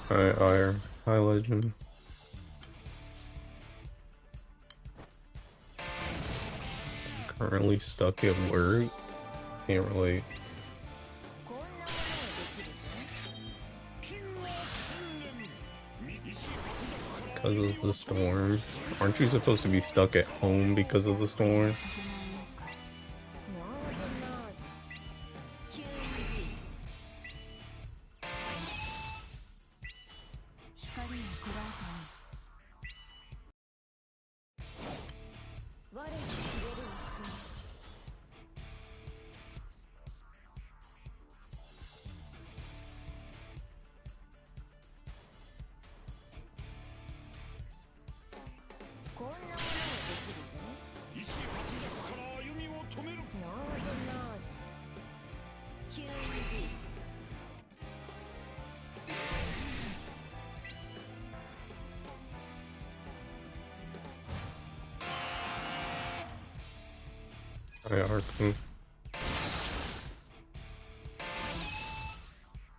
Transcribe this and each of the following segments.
Hi, Iron. Hi, Legend. Currently stuck at work. Can't relate. Because of the storm. Aren't you supposed to be stuck at home because of the storm? Hi, Arkham.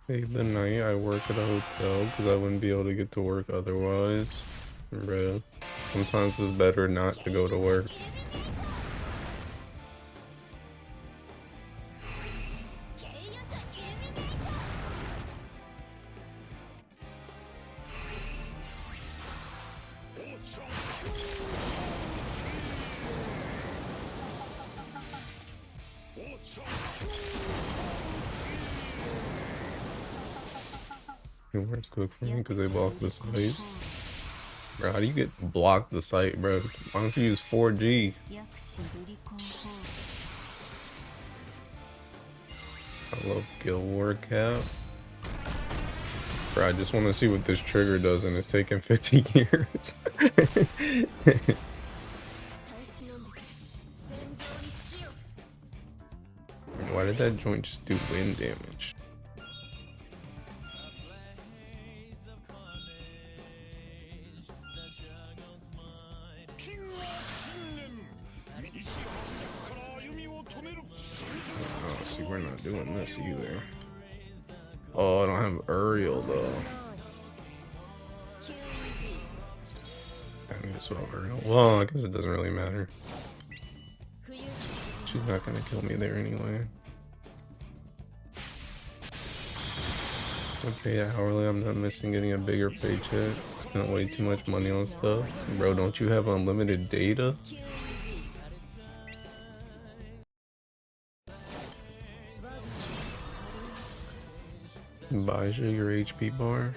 Hey, the night I work at a hotel because I wouldn't be able to get to work otherwise. Bruh. Sometimes it's better not to go to work. It works quick for me because they block the site. Bro, how do you get block the site, bro? Why don't you use 4G? I love Guild War Cap. Bro, I just want to see what this trigger does, and it's taking 50 years. Why did that joint just do wind damage? Oh, see, we're not doing this either. Oh, I don't have Uriel though. I guess well, Uriel. Well, I guess it doesn't really matter. She's not gonna kill me there anyway. Okay, yeah, hourly, I'm not missing getting a bigger paycheck. Spent way too much money on stuff. Bro, don't you have unlimited data? Buys you your HP bar.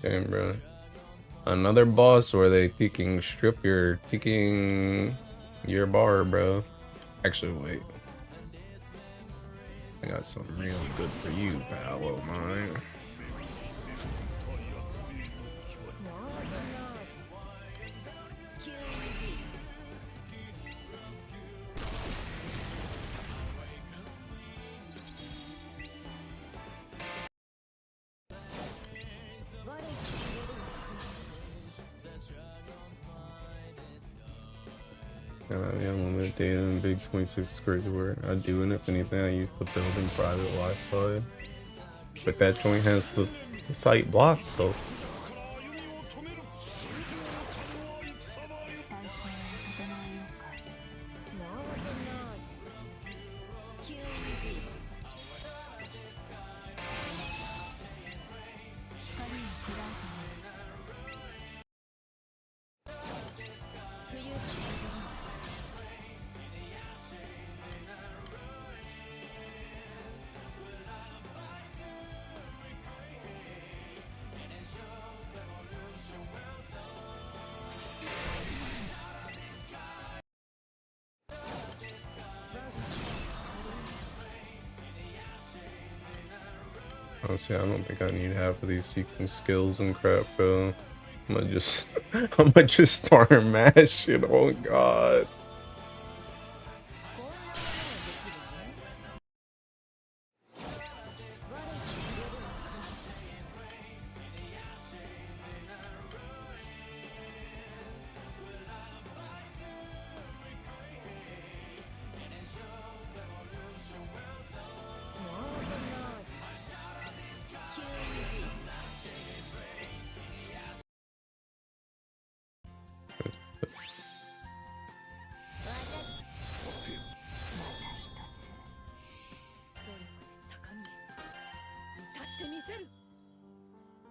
Damn, bro. Another boss where they thinking strip your bar, bro. Actually, wait. I got something really good for you, pal of mine. The unlimited data and big 26 crazy where I do, and if anything, I use the building private Wi-Fi. But that joint has the site blocked though. Honestly, I don't think I need half of these sequence skills and crap, bro. I'm gonna just, I'm gonna just start mashing. Oh god.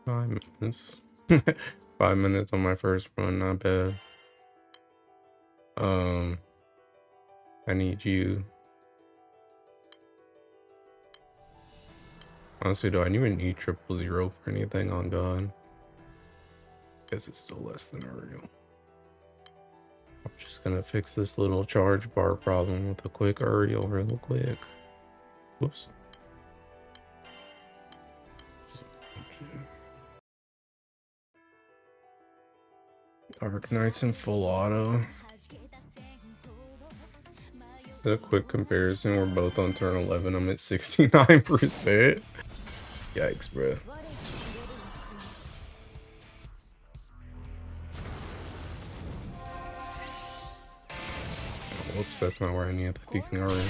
Five minutes. 5 minutes on my first run, not bad. I need you. Honestly, do I even need 000 for anything on God? Guess it's still less than Ariel. I'm just gonna fix this little charge bar problem with a quick Ariel real quick. Whoops. Dark Knight's in full auto. A quick comparison, we're both on turn 11. I'm at 69%. Yikes, bro. Whoops, that's not where I need the Deacon Aria.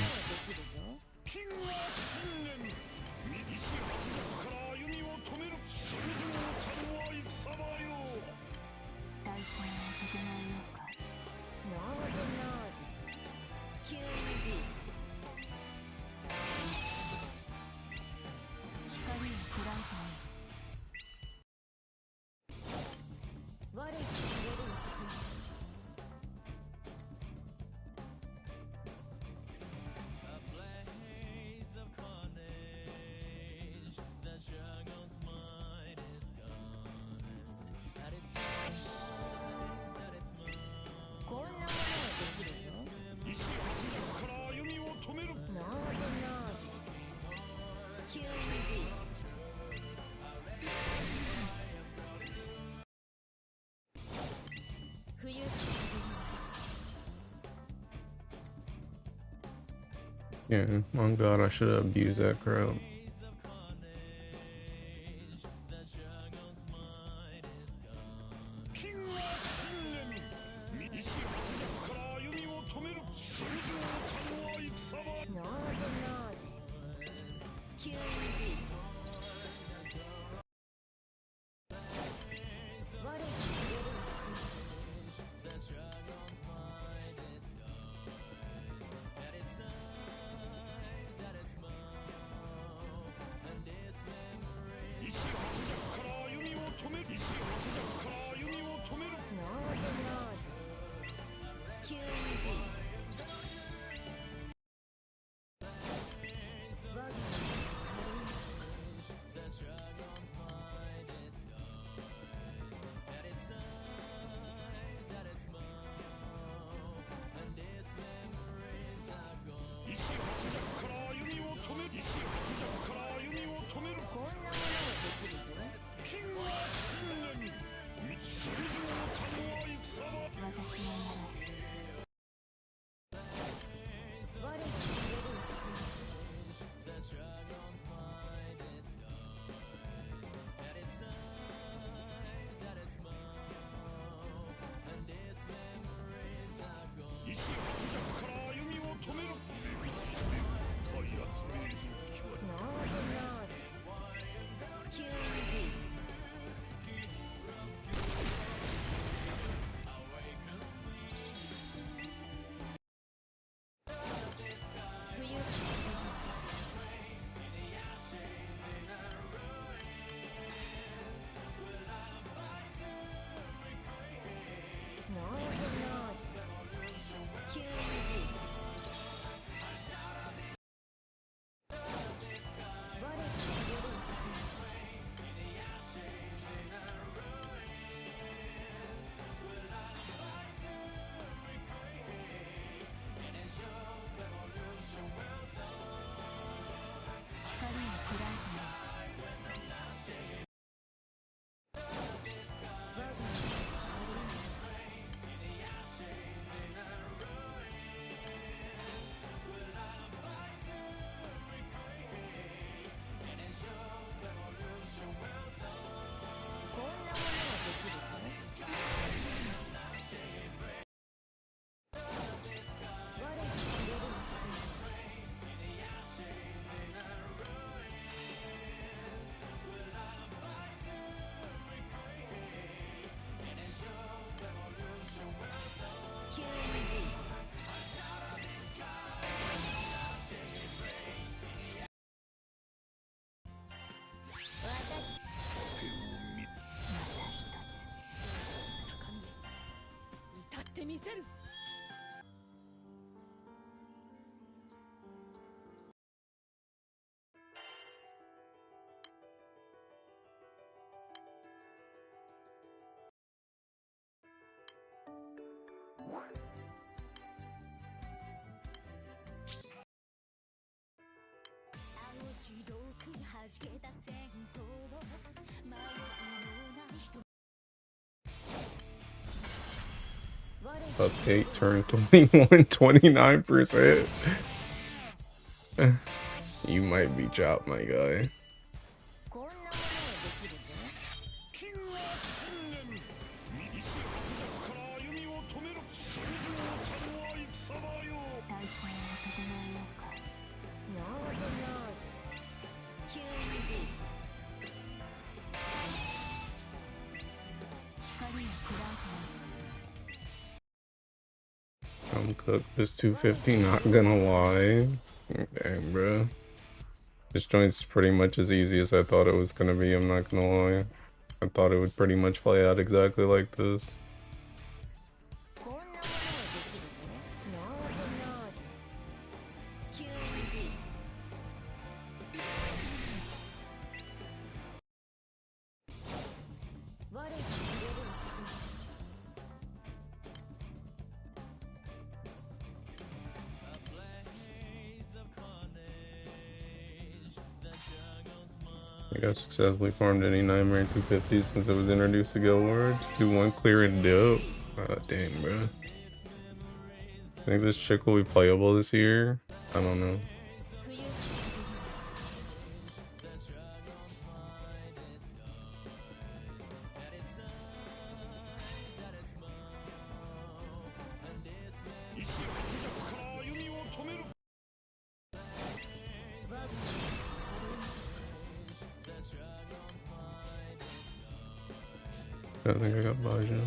Yeah, oh god, I should have abused that crowd. Update turn 21, 29%. You might be chopped, my guy. I'm cooked. This 250, not gonna lie. Dang, bro. This joint's pretty much as easy as I thought it was gonna be, I'm not gonna lie. I thought it would pretty much play out exactly like this. I got successfully farmed any Nightmare 250 since it was introduced to Guild Wars. Just do one clear and dip. Ah, dang, bro. I think this chick will be playable this year. I don't know. I think I got Bajan.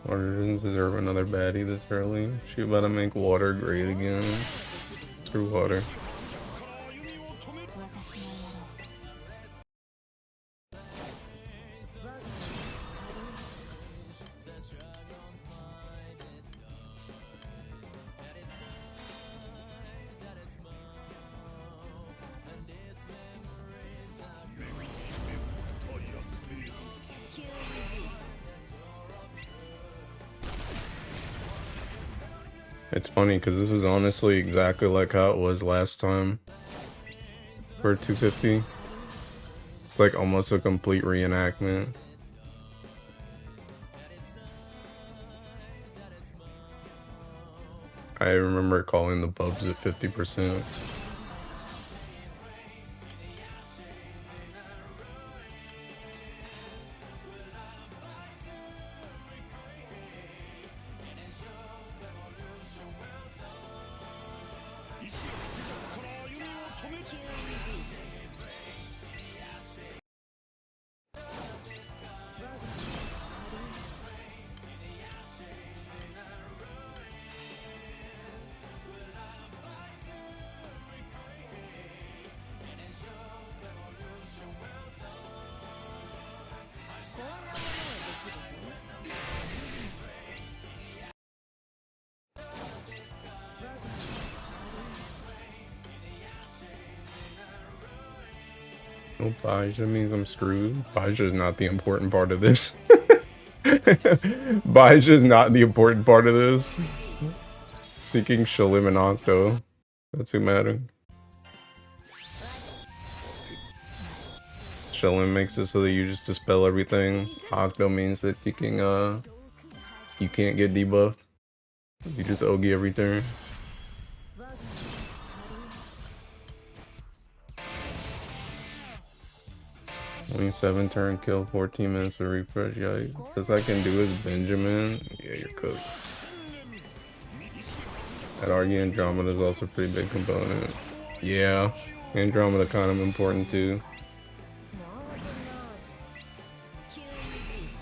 Water doesn't deserve another baddie this early. She about to make water great again. Screw water. It's funny because this is honestly exactly like how it was last time for 250. Like almost a complete reenactment. I remember calling the bubs at 50%. No Baja means I'm screwed. Baja is not the important part of this. Baja is not the important part of this. Seeking Shalim and Octo. That's who matter. Shalim makes it so that you just dispel everything. Octo means that you can't get debuffed. You just OG every turn. 27 turn kill, 14 minutes to refresh. Yeah, this I can do is Benjamin. Yeah, you're cooked. That Argy Andromeda is also a pretty big component. Yeah, Andromeda kind of important too.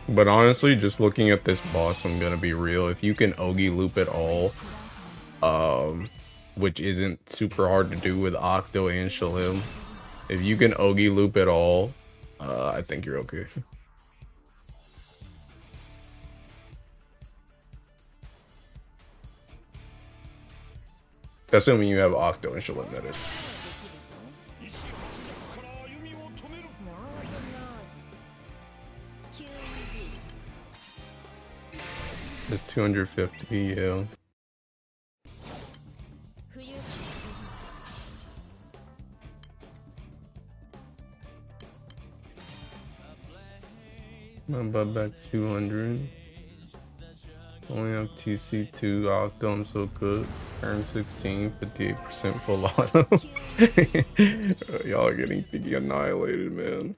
But honestly, just looking at this boss, I'm gonna be real. If you can Ogi loop at all, which isn't super hard to do with Octo and Shalim, if you can Ogi loop at all, I think you're okay. Assuming you have Octo and Shalom, that is. It's 250, yeah. My butt back 200. Only have TC2 Octo, I'm so good. Turn 16, 58% full auto. Y'all are getting annihilated, man.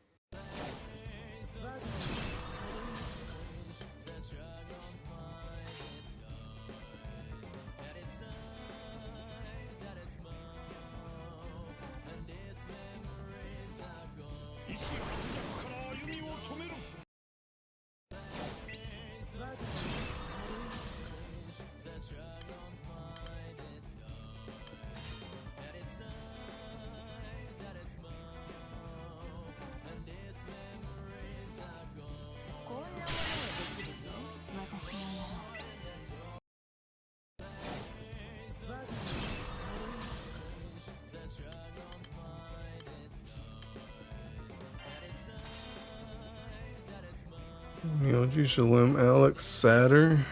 Yoji, Shalom, Alex, Saturn.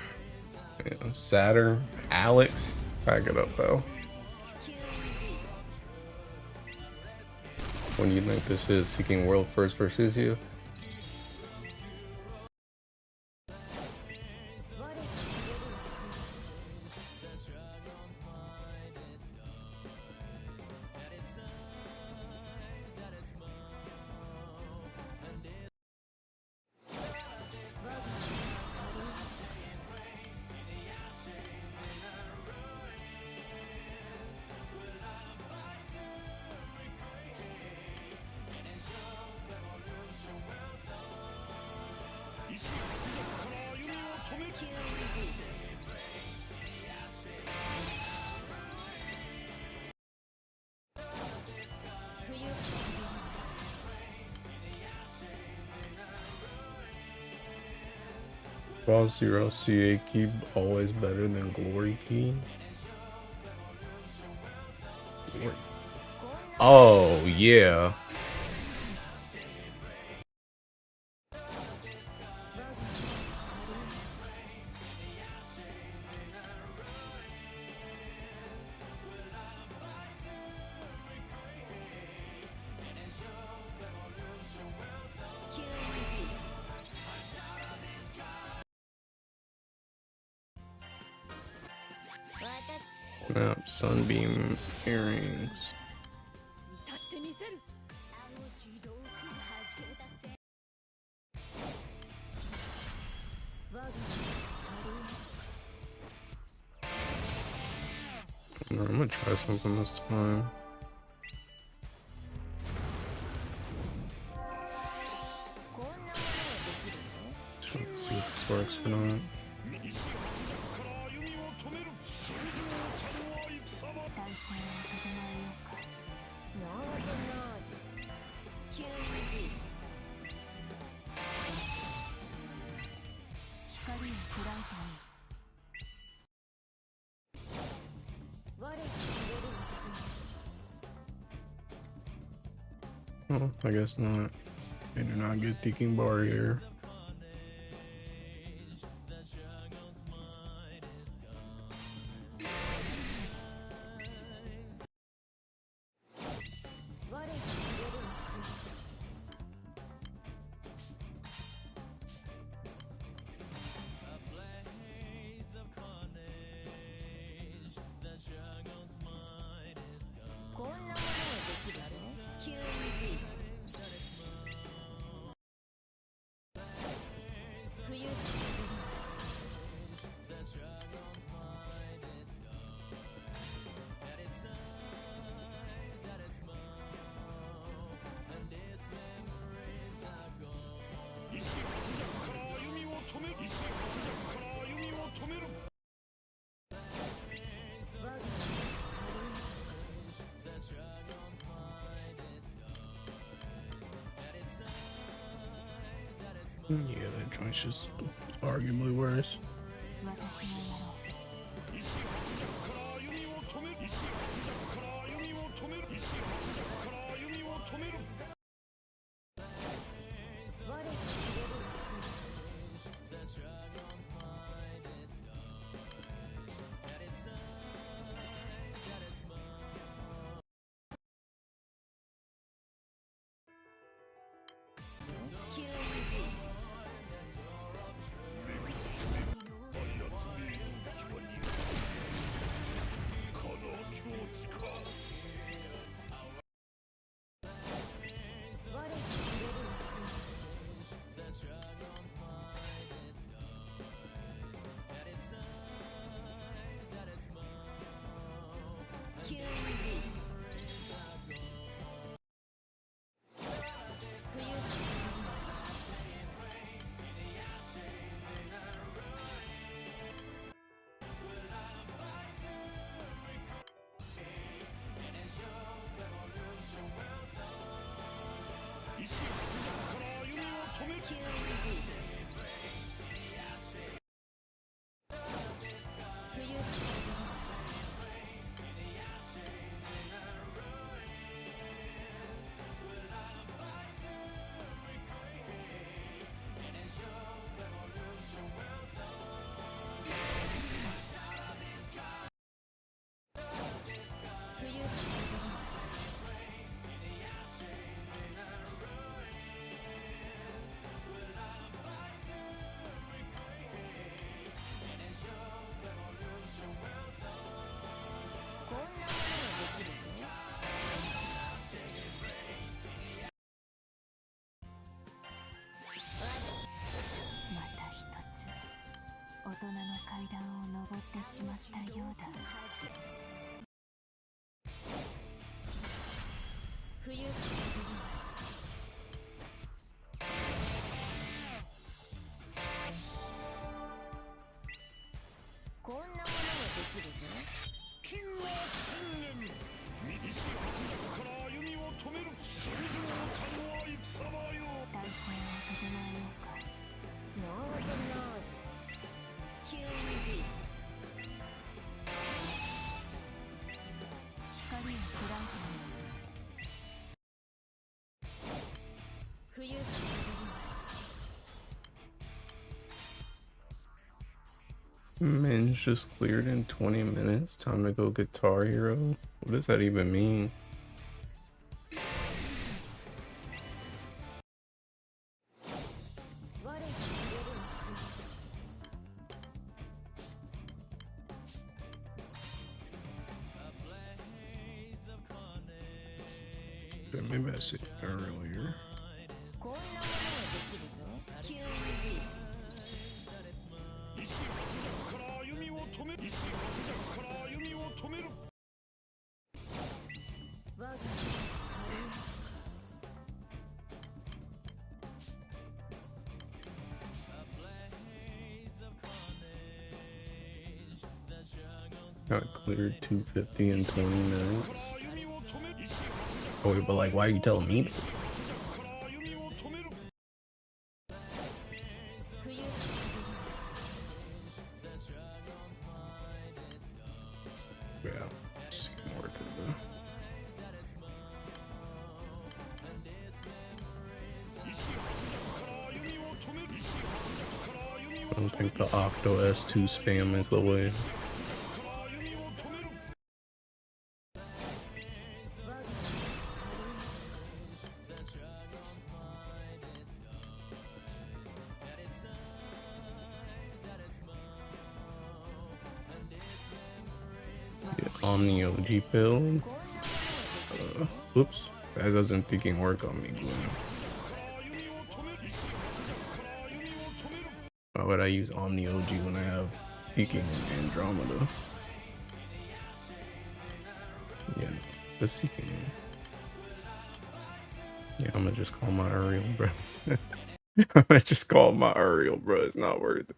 Yeah, Saturn, Alex. Back it up, though. When do you think this is? Seeking World First versus you? Ball 0 CA key always better than Glory key. Oh yeah. Snap, sunbeam earrings. I'm gonna try something this time. See if this works or not. Oh, I guess not. I do not get Deacon Bar here. Yeah, that joint's just arguably worse. 大人の階段を登ってしまったようだ。冬こんなものもできるぞ。金は信念右手から歩みを止める戦場をたのは戦場よ。体勢を整えようか。ノーズノーズキュービ光を捉えてみる。冬Men's just cleared in 20 minutes. Time to go Guitar Hero. What does that even mean? Maybe I said earlier. Got cleared 250 in 20 minutes. Oh, but like, why are you telling me that? Yeah, it's worth it though. I don't think the Octo S2 spam is the way. Omni OG build. Whoops, that doesn't thinking work on me. Why would I use Omni OG when I have Peaking and Andromeda? Yeah, the Seeking. Yeah, I'm gonna just call my Uriel, bro. I'm gonna just call my Uriel, bro. It's not worth it.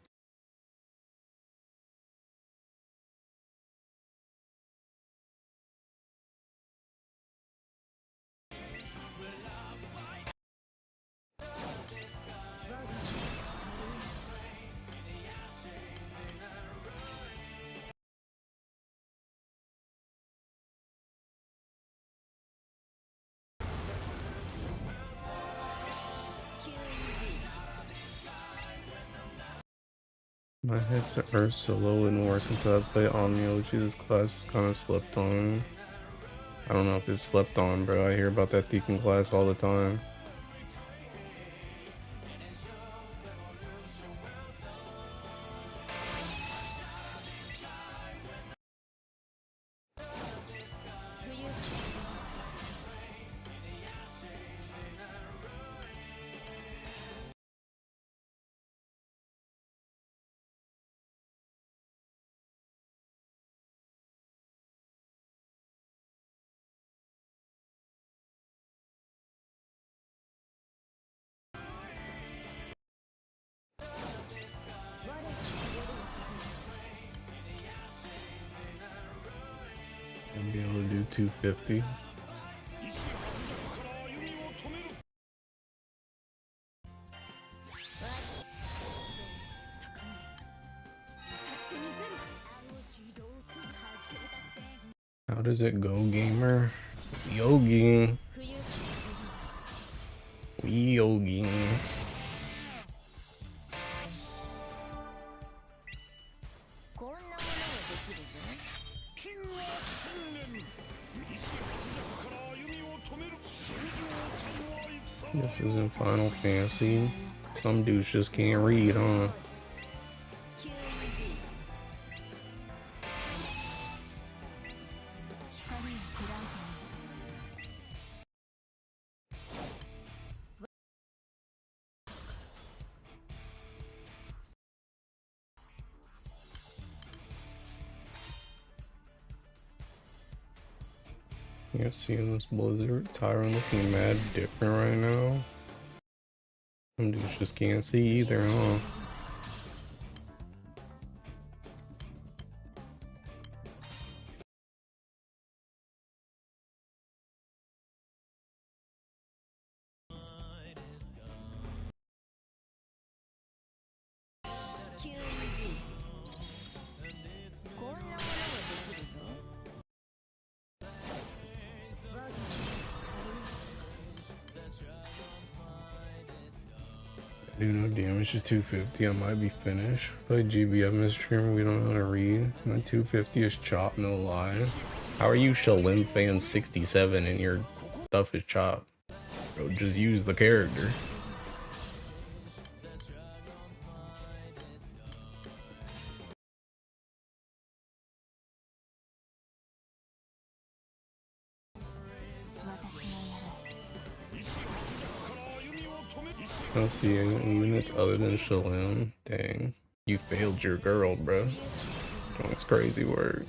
My headset hurts so low and work until I play Omnio. This class is kind of slept on. I don't know if it's slept on, bro. I hear about that Deacon class all the time. I'll be able to do 250. How does it go, gamer? Yogi. Yogi. This isn't Final Fantasy. Some dudes just can't read, huh? You're seeing this Blizzard Tyrant looking mad different right now. Some dudes just can't see either, huh? Do no damage is 250. I might be finished. Play GBF in this stream. We don't know how to read. My 250 is chop, no lie. How are you Shalim fan 67 and your stuff is chop? Bro, just use the character. I don't see any units other than Shalim. Dang. You failed your girl, bro. That's crazy work.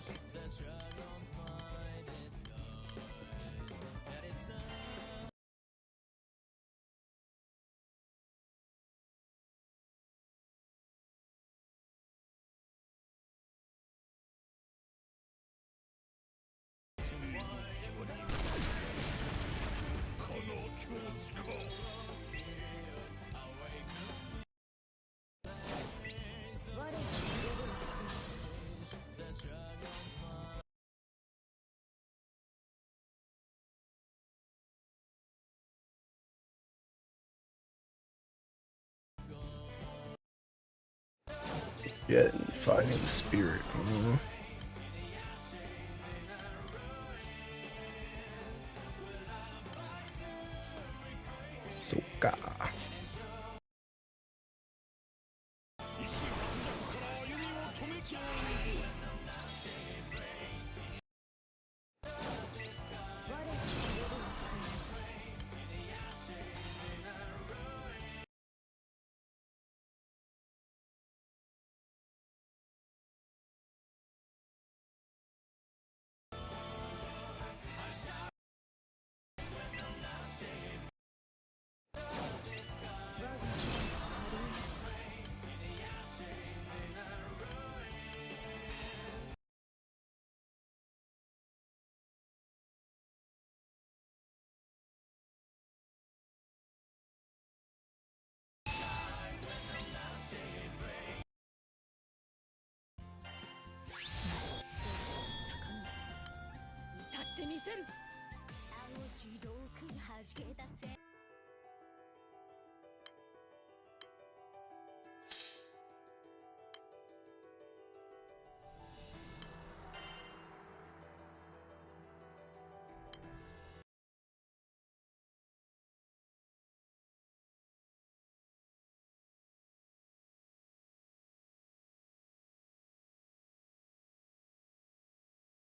Yeah, fighting spirit. Soka.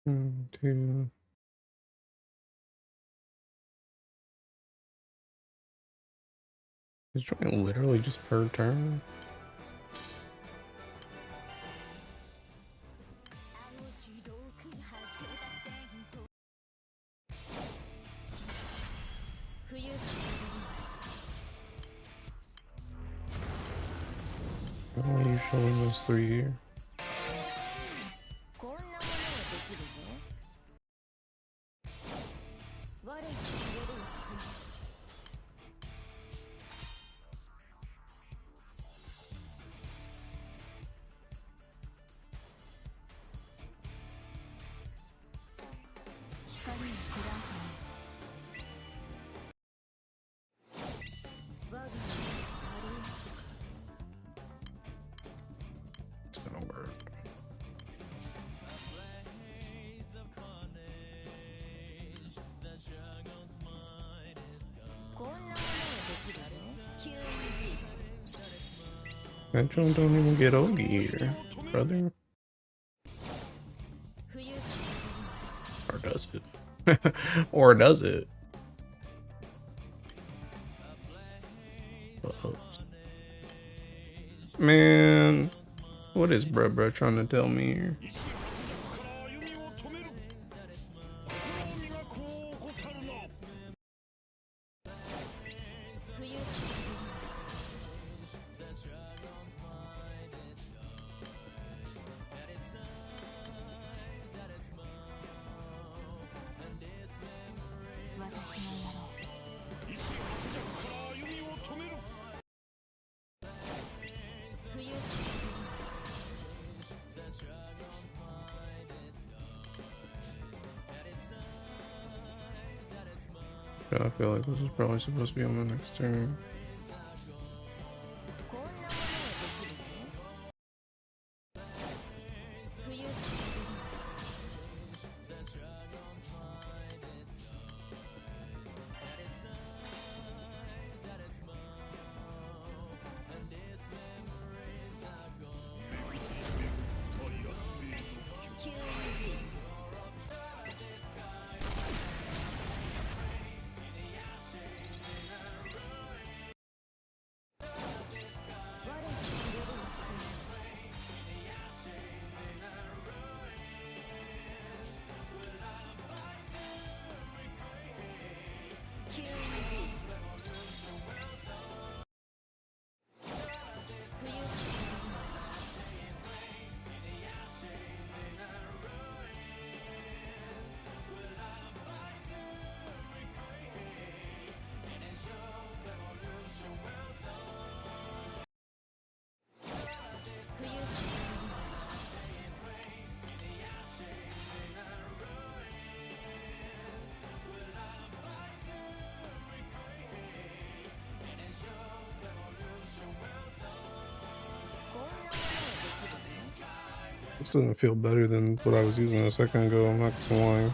Two. Is joint literally just per turn? Why are you showing those 3 here? It's gonna work. That joint don't even get Ogi here, brother. Or does it? Or does it? Uh-oh. Man, what is bruh trying to tell me here? I feel like this is probably supposed to be on the next turn. This doesn't feel better than what I was using a second ago, I'm not gonna lie.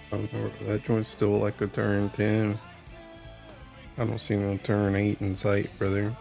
That joint's still like a turn 10. I don't see no turn 8 in sight, brother.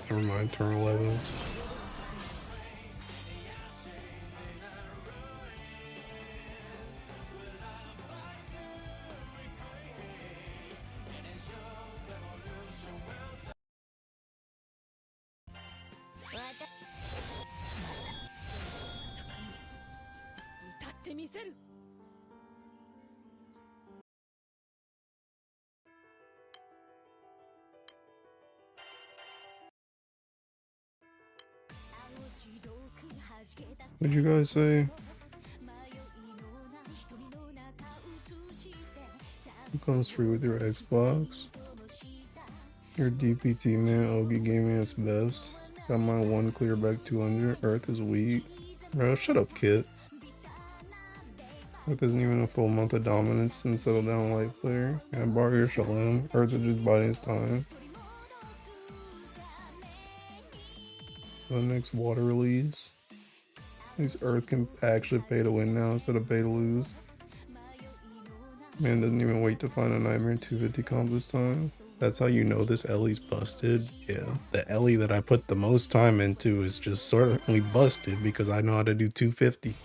Never mind, turn 11. What'd you guys say? Who comes free with your Xbox? Your DPT man, Ogie gave me its best. Got my one clear back 200. Earth is weak. Bro, shut up, kid. Earth isn't even a full month of dominance and settle down light player. And borrow your Shalom. Earth is just biding his time. The next water release. At least Earth can actually pay to win now instead of pay to lose. Man doesn't even wait to find a Nightmare 250 comp this time. That's how you know this Ellie's busted. Yeah, the Ellie that I put the most time into is just certainly busted because I know how to do 250.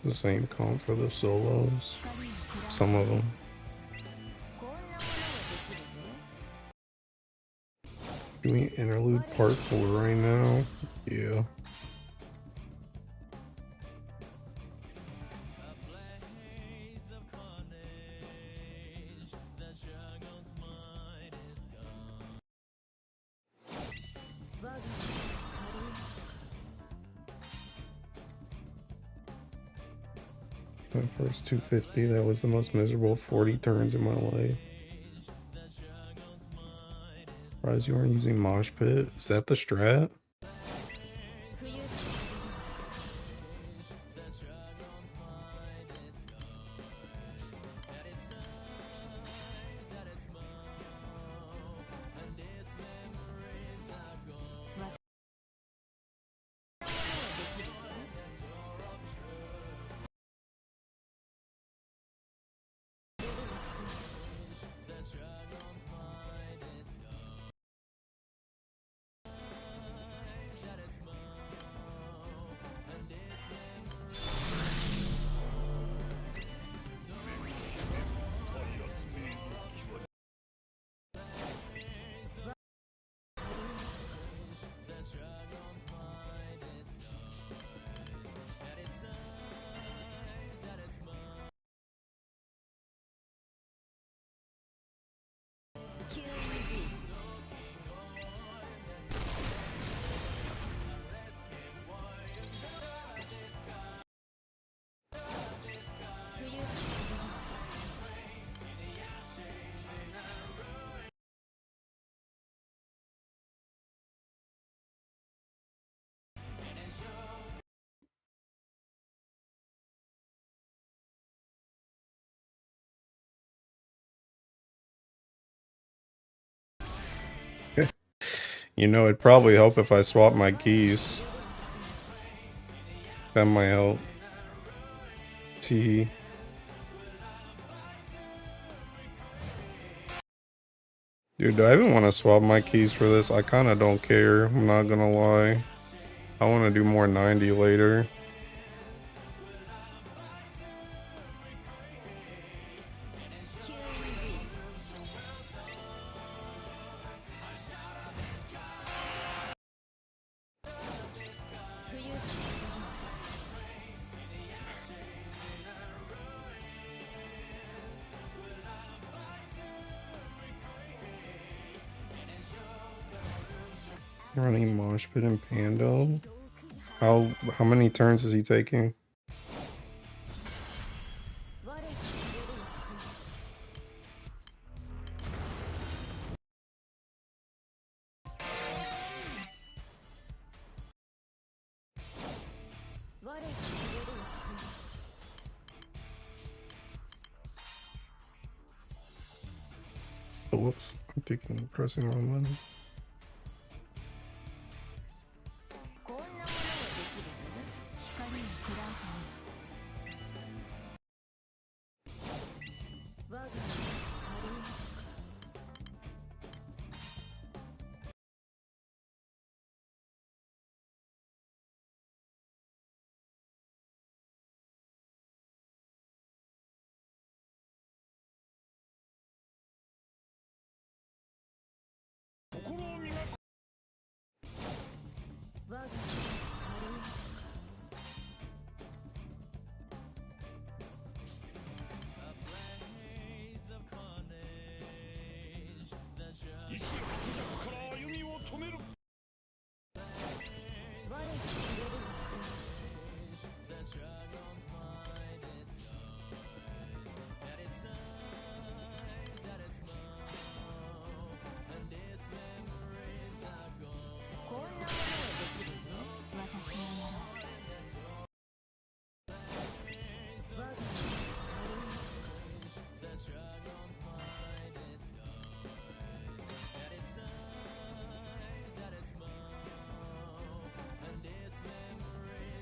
The same comp for the solos. Some of them. Doing interlude part 4 right now. Yeah. My first 250, that was the most miserable 40 turns in my life. Surprised you weren't using Mosh Pit. Is that the strat? You know, it'd probably help if I swap my keys. That might help. T. Dude, do I even want to swap my keys for this? I kind of don't care. I'm not gonna lie. I want to do more 90 later. Running Mosh Pit and Pando. How many turns is he taking? Oh, whoops. I'm pressing wrong button.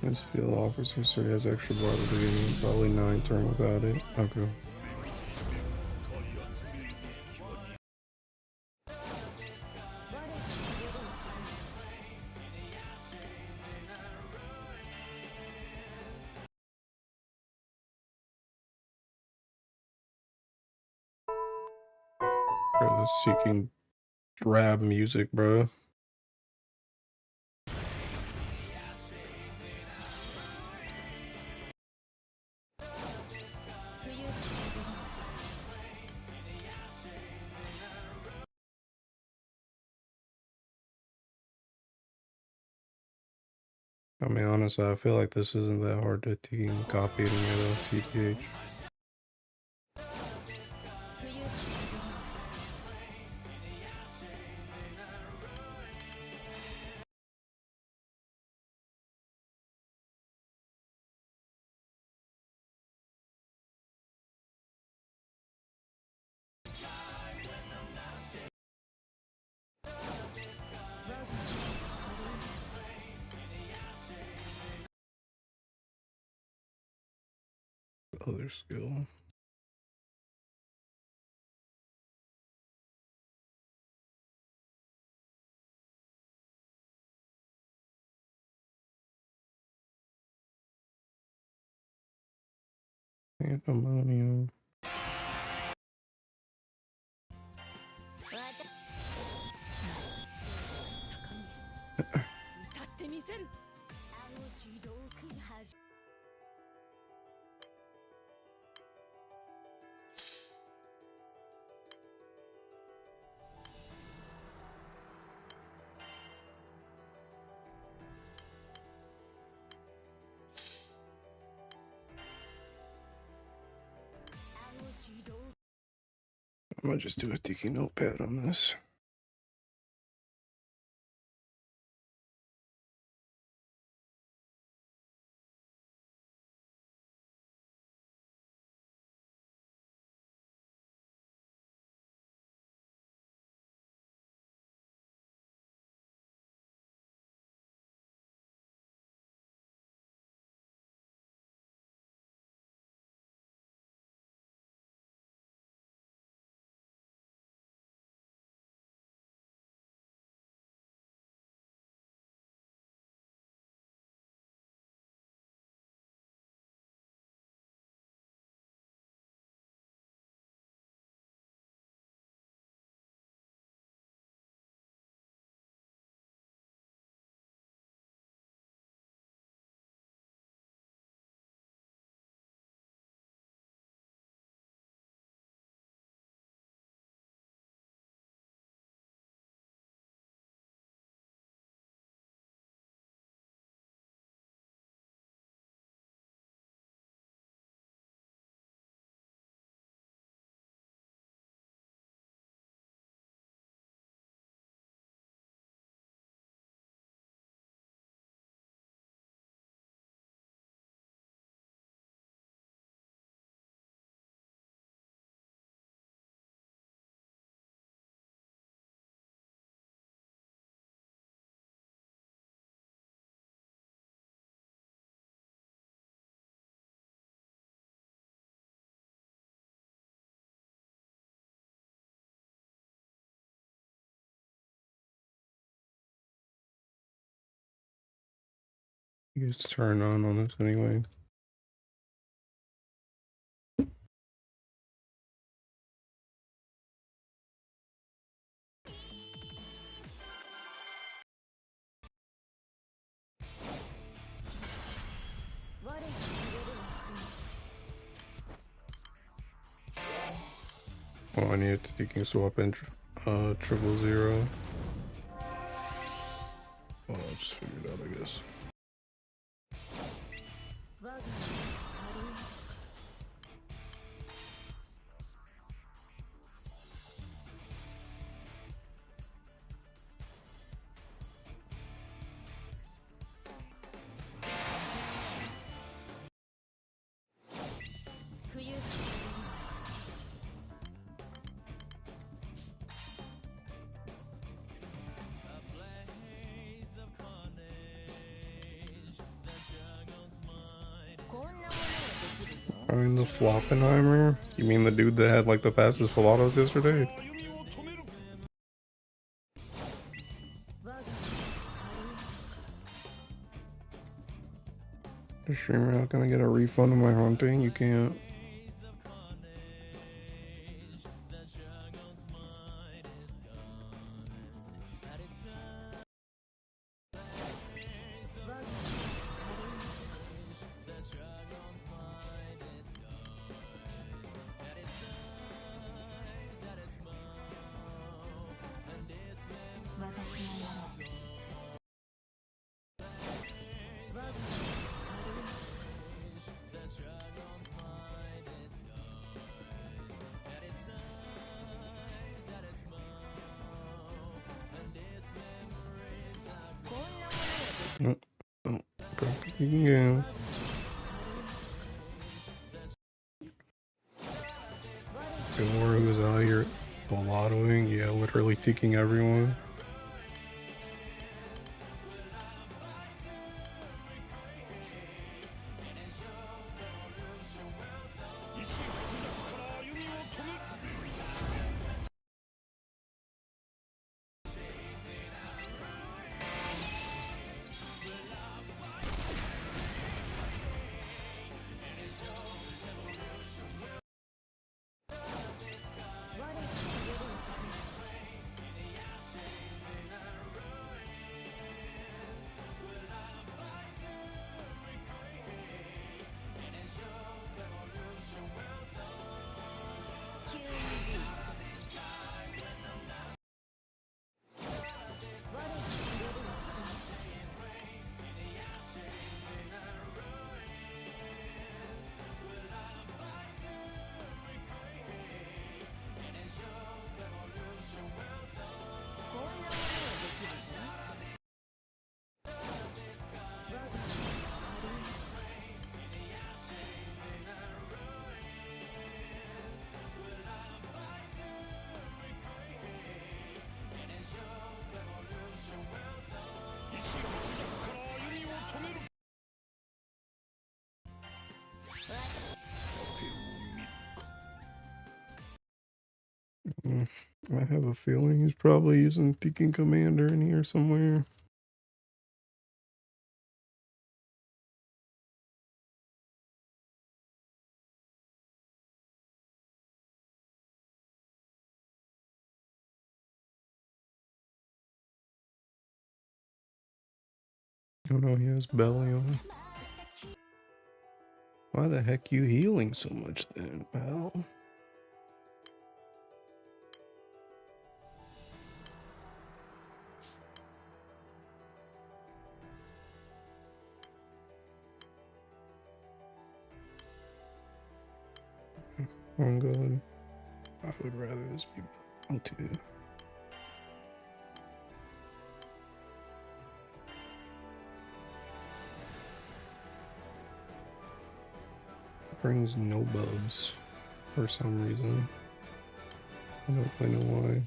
This field officer so he has extra bar at the beginning. Probably 9 turn without it. Okay. Bro, this seeking rap music, bro. I mean, honestly, I feel like this isn't that hard to copy it into TPH. Other skill. Pandemonium. I'm gonna just do a sticky notepad on this. You just turn on this anyway. Oh, I need to take swap in 000. Oh, I'll just figure it out, I guess. I mean, the Floppenheimer? You mean the dude that had like the fastest full autos yesterday? The streamer not gonna get a refund on my haunting? You can't. Oh, you can go. Or who's out here lottoing? Yeah, literally ticking everyone. I have a feeling he's probably using Deacon Commander in here somewhere. Oh no, he has belly on. Why the heck you healing so much then, pal? I'm good. I would rather this be brown too. Brings no bugs for some reason. I don't quite know why.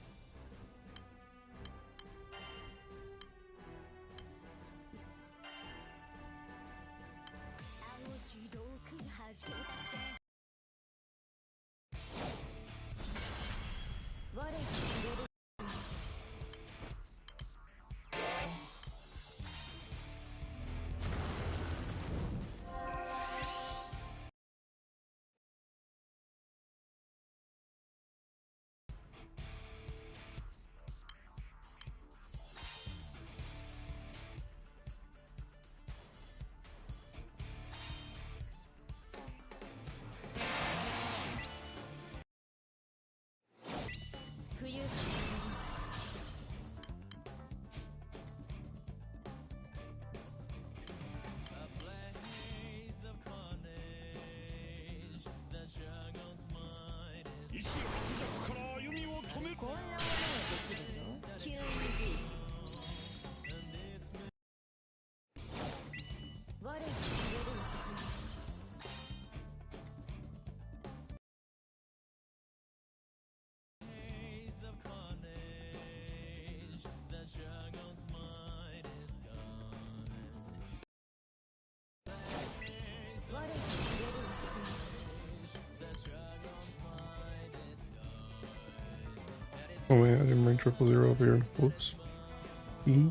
Oh man, I didn't bring 000 up here. Whoops. E.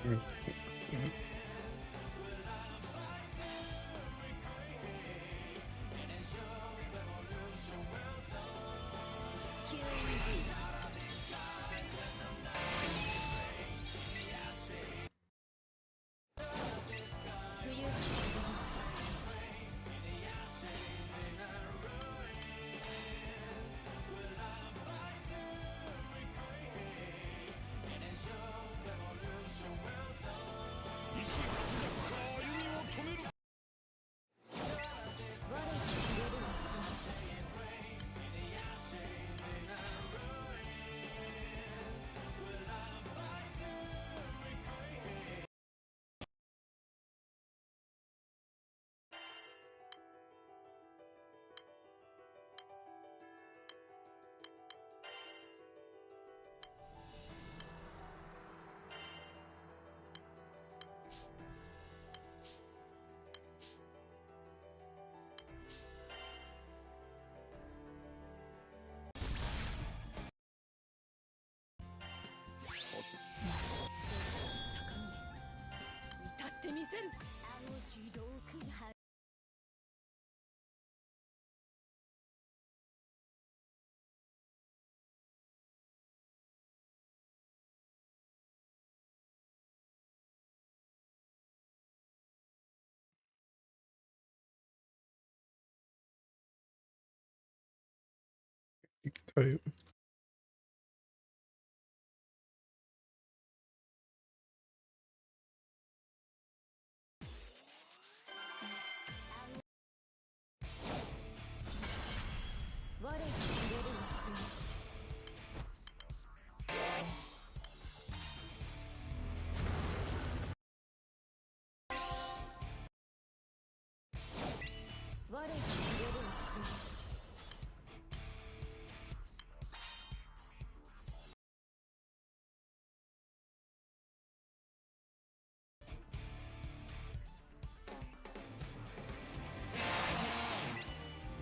私の冬が ってみせる。あの自動空白Type.我が触れる我が触れる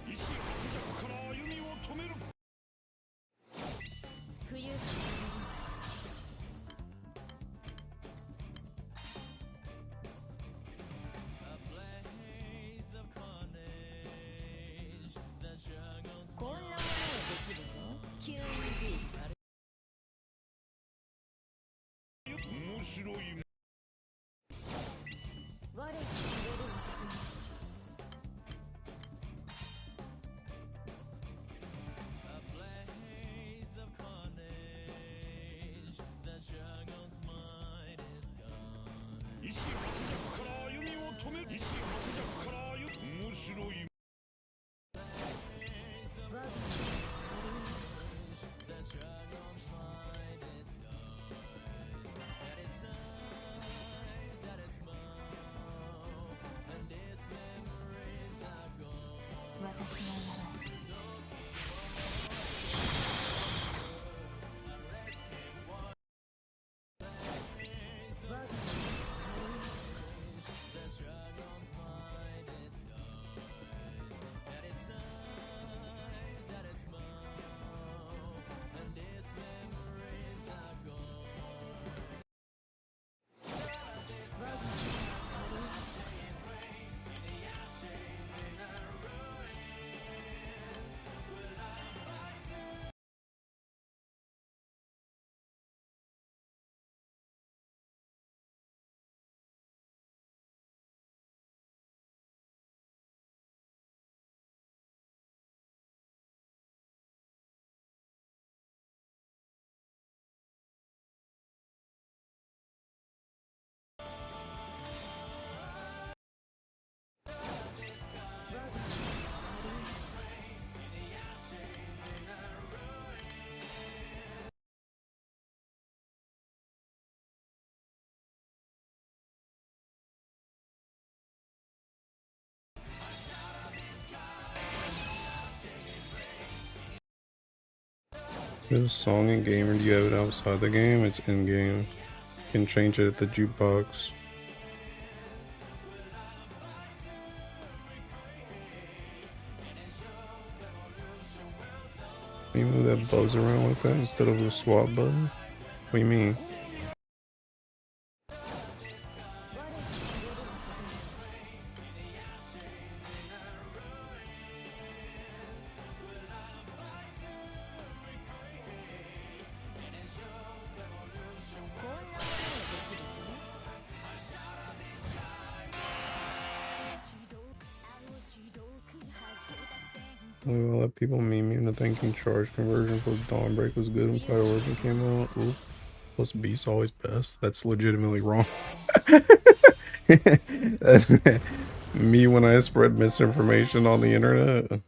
意志反逆から歩みを止める。冬がこんなものができるぞ。キューン面白い。我が触れる意志反逆から歩みを止める。意志反逆から歩み。面白い。我が This song in game, or do you have it outside the game? It's in game. You can change it at the jukebox. Can you move that buzz around like that instead of the swap button? What do you mean? We will let people meme me into thinking charge conversion plus Dawnbreak was good when Fireworking came out. Ooh. Plus Beast always best. That's legitimately wrong. That's me when I spread misinformation on the internet.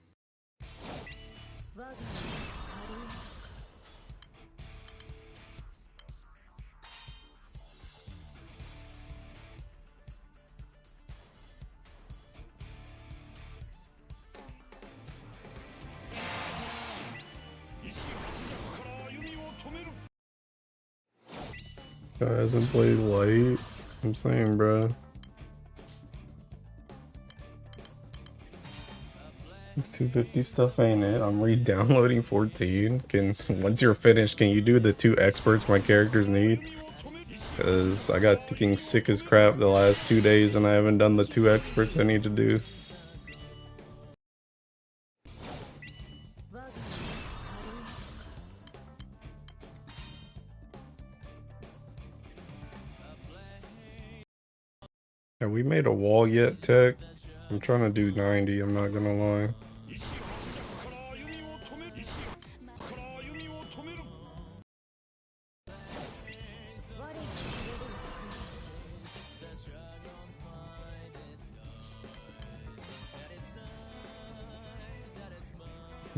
Guy hasn't played light. I'm saying, bruh. It's 250 stuff, ain't it? I'm re-downloading 14. Once you're finished, can you do the 2 experts my characters need? Because I got thinking sick as crap the last 2 days and I haven't done the 2 experts I need to do. Have we made a wall yet, Tech? I'm trying to do 90, I'm not gonna lie.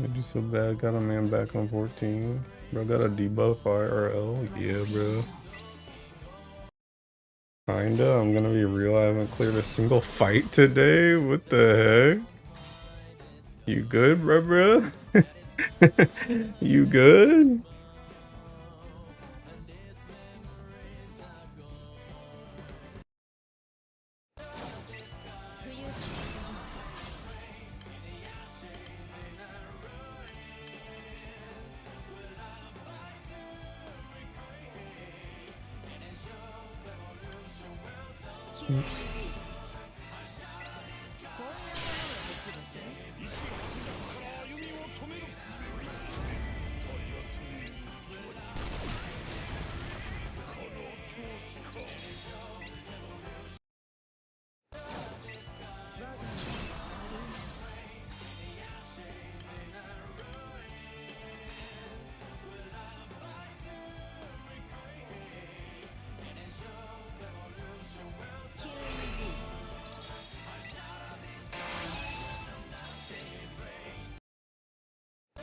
I do so bad, got a man back on 14. Bro, got a debuff IRL? Yeah, bro. Kinda, I'm gonna be real, I haven't cleared a single fight today. What the heck? You good, bro? You good? Oops.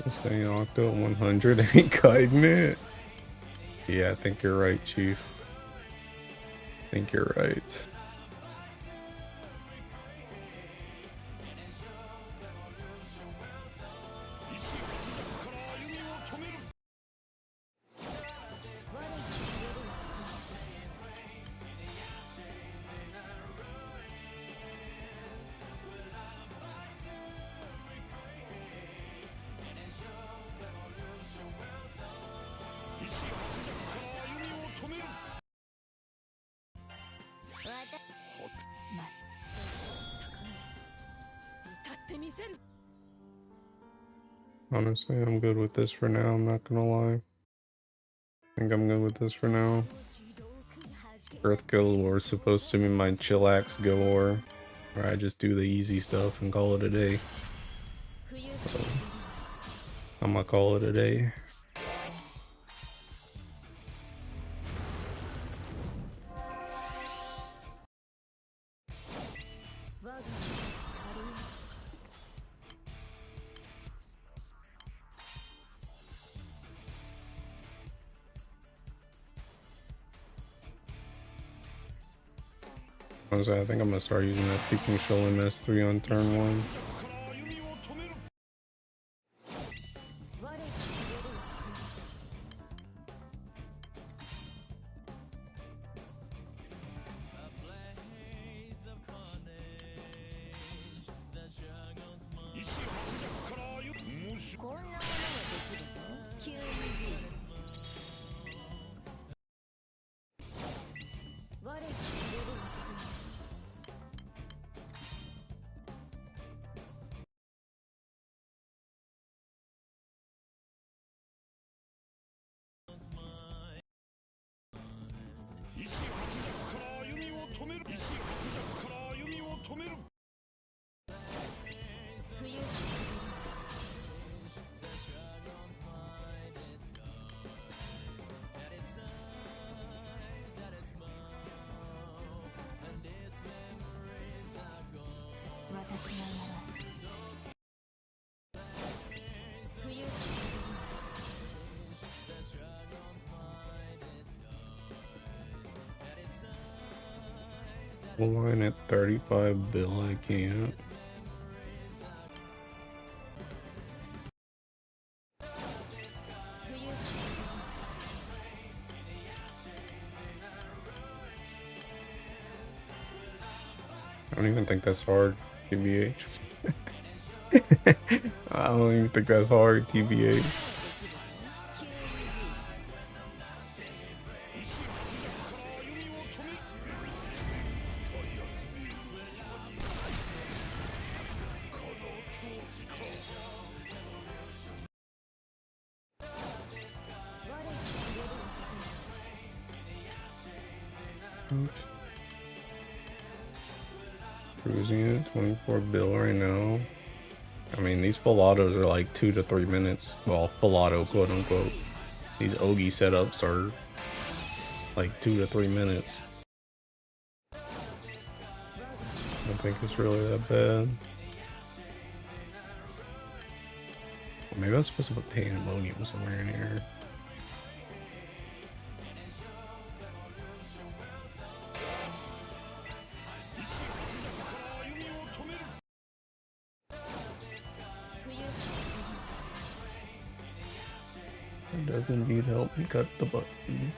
I'm saying Octo 100 ain't guiding it. Yeah, I think you're right, Chief. I think you're right. Honestly, I'm good with this for now, I'm not gonna lie. I think I'm good with this for now. Earth Galore is supposed to be my chillax galore, where I just do the easy stuff and call it a day. So, I'm gonna call it a day. Honestly, I think I'm gonna start using that Peking Show MS3 on turn 1. Line at 35 bill, I can't. I don't even think that's hard, TBH. I don't even think that's hard, TBH. Cruising at 24 bill right now. I mean, these full autos are like 2 to 3 minutes. Well, full auto, quote unquote. These Ogi setups are like 2 to 3 minutes. I don't think it's really that bad. Maybe I was supposed to put pandemonium somewhere in here. It does indeed help me cut the button.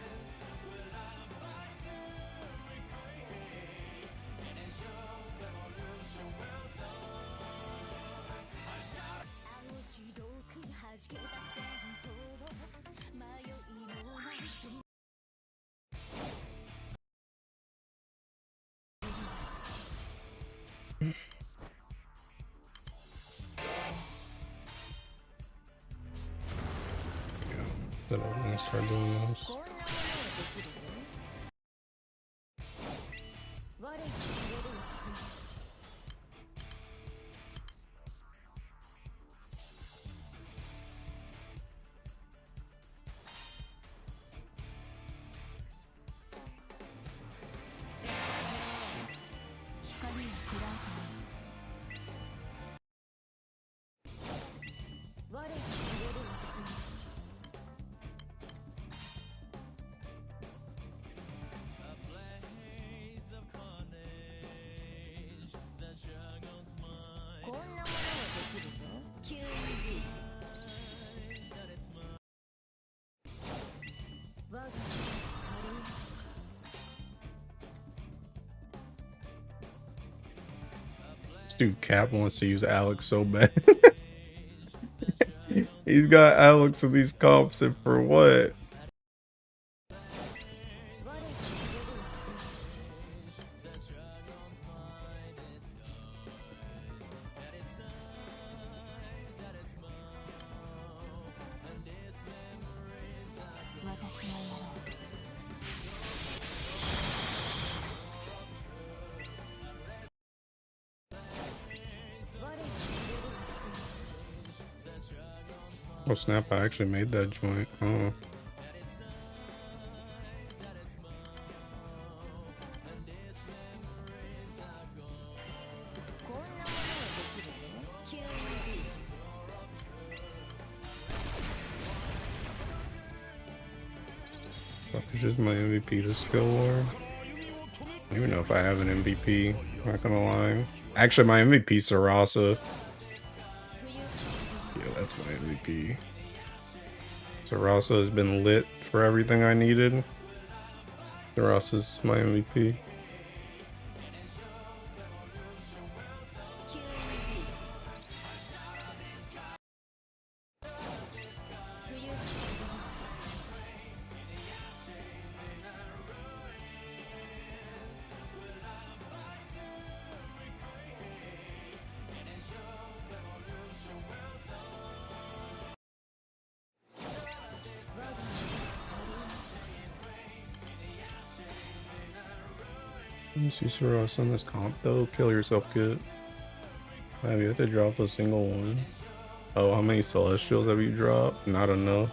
Then I'm gonna start doing this. This dude Cap wants to use Alex so bad. He's got Alex in these comps, and for what? Oh snap, I actually made that joint. Oh. It's just my MVP, the skill war. I don't even know if I have an MVP, not gonna lie. Actually, my MVP is Sarasa. Yeah, that's my MVP. Sarasa has been lit for everything I needed. Sarasa's my MVP. Let me see Sarasa on this comp though. Kill yourself good. Have you have to drop a single one? Oh, how many celestials have you dropped? Not enough.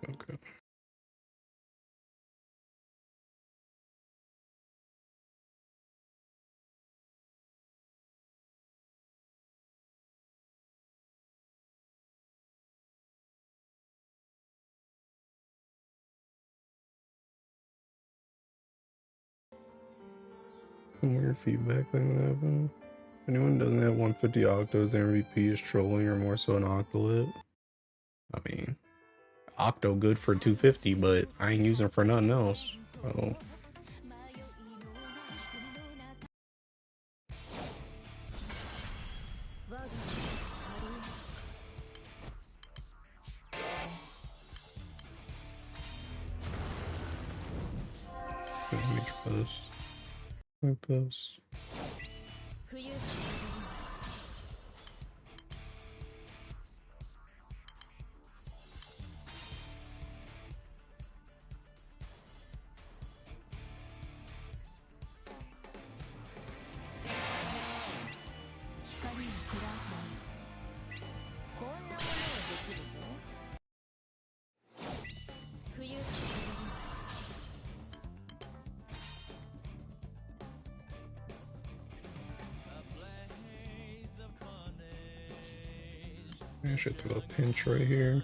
Okay. Some weird feedback thing that happened. If anyone doesn't have 150 octos, their MVP is trolling or more so an octolit. I mean, octo good for 250, but I ain't using for nothing else. Oh. Damage boost. Like this. I should throw a pinch right here.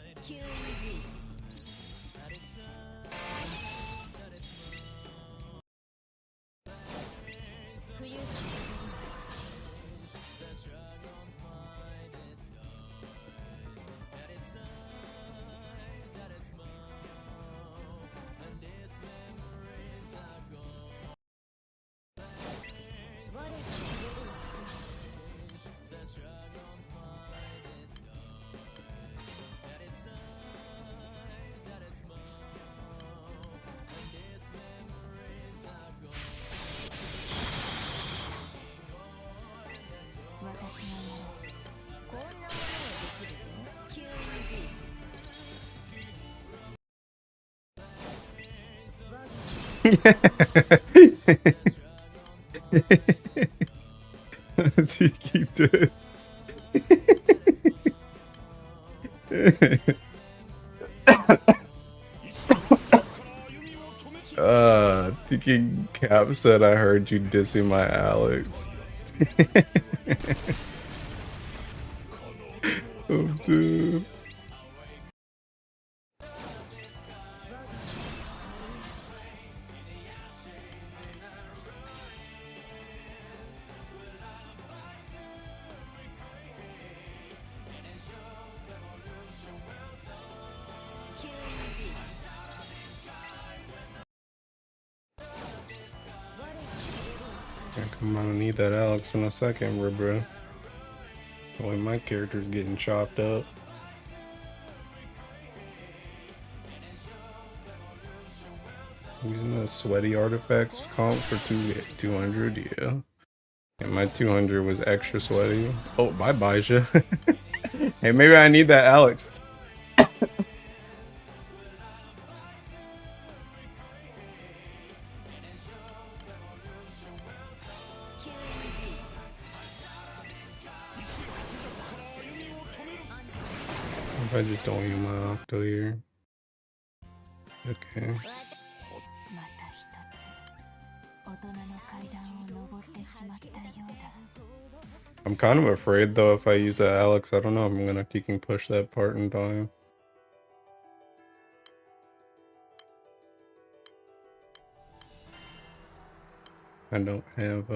Keep dead. Thinking Cap said I heard you dissing my Alex. Oh, dude. Come on, I need that Alex in a second, bro. The way my character's getting chopped up. Using the sweaty artifacts comp for 200, yeah. And my 200 was extra sweaty. Oh, bye, Baja. Hey, maybe I need that Alex. If I just don't use my octo here. Okay. I'm kind of afraid though if I use that Alex, I don't know if I'm gonna he can push that part in time. I don't have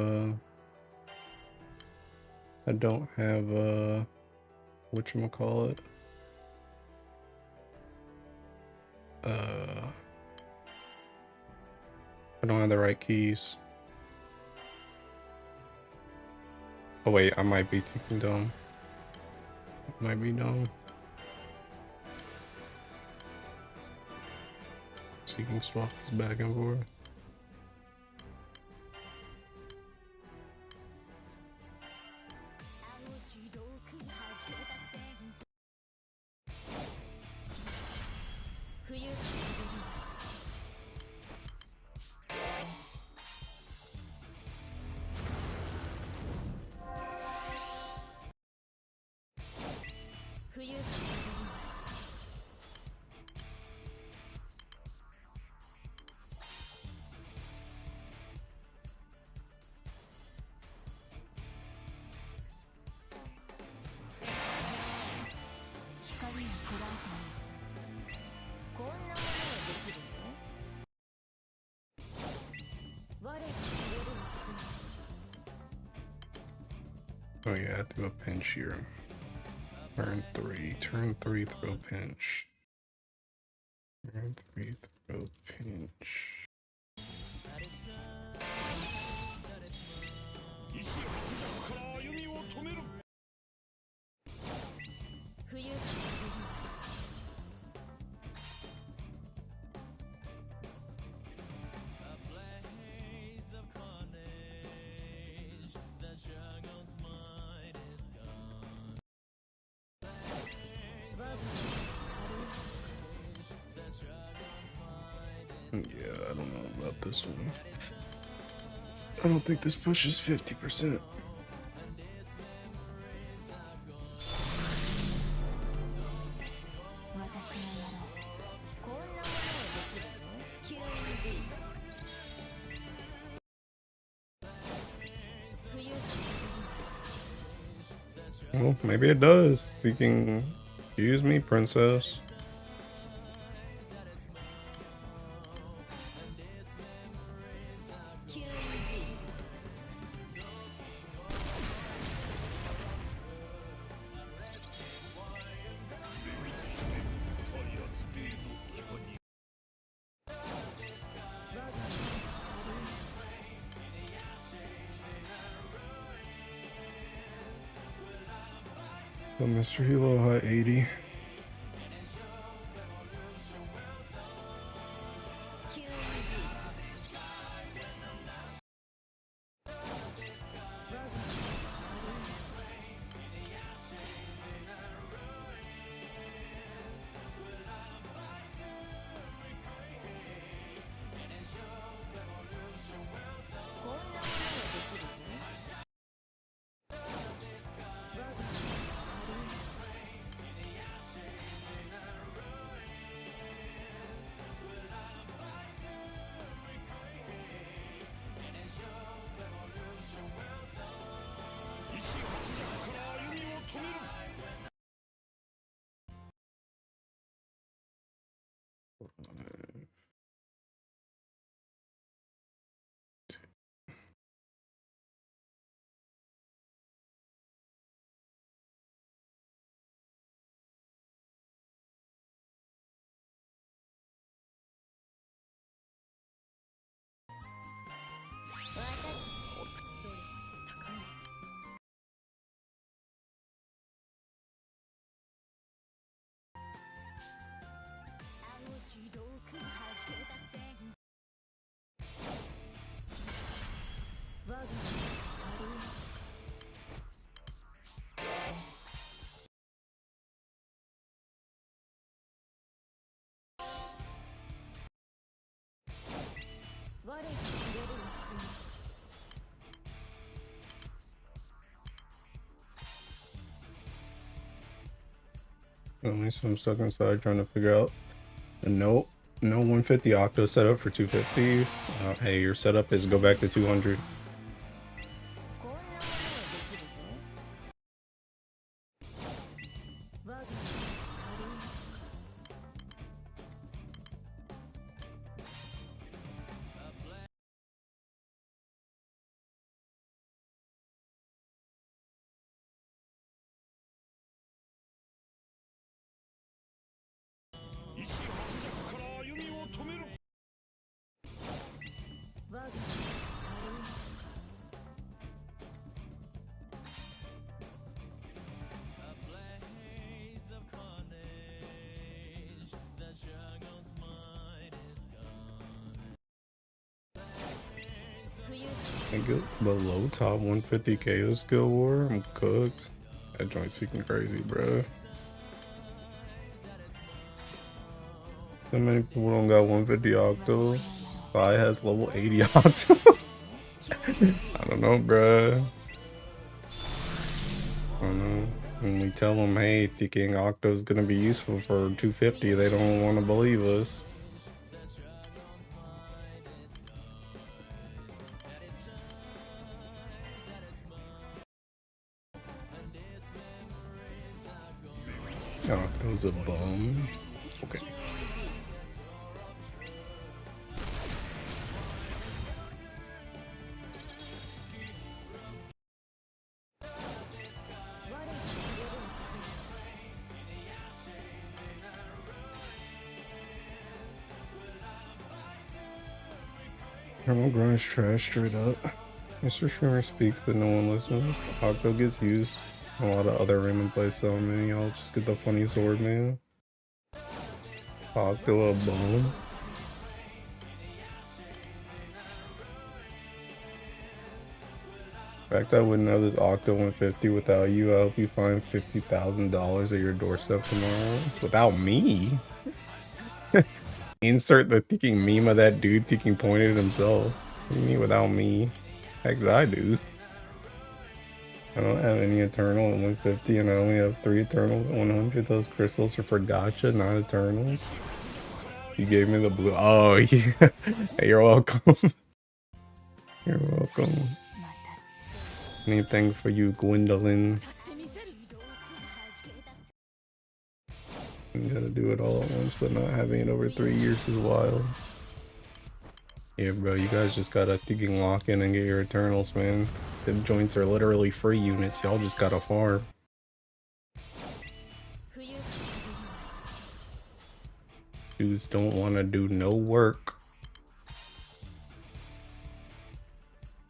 whatchamacallit? I don't have the right keys. Oh wait, I might be taking dumb. Might be dumb. So you can swap this back and forth. Oh yeah, I threw a pinch here. Turn 3, throw pinch. Turn 3, throw pinch. Yeah, I don't know about this one. I don't think this pushes 50%. Well, maybe it does. You can use me, princess. So Mr. Hilo high 80. At least I'm stuck inside trying to figure out. Nope. No 150 octo setup for 250. Hey, your setup is go back to 200. I get below top 150 KO skill war. I'm cooked. That joint's seeking crazy, bro. So many people don't got 150 octo. Fi has level 80 octo. I don't know, bro. I don't know. When we tell them, hey, thinking octo is gonna be useful for 250, they don't want to believe us. Octo's a bum. Okay. Eternal Grind's trash straight up. Mr. Streamer speaks, but no one listens. Octo gets used. A lot of other random playstyle, man. Y'all just get the funny sword, man. Octo a bone. The fact I wouldn't have this Octo 150 without you, I hope you find $50,000 at your doorstep tomorrow. Without me? Insert the thinking meme of that dude thinking pointed at himself. What do you mean without me? Heck did I do? I don't have any Eternal at 150 and I only have 3 Eternals at 100. Those crystals are for gotcha, not Eternals. You gave me the blue. Oh, yeah. You're welcome. You're welcome. Anything for you, Gwendolyn. You gotta do it all at once, but not having it over 3 years is wild. Yeah, bro, you guys just gotta thinking lock in and get your Eternals, man. The joints are literally free units. Y'all just gotta farm. Dudes don't want to do no work.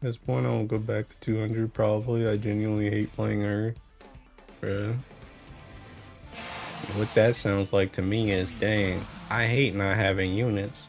At this point, I won't go back to 200 probably. I genuinely hate playing her. Bruh. What that sounds like to me is, dang, I hate not having units.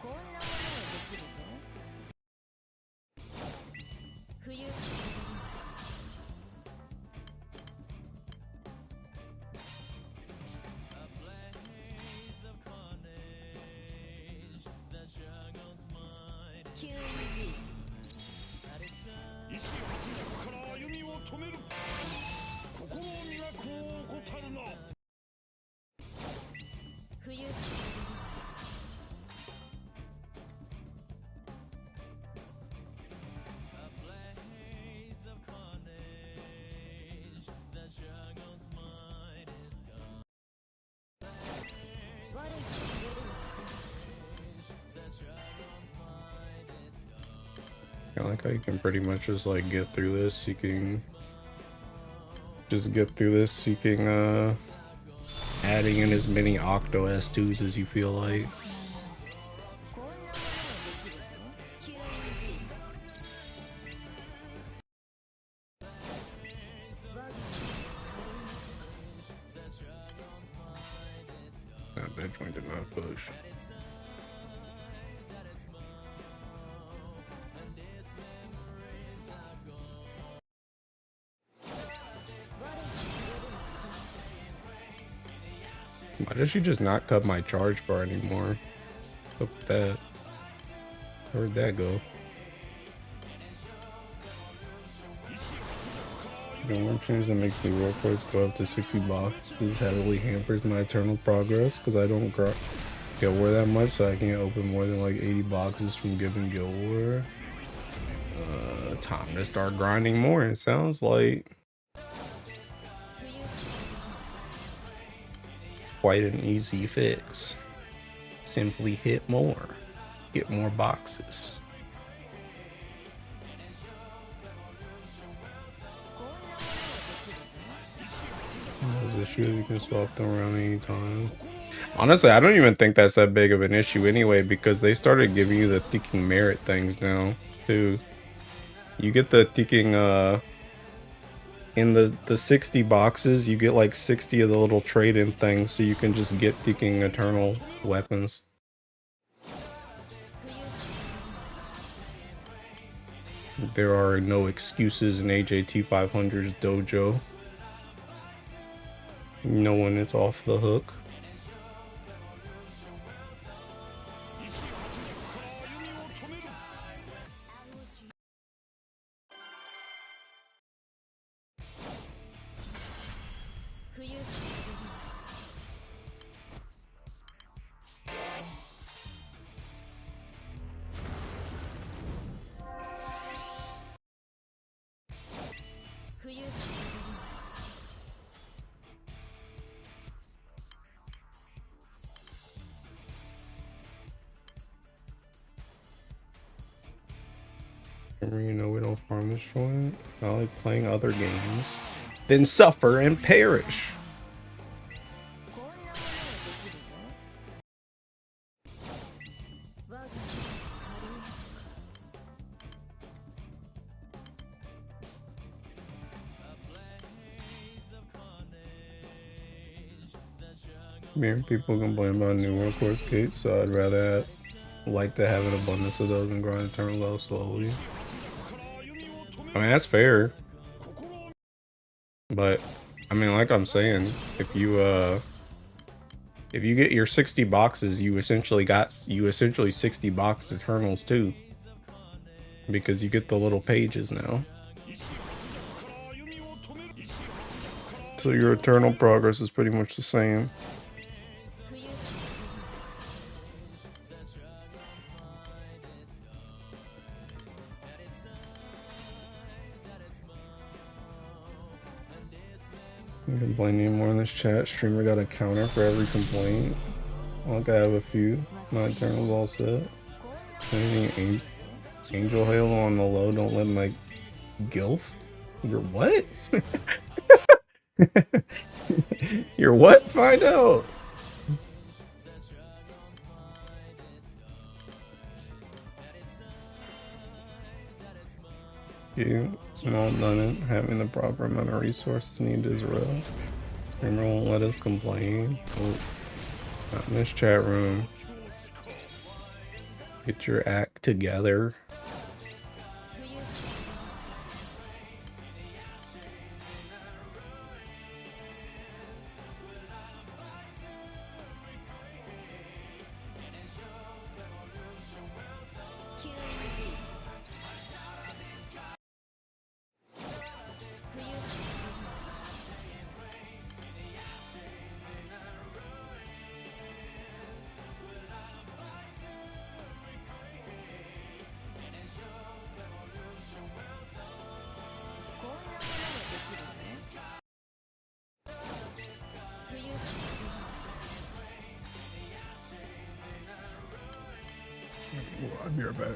I like how you can pretty much just like get through this seeking, adding in as many Octo S2s as you feel like. That joint did not push. Why does she just not cut my charge bar anymore? What's up with that? Where'd that go? The one change that makes me roll cards go up to 60 boxes heavily hampers my eternal progress because I don't Guild War that much, so I can't open more than like 80 boxes from given Guild War. Time to start grinding more, it sounds like. Quite an easy fix. Simply hit more. Get more boxes. Those issues you can swap them around anytime. Honestly, I don't even think that's that big of an issue anyway, because they started giving you the thinking merit things now too. You get the thinking in the 60 boxes, you get like 60 of the little trade-in things, so you can just get thinking eternal weapons. There are no excuses in AJT 500's dojo. No one is off the hook. You know we don't farm this joint. I like playing other games. Then suffer and perish. Hearing people complain about new world course gates, so I'd rather like to have an abundance of those and grind turn low slowly. I mean, that's fair. But I mean, like I'm saying, if you get your 60 boxes, you essentially 60 boxed Eternals too. Because you get the little pages now. So your Eternal progress is pretty much the same. You complain anymore in this chat. Streamer got a counter for every complaint. Like I have a few. My Eternal's all set. Anything Angel Halo on the low, don't let my Gilf? You're what? You're what? Find out. You all done it. Having the proper amount of resources needed is real. Streamer won't let us complain. Oh, not in this chat room. Get your act together. I'll be right back.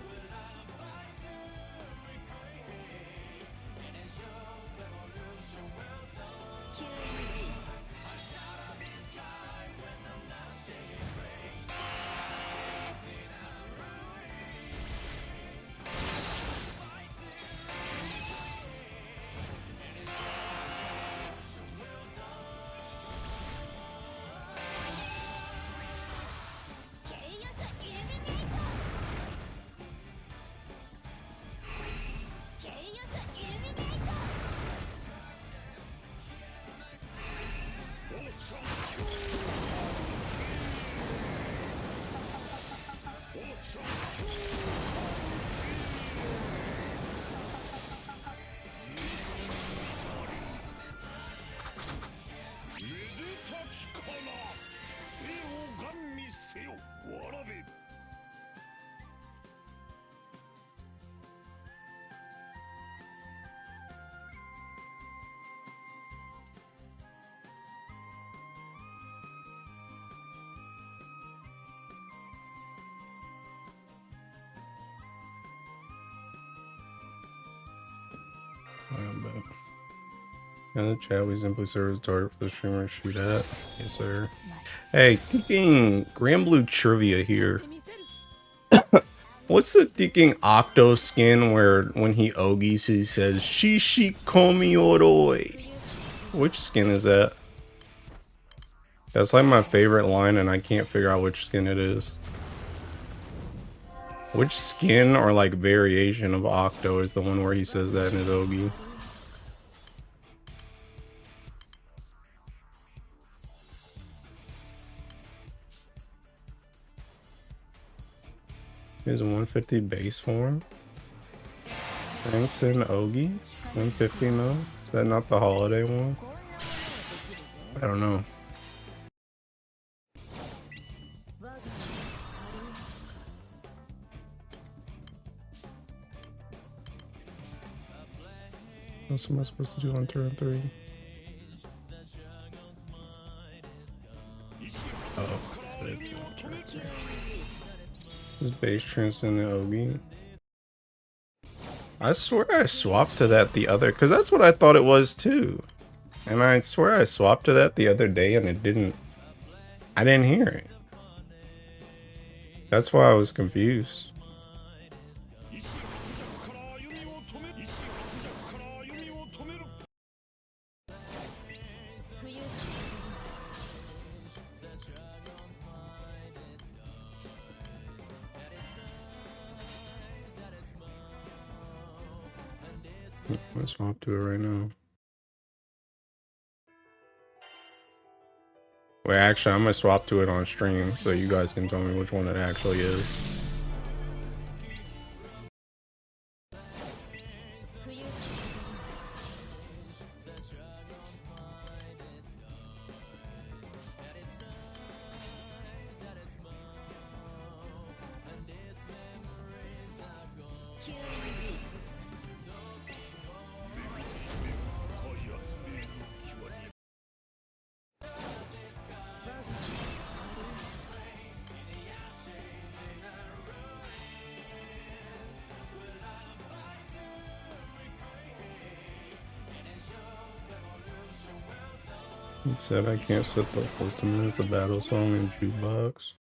In the chat, we simply serve as target for the streamer to shoot at. Yes, sir. Hey, thinking Grand Blue trivia here. What's the thinking Octo skin where when he Ogies he says Shishi Komi Oroi? Which skin is that? That's like my favorite line and I can't figure out which skin it is. Which skin or like variation of Octo is the one where he says that in his Ogi? Here's a 150 base form. Ranson Ogi? 150 no? Is that not the holiday one? I don't know. What am I supposed to do on turn 3? Oh, this base transcendent Ogi. I swear I swapped to that the other, because that's what I thought it was too. And I swear I swapped to that the other day and it didn't, I didn't hear it. That's why I was confused. I'm gonna swap to it right now. Wait, actually, I'm gonna swap to it on stream so you guys can tell me which one it actually is. It said I can't set the ultimate as the battle song in jukebox.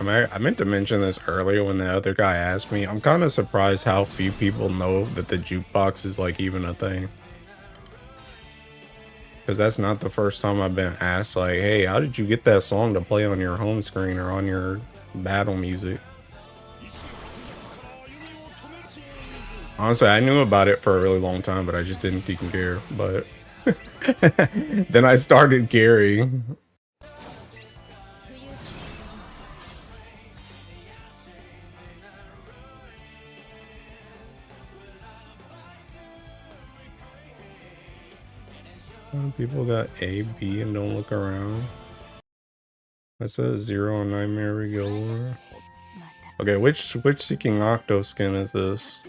I meant to mention this earlier when the other guy asked me. I'm kind of surprised how few people know that the jukebox is like even a thing. Because that's not the first time I've been asked like, hey, how did you get that song to play on your home screen or on your battle music? Honestly, I knew about it for a really long time, but I just didn't even care. But then I started caring. People got A, B, and don't look around. That's a 0 on Nightmare Regular. Okay, which Seeking Octo skin is this?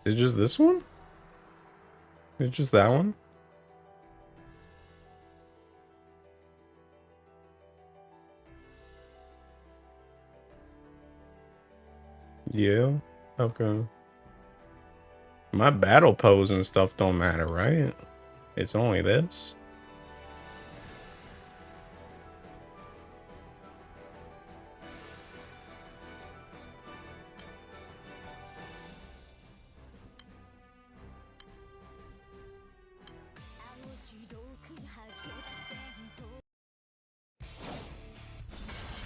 Is it just this one? Is it just that one? Yeah, okay. My battle pose and stuff don't matter, right? It's only this.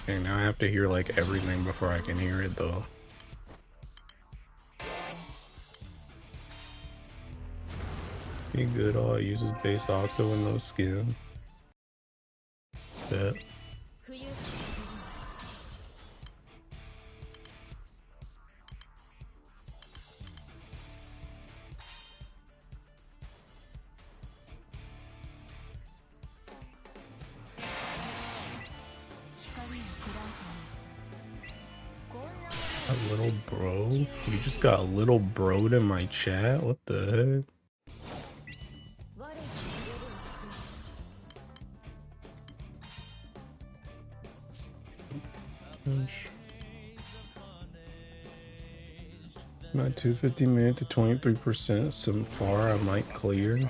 Okay, now I have to hear like everything before I can hear it though. Be good, all it uses base octo and no skin. Bet. A little bro? You just got a little broed in my chat? What the heck? My 250 minute to 23%. Some far I might clear.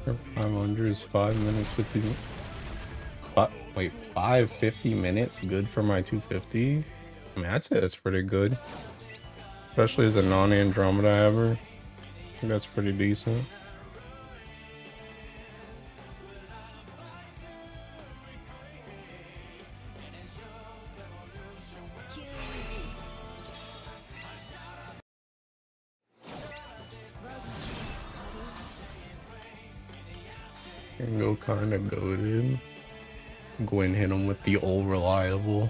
For 500 is 5 minutes 50. Wait, 550 minutes, good for my 250? I mean, I'd say that's pretty good. Especially as a non-Andromeda ever. I think that's pretty decent. Can go kind of goaded. Go and hit him with the old reliable.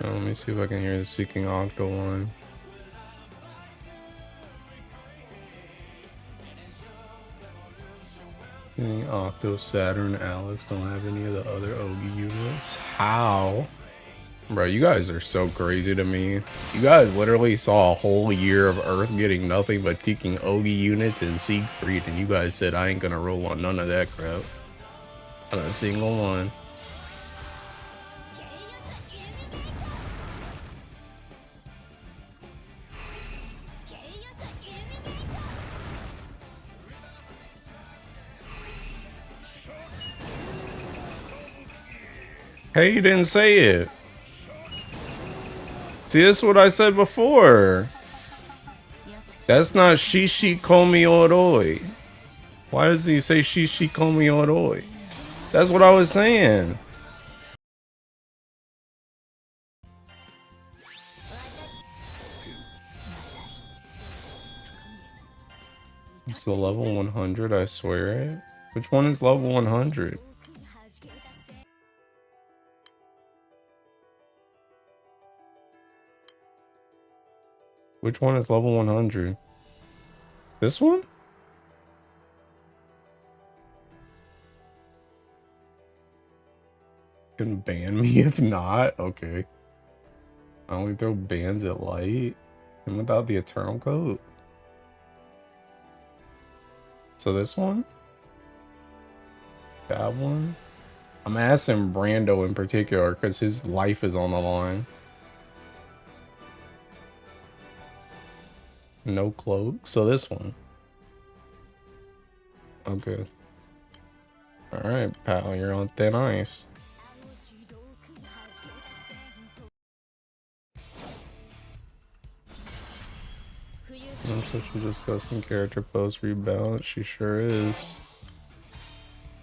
Let me see if I can hear the Seeking Octo line. Octo, Saturn, Alex don't have any of the other Ogi units. How? Bro, you guys are so crazy to me. You guys literally saw a whole year of Earth getting nothing but taking Ogi units and Siegfried, and you guys said I ain't gonna roll on none of that crap. Not a single one. Hey, you didn't say it. See, this is what I said before. That's not Shishi Komi Oroi. Why does he say Shishi Komi Oroi? That's what I was saying. It's the level 100, I swear it. Which one is level 100? Which one is level 100? This one? Can ban me if not? Okay. I only throw bans at light and without the eternal coat. So this one? That one? I'm asking Brando in particular because his life is on the line. No cloak. So this one. Okay. Alright, pal, you're on thin ice. I'm such a disgusting character post rebalance. She sure is.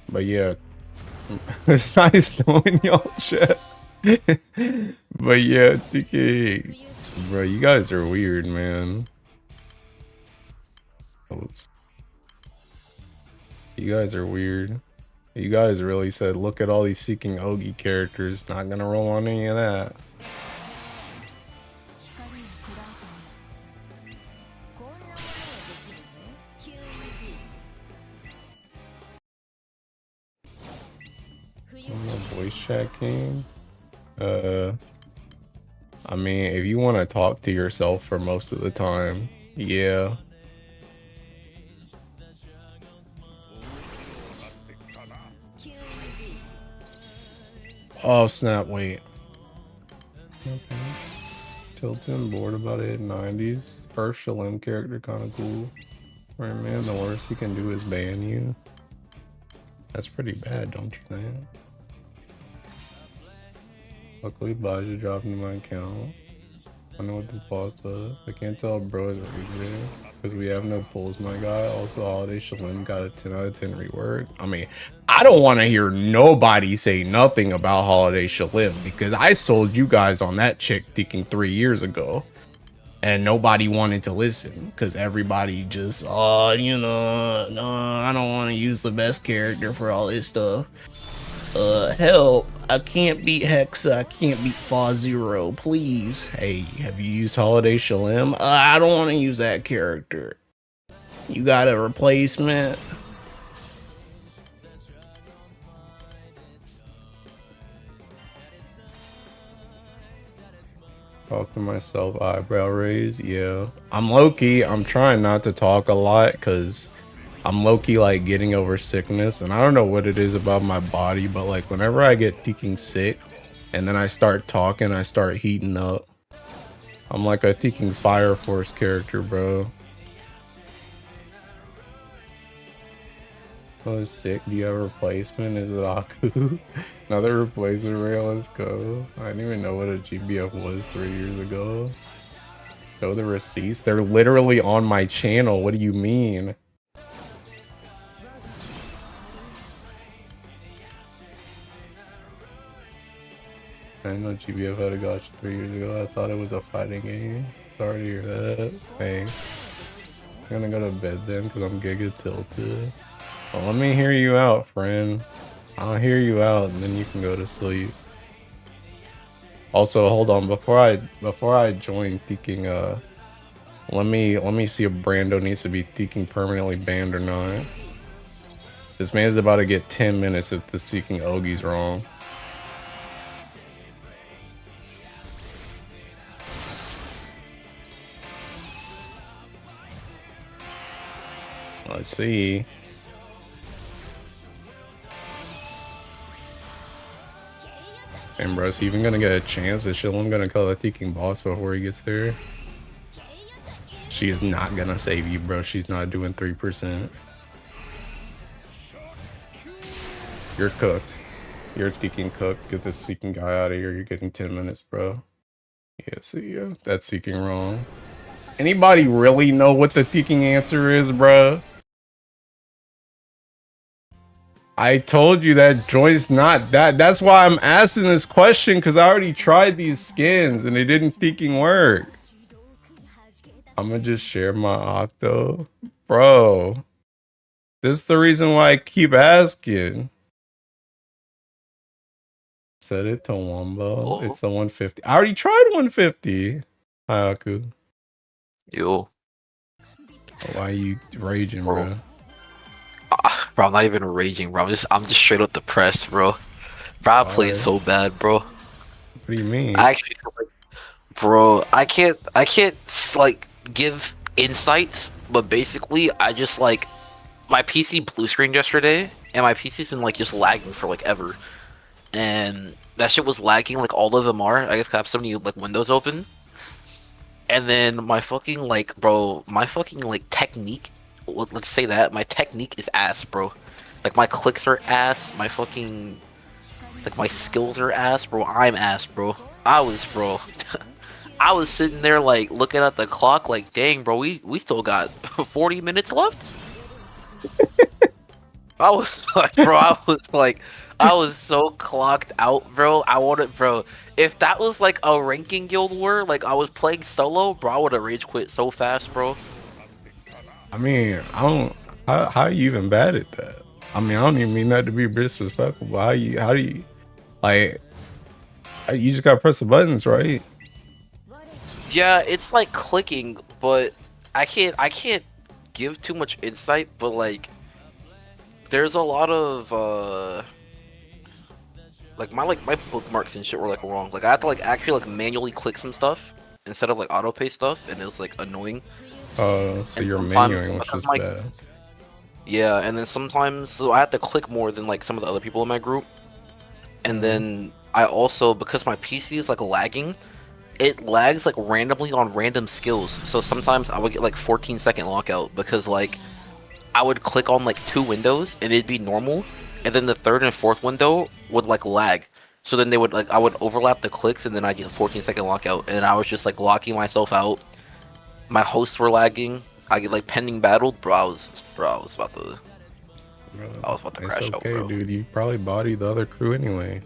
But yeah, it's nice knowing y'all, chat. But yeah, TK. Bro, you guys are weird, man. Oops. You guys are weird. You guys really said, look at all these Seeking Ogi characters. Not gonna roll on any of that. Voice chat game. I mean, if you want to talk to yourself for most of the time, yeah. Oh snap! Wait. Okay. Tilted, bored about it. 90s. First Shalim character, kind of cool. Right, man. The worst he can do is ban you. That's pretty bad, don't you think? Luckily, Baja dropped into my account. I know what this boss does. I can't tell if bro is reading because we have no pulls, my guy. Also, Holiday Shalim got a 10 out of 10 rework. I mean, I don't want to hear nobody say nothing about Holiday Shalim because I sold you guys on that chick thinking 3 years ago. And nobody wanted to listen because everybody just, oh, you know, no, I don't want to use the best character for all this stuff. Hell, I can't beat Hexa, I can't beat Fa Zero, please. Hey, have you used Holiday Shalim? I don't want to use that character. You got a replacement? Talk to myself, eyebrow raise, yeah. I'm low-key, I'm trying not to talk a lot because I'm low-key like getting over sickness, and I don't know what it is about my body, but like whenever I get fucking sick, and then I start talking, I start heating up. I'm like a Thinking Fire Force character, bro. Oh, sick. Do you have a replacement? Is it Aku? Another replacement rail, let's go. I didn't even know what a GBF was 3 years ago. Show the receipts? They're literally on my channel. What do you mean? I didn't know GBF had a gotcha 3 years ago. I thought it was a fighting game. Sorry to hear that. Thanks. I'm gonna go to bed then because I'm giga tilted. Well, let me hear you out, friend. I'll hear you out and then you can go to sleep. Also, hold on, before I join thinking let me see if Brando needs to be thinking permanently banned or not. This man's about to get 10 minutes if the seeking Ogie's wrong. Let's see. And bro, is he even gonna get a chance? Is Shillam gonna call the Thinking boss before he gets there? She is not gonna save you, bro. She's not doing 3%. You're cooked. You're Thinking cooked. Get this Seeking guy out of here. You're getting 10 minutes, bro. Yeah, see ya. That's Seeking wrong. Anybody really know what the Thinking answer is, bro? I told you that joint's not that. That's why I'm asking this question, because I already tried these skins and it didn't Thinking work. I'm gonna just share my Octo. Bro, this is the reason why I keep asking. Set it to Wombo. Oh. It's the 150. I already tried 150. Hi, Aku. Yo. Why are you raging, bro? Bro, I'm not even raging, bro. I'm just straight up depressed, bro. Bro, I played so bad, bro. What do you mean? I actually, bro, I can't like give insights, but basically, I just like my PC blue screened yesterday, and my PC's been like just lagging for like ever, and that shit was lagging like all of them are. I guess I have so many like windows open, and then my fucking like, bro, my fucking like technique. Let's say that my technique is ass, bro. Like my clicks are ass. My fucking like my skills are ass, bro. I'm ass, bro. I was sitting there like looking at the clock, like, dang, bro, we still got 40 minutes left. I was so clocked out, bro. I wanted, bro. If that was like a ranking guild war, like I was playing solo, bro, I would have rage quit so fast, bro. I mean, how are you even bad at that? I mean, I don't even mean that to be disrespectful, but how do you, like, you just gotta press the buttons, right? Yeah, it's like clicking, but I can't give too much insight, but like, there's a lot of, like my bookmarks and shit were like wrong. Like I had to like actually like manually click some stuff instead of like auto pay stuff, and it was like annoying. So And you're sometimes, menuing, which is like, bad. Yeah, and then sometimes, so I have to click more than like some of the other people in my group. And then I also, because my PC is like lagging, it lags like randomly on random skills. So sometimes I would get like 14-second lockout because like I would click on like 2 windows and it'd be normal, and then the 3rd and 4th window would like lag. So then they would like, I would overlap the clicks and then I get a 14-second lockout, and I was just like locking myself out. My hosts were lagging. I get like pending battle, bro. I was about to crash out, bro. Dude. You probably bodied the other crew anyway.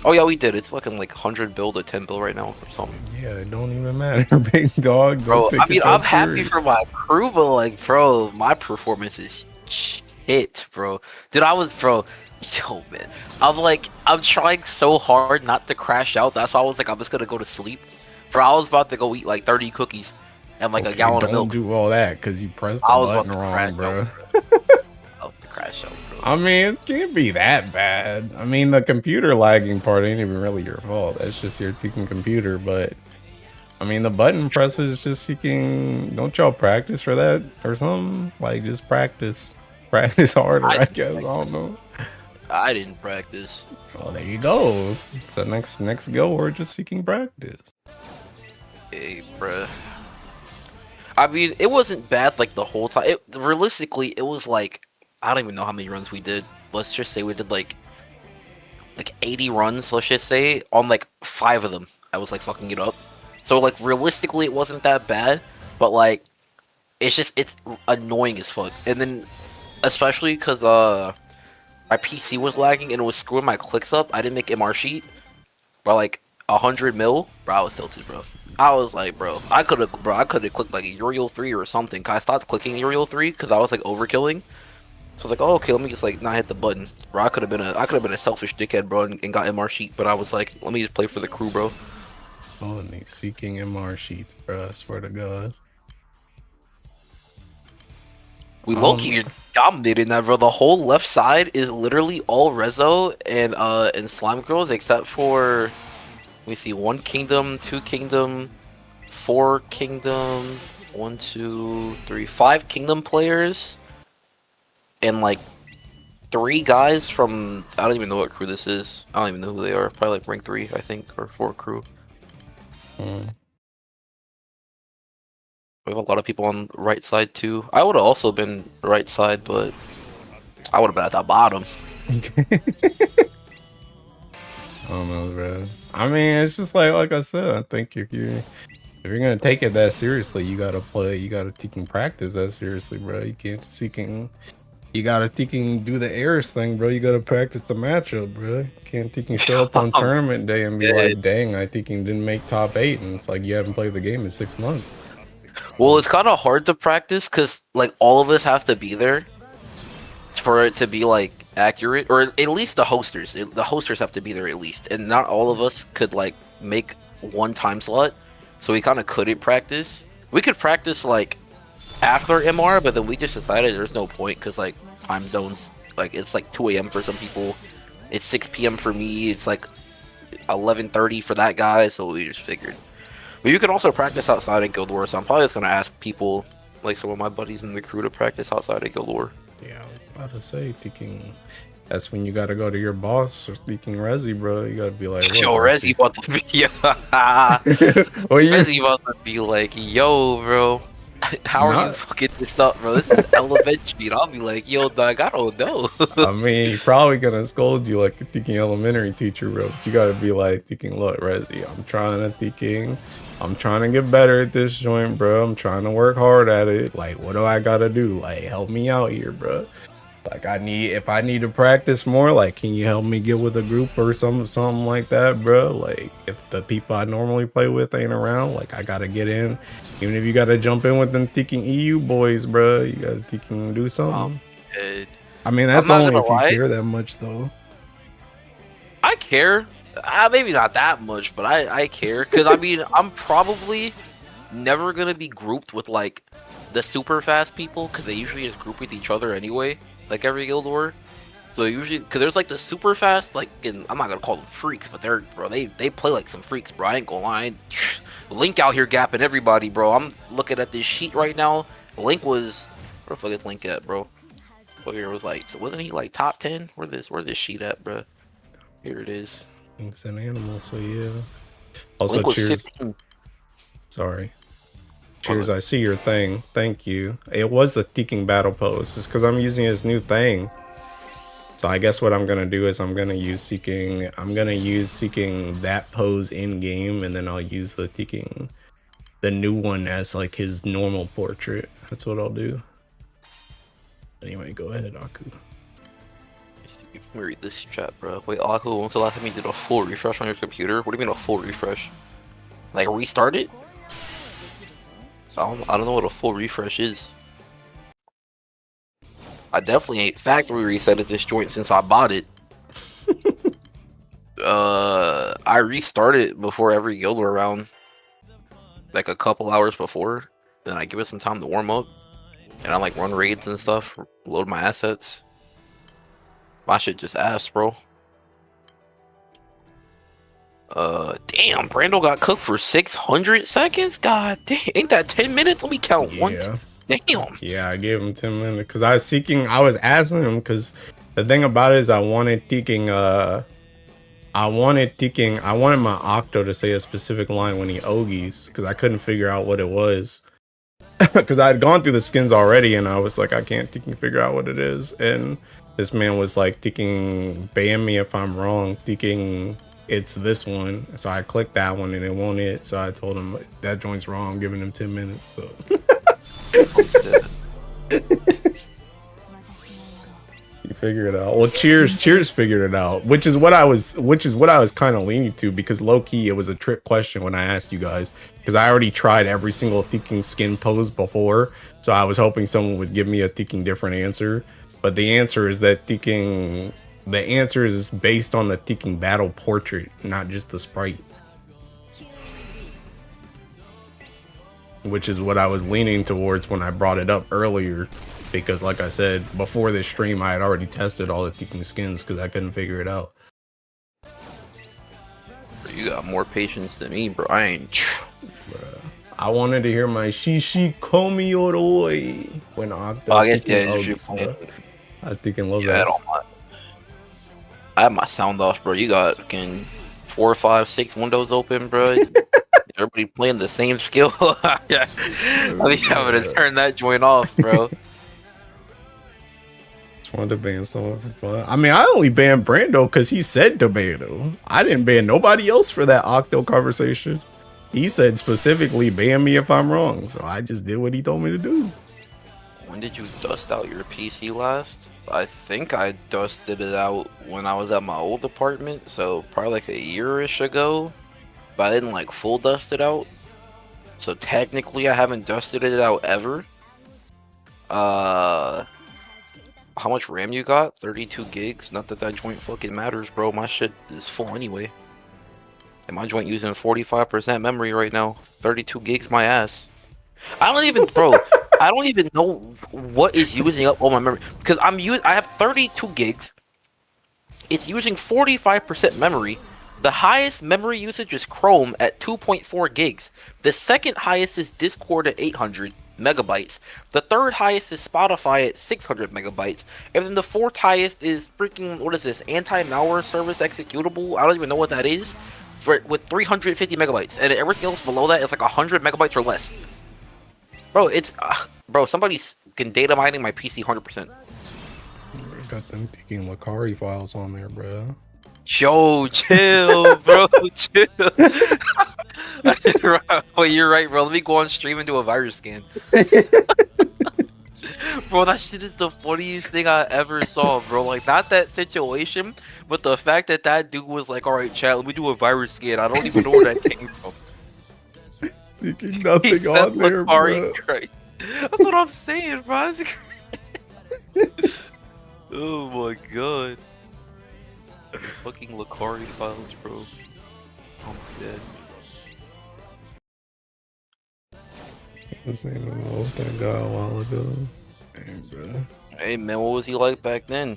Oh yeah, we did. It's looking like 100 bill to 10 bill right now or something. Yeah, it don't even matter, big dog. Bro, I mean, I'm happy for my crew, but like, bro, my performance is shit, bro. Dude, yo, man. I'm trying so hard not to crash out. That's why I was like, I'm just gonna go to sleep. Bro, I was about to go eat like 30 cookies and like a gallon of milk. Don't do all that because you pressed the button wrong, bro. To crash out, bro. I mean, it can't be that bad. I mean, the computer lagging part ain't even really your fault. That's just your Thinking computer. But I mean, the button press is just Seeking. Don't y'all practice for that or something? Like, just practice harder. I guess I don't know. I didn't practice. Well, there you go. So next go, we're just seeking practice. Hey, bruh. I mean, it wasn't bad like the whole time. Realistically, it was like I don't even know how many runs we did. Let's just say we did like 80 runs. Let's just say on like 5 of them, I was like fucking it up. So like realistically, it wasn't that bad, but like it's annoying as fuck. And then especially because my PC was lagging and it was screwing my clicks up. I didn't make MR sheet by like 100 mil. Bro, I was tilted, bro. I was like, bro, I could have clicked like a Uriel 3 or something. I stopped clicking Uriel 3 because I was like overkilling. So I was like, oh, okay, let me just like not hit the button, bro. I could have been a selfish dickhead, bro, and got MR sheet, but I was like, let me just play for the crew, bro. Oh, and he's seeking MR sheets, bro. I swear to God. We low-key dominated that, bro. The whole left side is literally all Rezo and Slime Girls except for we see 1 Kingdom, 2 Kingdom, 4 Kingdom, 1, 2, 3, 5 Kingdom players, and like 3 guys from I don't even know what crew this is. I don't even know who they are. Probably like rank 3, I think, or 4 crew. We have a lot of people on the right side too. I would have also been right side, but I would have been at the bottom. I don't know, bro. I mean, it's just like I said. I think if you're gonna take it that seriously, you gotta play. You gotta taking practice that seriously, bro. You can't just You gotta do the airs thing, bro. You gotta practice the matchup, bro. You can't show up on tournament day and be like, dang, I didn't make top 8, and it's like you haven't played the game in 6 months. Well, it's kind of hard to practice because like all of us have to be there for it to be like accurate, or at least the hosters. The hosters have to be there at least, and not all of us could like make 1 time slot, so we kind of couldn't practice. We could practice like after MR, but then we just decided there's no point because like time zones, like it's like 2 a.m. for some people, it's 6 p.m. for me, it's like 11:30 for that guy, so we just figured. But you can also practice outside of Guild War, so I'm probably just gonna ask people, like some of my buddies in the crew, to practice outside of Guild War. Yeah, I was about to say, thinking that's when you gotta go to your boss or thinking Resi, bro. You gotta be like, yo, Resi about to be, Resi about to be like, yo, bro, how are you fucking this up, bro? This is elementary. And I'll be like, yo, dog, I don't know. I mean, he's probably gonna scold you like a thinking elementary teacher, bro. But you gotta be like, thinking, look, Resi, I'm trying to get better at this joint, bro. I'm trying to work hard at it. Like, what do I gotta do? Like, help me out here, bro. Like, if I need to practice more, like, can you help me get with a group or something like that, bro? Like, if the people I normally play with ain't around, like, I gotta get in. Even if you gotta jump in with them thinking EU boys, bro, you gotta thinking do something. I mean, that's only if you care that much, though. I care. Maybe not that much, but I care. Because, I mean, I'm probably never going to be grouped with, like, the super fast people. Because they usually just group with each other anyway. Like, every Guild War. So, usually... Because there's, like, the super fast, like... And I'm not going to call them freaks, but they're... Bro, they play like some freaks, bro. I ain't gonna lie. Link out here gapping everybody, bro. I'm looking at this sheet right now. Link was... Where the fuck is Link at, bro? Well, here was, like... So wasn't he, like, top 10? Where this sheet at, bro? Here it is. Link's an animal, so yeah. Also, cheers. 15. Sorry. Cheers, I see your thing. Thank you. It was the Teking battle pose. It's because I'm using his new thing. So I guess what I'm gonna do is I'm gonna use seeking that pose in game, and then I'll use the Teking, the new one, as like his normal portrait. That's what I'll do. Anyway, go ahead, Aku. Let me read this chat, bro. Wait, Aku, when's the last time you did a full refresh on your computer? What do you mean a full refresh? Like restart it? I don't know what a full refresh is. I definitely ain't factory resetted this joint since I bought it. I restarted before every Guild War round, like a couple hours before. Then I give it some time to warm up, and I like run raids and stuff, load my assets. My shit just ass, bro. Damn, Brando got cooked for 600 seconds? God damn, ain't that 10 minutes? Let me count. Yeah. Damn. Yeah, I gave him 10 minutes because I was asking him because The thing about it is I wanted my Octo to say a specific line when he Ogies, because I couldn't figure out what it was. Because I had gone through the skins already, and I was like, I can't figure out what it is. And this man was like, ban me if I'm wrong, it's this one. So I clicked that one, and it won't it. So I told him that joint's wrong, I'm giving him 10 minutes. So. You figured it out. Well, Cheers figured it out, which is what I was kind of leaning to, because low key it was a trick question when I asked you guys, because I already tried every single thinking skin pose before, so I was hoping someone would give me a thinking different answer. But the answer is based on the thinking battle portrait, not just the sprite, which is what I was leaning towards when I brought it up earlier. Because like I said, before this stream, I had already tested all the thinking skins because I couldn't figure it out. You got more patience than me, bro. I ain't. Bruh. I wanted to hear my Shishi Komi Oroi when Octo. I guess, yeah, you should play. I think in love that. I have my sound off, bro. You got fucking 4, 5, 6 windows open, bro. Everybody playing the same skill. Yeah. I think I'm gonna turn that joint off, bro. Wanted to ban someone for fun. I mean, I only banned Brando because he said to ban him. I didn't ban nobody else for that Octo conversation. He said specifically ban me if I'm wrong, so I just did what he told me to do. When did you dust out your PC last? I think I dusted it out when I was at my old apartment, so probably like a year-ish ago. But I didn't like full dust it out. So technically I haven't dusted it out ever. How much RAM you got? 32 gigs? Not that joint fucking matters, bro. My shit is full anyway. And my joint using 45% memory right now. 32 gigs my ass. I don't even, bro, I don't even know what is using up all my memory. Because I have 32 gigs. It's using 45% memory. The highest memory usage is Chrome at 2.4 gigs. The second highest is Discord at 800 megabytes. The third highest is Spotify at 600 megabytes. And then the fourth highest is freaking, what is this, anti-malware service executable? I don't even know what that is. With 350 megabytes. And everything else below that is like 100 megabytes or less. Bro, it's, bro, somebody's data mining my PC 100%. Got them taking Lakari files on there, bro. Yo, chill, bro, chill. Wait, you're right, bro. Let me go on stream and do a virus scan. Bro, that shit is the funniest thing I ever saw, bro. Like, not that situation, but the fact that that dude was like, alright, chat, let me do a virus scan. I don't even know where that came from. Thinking nothing on there, bro. That's what I'm saying, bro. Oh my god. Fucking Lakari files, bro. I'm dead. The same old that guy a while ago. Dang, bro. Hey man, what was he like back then?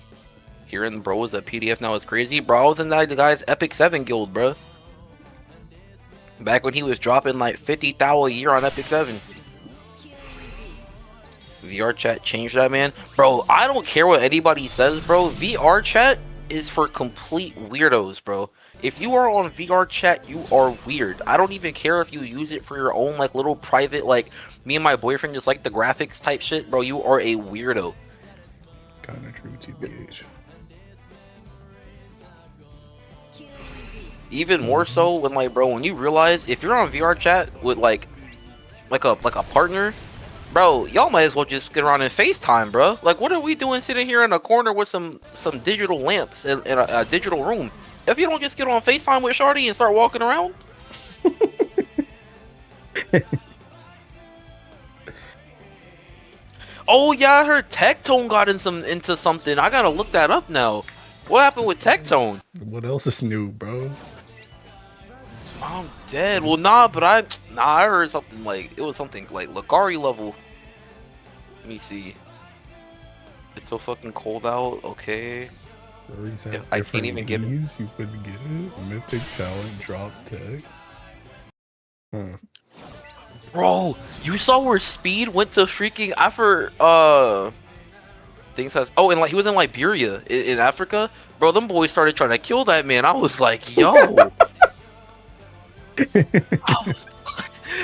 Hearing bro was a PDF now is crazy. Bro, I was in that guy's FFXIV guild, bro. Back when he was dropping like 50 thou a year on FFXIV. VR chat changed that, man. Bro, I don't care what anybody says, bro. VR chat is for complete weirdos, bro. If you are on VR chat, you are weird. I don't even care if you use it for your own like little private, like me and my boyfriend just like the graphics type shit, bro. You are a weirdo. Kinda true, TBH. Even more so when like, bro, when you realize if you're on VR chat with like a partner, bro, y'all might as well just get around and FaceTime, bro. Like, what are we doing sitting here in a corner with some digital lamps in a digital room? If you don't just get on FaceTime with Shorty and start walking around. Oh yeah, I heard Tectone got into something. I gotta look that up now. What happened with Tectone? What else is new, bro? I'm dead. Well, nah, but I heard something like, it was something like Lakari level. Let me see. It's so fucking cold out. Okay. Yeah, I can't even get it. You couldn't get it. Mythic talent drop tech. Huh. Bro, you saw where speed went to freaking things has. Oh, and like he was in Liberia, in Africa, bro. Them boys started trying to kill that man. I was like, yo.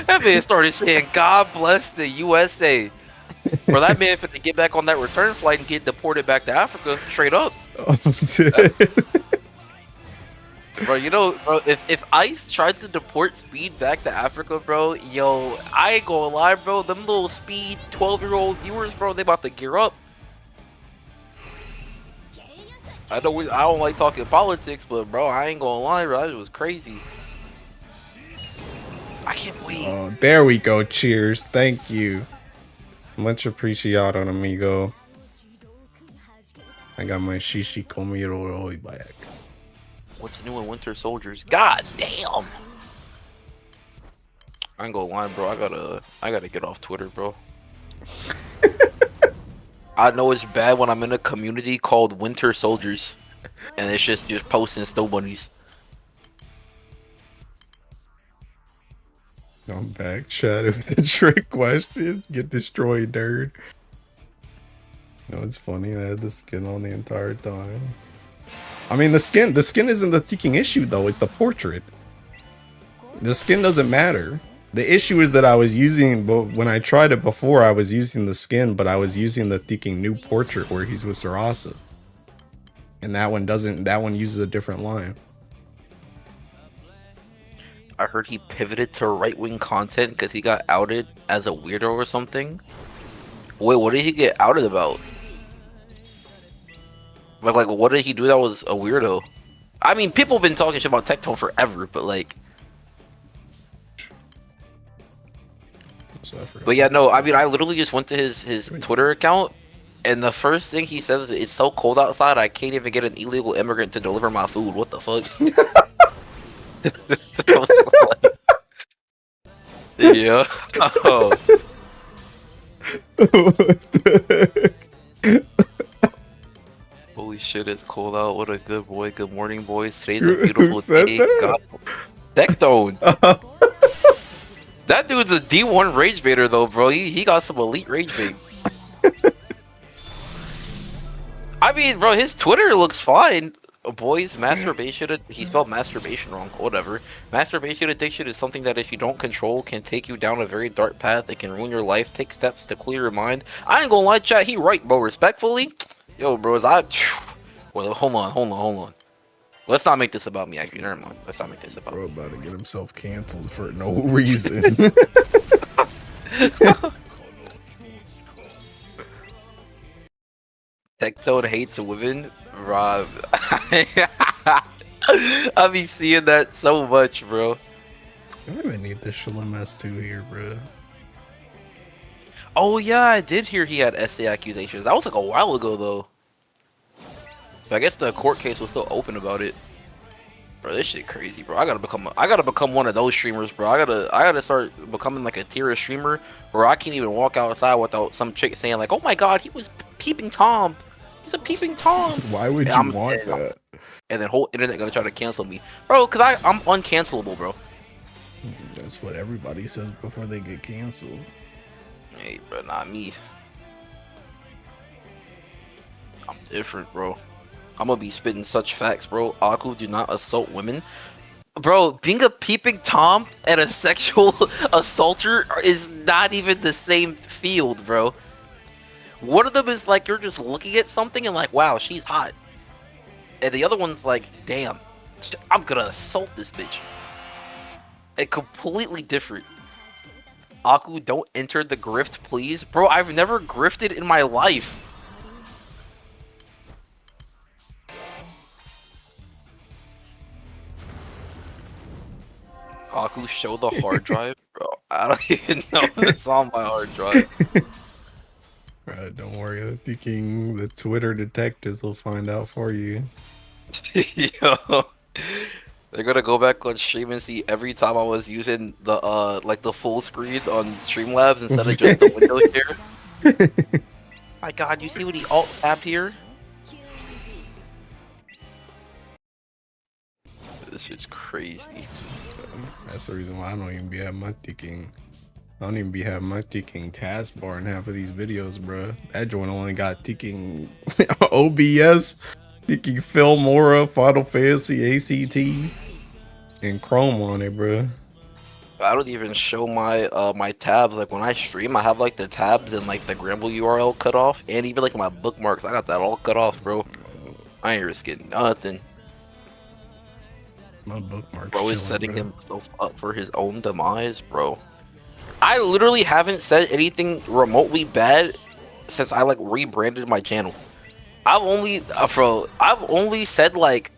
That man started saying, "God bless the USA." Bro, that man finna get back on that return flight and get deported back to Africa straight up. Oh, shit. Bro, you know, bro, if ICE tried to deport Speed back to Africa, bro, yo, I ain't gonna lie, bro. Them little Speed 12-year-old viewers, bro, they about to gear up. I know I don't like talking politics, but bro, I ain't gonna lie, bro, it was crazy. I can't wait. Oh, there we go. Cheers. Thank you. Much appreciado, amigo. I got my shishi komiro hoy back. What's new in Winter Soldiers? God damn. I ain't gonna lie, bro. I gotta get off Twitter, bro. I know it's bad when I'm in a community called Winter Soldiers, and it's just posting snow bunnies. I'm back. Chat. It was a trick question. Get destroyed, nerd. No, it's funny. I had the skin on the entire time. I mean, the skin isn't the ticking issue though. It's the portrait. The skin doesn't matter. The issue is that I was using, but when I tried it before, I was using the skin, but I was using the ticking new portrait where he's with Sarasa. And that one doesn't. That one uses a different line. I heard he pivoted to right-wing content because he got outed as a weirdo or something. Wait, what did he get outed about? Like, what did he do that was a weirdo? I mean, people have been talking shit about Tectone forever, but like... But yeah, no, I mean, I literally just went to his Twitter account, and the first thing he says is, "It's so cold outside, I can't even get an illegal immigrant to deliver my food." What the fuck? Yeah. Oh. Holy shit, it's cold out. What a good boy. Good morning, boys. Today's a beautiful day. God. Tectone. That dude's a D1 rage baiter though, bro. He got some elite rage bait. I mean, bro, his Twitter looks fine. Boys, masturbation, he spelled masturbation wrong, whatever. Masturbation addiction is something that if you don't control can take you down a very dark path. It can ruin your life. Take steps to clear your mind. I ain't gonna lie, chat, he right, bro. Respectfully, yo, bros, well, hold on. Let's not make this about me, actually. Never mind. Let's not make this about me. Bro about to get himself canceled for no reason. Tectone hates women. Rob. I be seeing that so much, bro. I don't even need this Shalom S2 here, bro. Oh yeah, I did hear he had SA accusations. That was like a while ago though. But I guess the court case was still open about it. Bro, this shit crazy, bro. I gotta become one of those streamers, bro. I gotta start becoming like a tier streamer where I can't even walk outside without some chick saying like, "Oh my god, he was peeping Tom. He's a peeping Tom." Why would you want that? And then whole internet gonna try to cancel me, bro. Cause I'm uncancelable, bro. That's what everybody says before they get canceled. Hey, bro, not me. I'm different, bro. I'm gonna be spitting such facts, bro. Aku do not assault women. Bro, being a peeping Tom and a sexual assaulter is not even the same field, bro. One of them is like you're just looking at something and like, wow, she's hot. And the other one's like, damn, I'm gonna assault this bitch. And completely different. Aku, don't enter the grift, please. Bro, I've never grifted in my life. Aku, show the hard drive? Bro, I don't even know what's on my hard drive. Right, don't worry. I'm thinking the Twitter detectives will find out for you. Yo. They're gonna go back on stream and see every time I was using the like the full screen on Streamlabs instead of just the window here. My god, you see what he alt tabbed here? This shit's crazy. That's the reason why I don't even be at my ticking. I don't even be having my ticking taskbar in half of these videos, bro. That joint only got ticking OBS, ticking Filmora, Final Fantasy, ACT, and Chrome on it, bro. I don't even show my my tabs. Like when I stream, I have like the tabs and like the Gramble URL cut off, and even like my bookmarks. I got that all cut off, bro. I ain't risking nothing. My bookmarks. Bro is chilling, setting bro. himself up for his own demise, bro. I literally haven't said anything remotely bad since I like rebranded my channel. I've only said like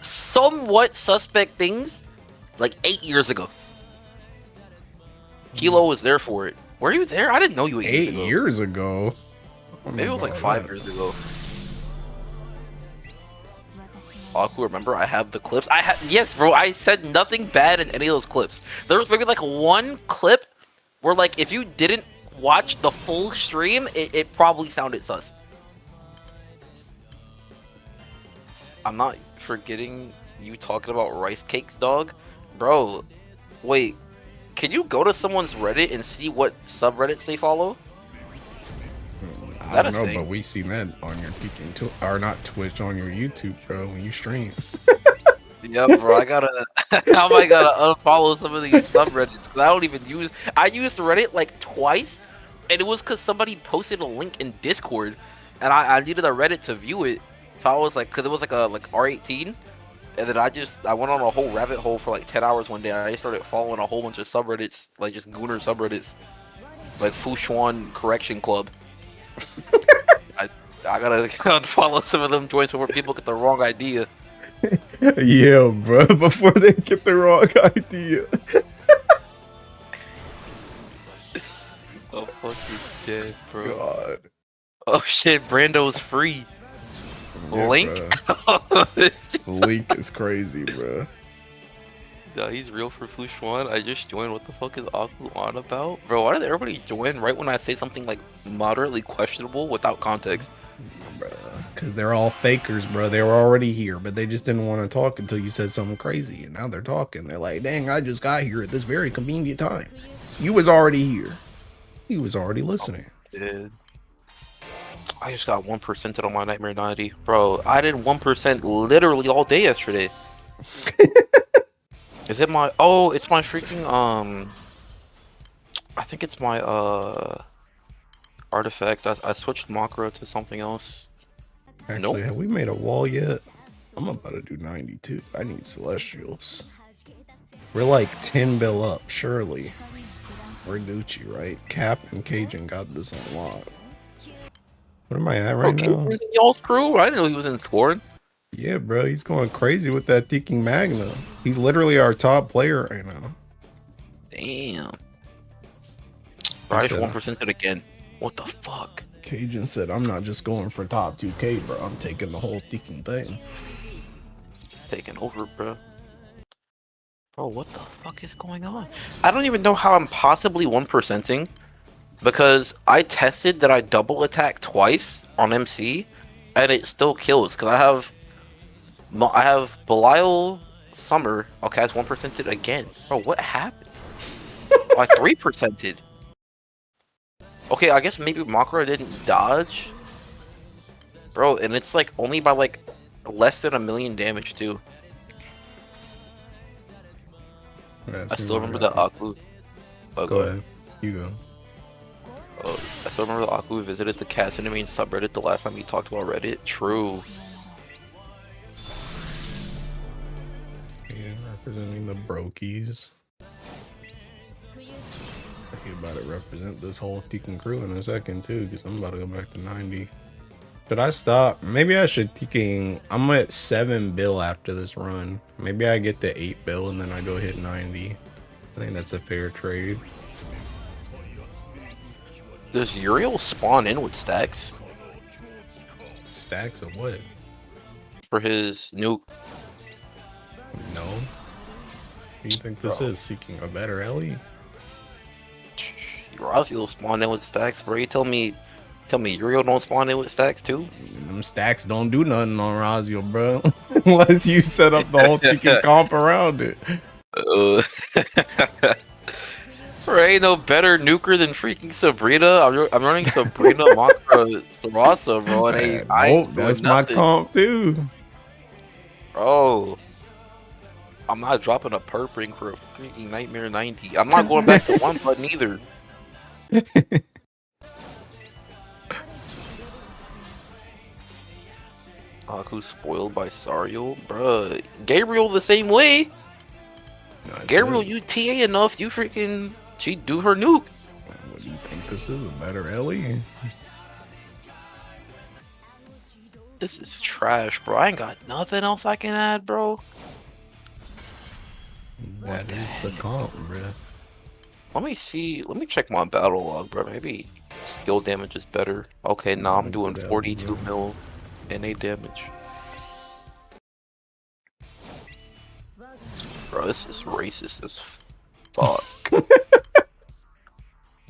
somewhat suspect things like 8 years ago. Kilo was there for it. Were you there? I didn't know you 8 years ago. I don't Maybe it know was like about 5 that. years ago. Aku, remember I have the clips. Yes, bro. I said nothing bad in any of those clips. There was maybe like one clip where like if you didn't watch the full stream, it probably sounded sus. I'm not forgetting you talking about rice cakes, dog. Bro, wait. Can you go to someone's Reddit and see what subreddits they follow? I don't know, but we seen that on your ticking or not Twitch, on your YouTube, bro, when you stream. Yeah, bro, I gotta unfollow some of these subreddits because I don't even use. I used Reddit like twice, and it was because somebody posted a link in Discord, and I needed a Reddit to view it. So I was like, because it was like a R18, and then I went on a whole rabbit hole for like 10 hours one day. And I started following a whole bunch of subreddits, like just gooner subreddits, like Fushuan Correction Club. I gotta unfollow some of them joints before people get the wrong idea. Yeah, bro, before they get the wrong idea. Oh, fuck, he's dead, bro. God. Oh shit, Brando's free. Yeah, Link? Link is crazy, bro. No, he's real for Fushuan. I just joined. What the fuck is Aku on about? Bro, why did everybody join right when I say something like moderately questionable without context? Because they're all fakers, bro. They were already here, but they just didn't want to talk until you said something crazy. And now they're talking. They're like, dang, I just got here at this very convenient time. You was already here. He was already listening. Dude. I just got 1% on my Nightmare 90. Bro, I did 1% literally all day yesterday. Is it my... Oh, it's my freaking, I think it's my, artifact. I switched Makra to something else. Actually, have we made a wall yet? I'm about to do 92. I need Celestials. We're like 10 bill up, surely. We're Gucci, right? Cap and Cajun got this on lock. What am I at right now? He's in y'all's crew? I didn't know he was in scoring. Yeah, bro, he's going crazy with that Thinking Magna. He's literally our top player right now. Damn. Bro, I just 1% it again. What the fuck? Cajun said, I'm not just going for top 2K, bro. I'm taking the whole Thinking thing. Taking over, bro. Bro, what the fuck is going on? I don't even know how I'm possibly 1%ing. Because I tested that I double attack twice on MC, and it still kills. Because I have Belial Summer. Okay, I 1%ed again. Bro, what happened? I 3%ed. Okay, I guess maybe Makara didn't dodge. Bro, and it's like only by like less than 1 million damage too. I still remember the Aku. Oh, go ahead. You go. I still remember the Aku visited the Cast Enemy subreddit the last time we talked about Reddit. True. Yeah, representing the brokies. Think about it, represent this whole Tikkun crew in a second too, because I'm about to go back to 90. Should I stop? Maybe I should Tikkun. I'm at 7 bill after this run. Maybe I get to 8 bill and then I go hit 90. I think that's a fair trade. Does Uriel spawn in with stacks? Stacks of what? For his nuke. No. What do you think this is? Seeking a better Ellie? Razio will spawn in with stacks, bro. You tell me Uriel don't spawn in with stacks too? Them stacks don't do nothing on Razio, bro. Unless you set up the whole Tikkun comp around it. Bro, There ain't no better nuker than freaking Sabrina. I'm running Sabrina, Makra, Sarasa, bro, and I Nope, ain't doing that's my nothing, comp too. bro. I'm not dropping a perp ring for a freaking Nightmare 90. I'm not going back to one button either. Aku's spoiled by Sariel, bruh. Gabriel the same way. Gabriel, you TA enough, you freaking she do her nuke. What do you think this is? A better Ellie? This is trash, bro. I ain't got nothing else I can add, bro. That is the comp, bro. Let me see. Let me check my battle log, bro. Maybe skill damage is better. Okay, now I'm doing 42 mil NA damage. Bro, this is racist as fuck.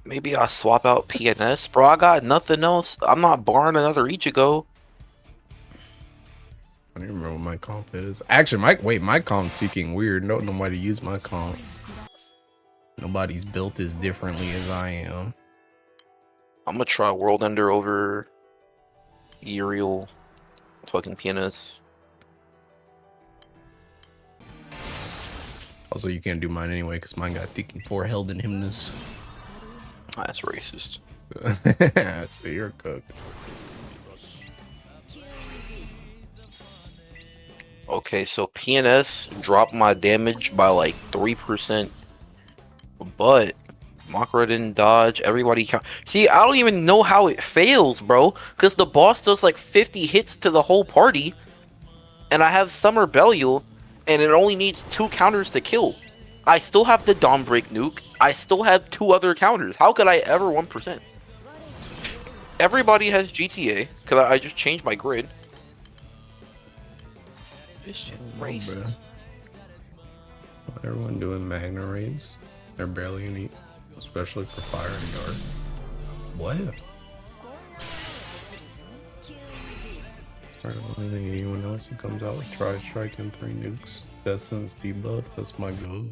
Maybe I swap out PNS, bro. I got nothing else. I'm not barring another Ichigo. I don't even remember what my comp is. Actually, my comp's seeking weird. No, nobody use my comp. Nobody's built as differently as I am. I'm gonna try World Ender over Uriel, fucking PNS. Also, you can't do mine anyway because mine got Thinking 4 held in hymnus. That's racist. So you're cooked. Okay, so PNS dropped my damage by like 3%, but Makara didn't dodge. Everybody count. See, I don't even know how it fails, bro, because the boss does like 50 hits to the whole party, and I have Summer Belial, and it only needs 2 counters to kill. I still have the Dawnbreak nuke. I still have 2 other counters. How could I ever 1%? Everybody has GTA, because I just changed my grid. This shit racist. Everyone doing Magna raids. They're barely any, especially for fire and guard. What? I don't think anyone else who comes out with Tri Strike and 3 nukes. Destin's debuff, that's my goal.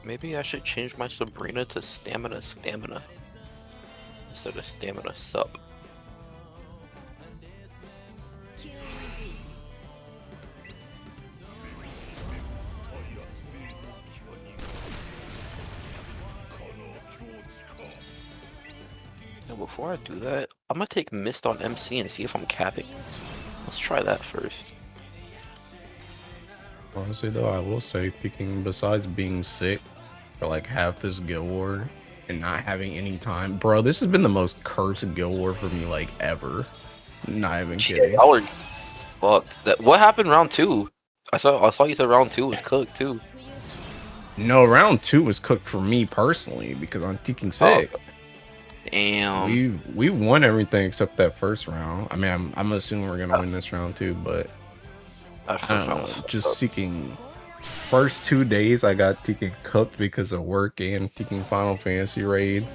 Maybe I should change my Sabrina to Stamina instead of Stamina Sup. Now, before I do that, I'm gonna take Mist on MC and see if I'm capping. Let's try that first. Honestly though, I will say, thinking besides being sick for like half this guild war and not having any time, bro, this has been the most cursed guild war for me like ever. Not even kidding. Fuck. What happened round 2? I saw you said round 2 was cooked too. No, round 2 was cooked for me personally because I'm thinking sick. Oh, damn. We won everything except that first round. I mean, I'm assuming we're gonna win this round too, but I don't know, just seeking. First 2 days I got Tekken cooked because of work and Tekken Final Fantasy raid.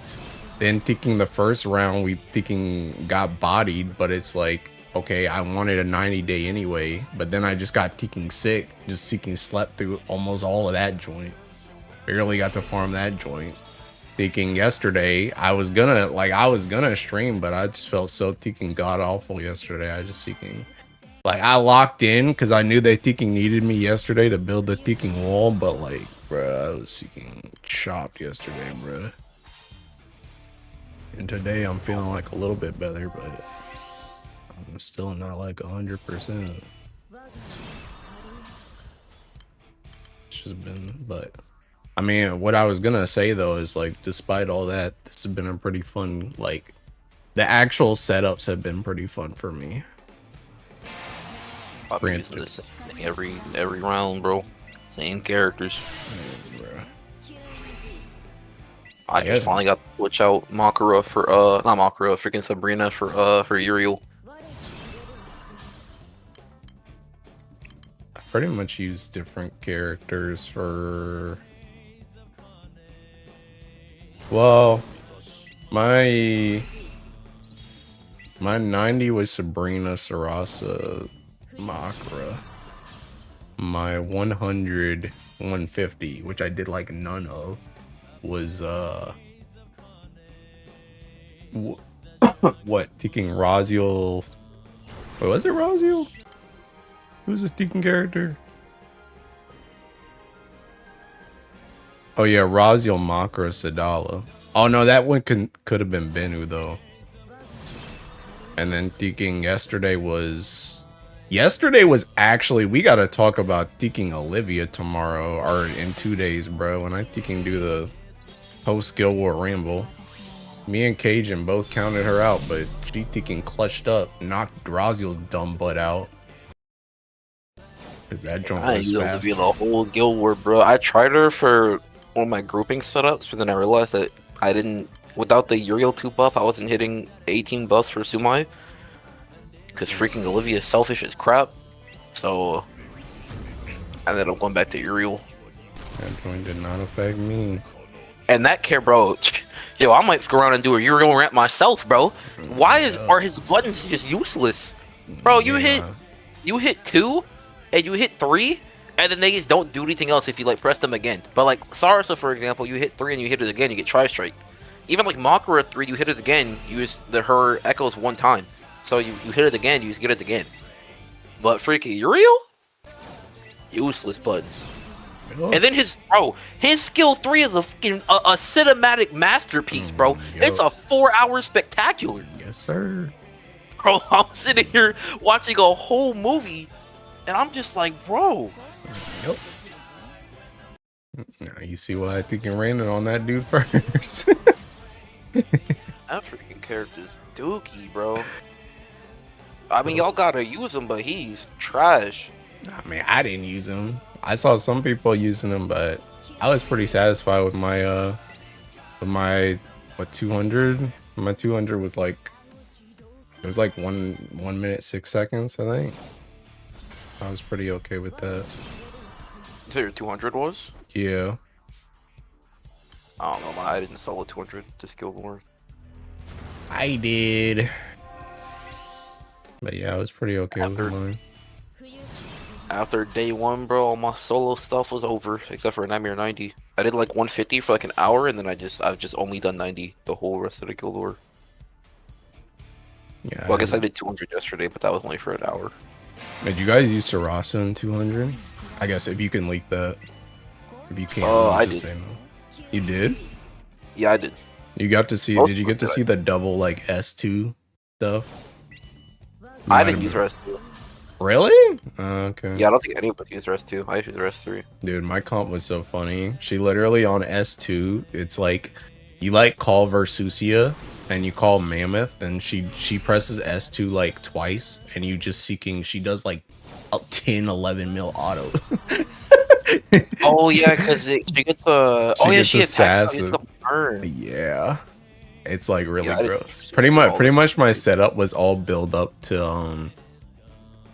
Then Tekken the first round we Tekken got bodied, but it's like, okay, I wanted a 90-day anyway, but then I just got Tekken sick, just seeking slept through almost all of that joint. Barely got to farm that joint. Thinking yesterday I was gonna stream, but I just felt so Tekken god awful yesterday. I just seeking. Like, I locked in because I knew that Tekken needed me yesterday to build the Tekken wall, but like, bruh, I was seeking chopped yesterday, bruh. And today I'm feeling like a little bit better, but I'm still not like 100%. It's just been, but I mean, what I was gonna say though is like, despite all that, this has been a pretty fun, like, the actual setups have been pretty fun for me. I've been using this every round, bro. Same characters. Yeah, I just finally got to switch out Makara for not Makara, freaking Sabrina for Uriel. I pretty much use different characters for. Well, my 90 was Sabrina, Sarasa, Makara. My 100, 150, which I did like none of, was what, Teking Raziel. Wait, was it Raziel? Who's this Teking character? Oh yeah, Raziel, Makra, Sadala. Oh no, that one could have been Bennu though. And then Teking yesterday was actually, we gotta talk about Teking Olivia tomorrow or in 2 days, bro. When I Teking do the post Guild War Ramble. Me and Cajun both counted her out, but she Teking clutched up, knocked Raziel's dumb butt out. Cause that joint I was used fast. Olivia the whole Guild War, bro. I tried her for one of my grouping setups, but then I realized that I didn't, without the Uriel 2 buff, I wasn't hitting 18 buffs for Sumai. Because freaking Olivia is selfish as crap. So, I ended up going back to Uriel. That joint did not affect me. And that care, bro. Yo, I might go around and do a Uriel rant myself, bro. Why are his buttons just useless? Bro, you hit 2, and you hit 3, and then they just don't do anything else if you like press them again. But like Sarasa, for example, you hit 3 and you hit it again, you get tri-strike. Even like Makara 3, you hit it again, you use her echoes 1 time. So you hit it again, you just get it again. But freaking Uriel? Useless buttons. And then his skill 3 is a fucking a cinematic masterpiece, bro. It's a 4-hour spectacular. Yes, sir. Bro, I'm sitting here watching a whole movie, and I'm just like, bro. Yep. Now you see why I think it ran it on that dude first. That freaking character's dookie, bro. I mean, y'all gotta use him, but he's trash. I mean, I didn't use him. I saw some people using him, but I was pretty satisfied with my what 200. My 200 was like, it was like 1 minute 6 seconds, I think. I was pretty okay with that. So your 200 was? Yeah. I don't know, I didn't solo 200 to skill more. I did. But yeah, I was pretty okay with mine. After day 1, bro, all my solo stuff was over, except for Nightmare 90. I did like 150 for like an hour, and then I've just only done 90 the whole rest of the Guild War. Yeah. Well, I guess I did 200 yesterday, but that was only for an hour. Did you guys use Sarasa in 200? I guess if you can leak that. If you can't, I just did. say no. You did? Yeah, I did. You got to see? Did you get to see the double like S2 stuff? I didn't use Rest 2. Really? Okay. Yeah, I don't think any of us used Rest 2. I used Rest 3. Dude, my comp was so funny. She literally on S2, it's like you like call Versusia and you call Mammoth, and she presses S2 like twice, and you just seeking. She does like a 10, 11 mil auto. Oh yeah, because she gets the. She attacks. Yeah. It's like really Yeah, gross. Pretty much my setup was all build up to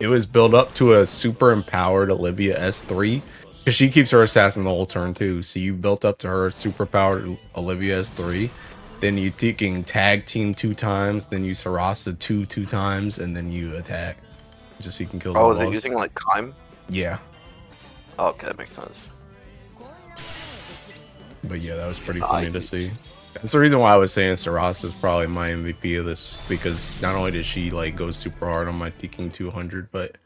it was built up to a super empowered Olivia S3, because she keeps her assassin the whole turn too. So you built up to her super powered Olivia S3, then you taking tag team 2 times, then you Sarasa 2 times, and then you attack just so you can kill the boss. Oh, is it using like Kime? Yeah. Oh, okay, that makes sense. But yeah, that was pretty funny to see. That's the reason why I was saying Sarasa is probably my MVP of this, because not only did she like go super hard on my Teking 200, but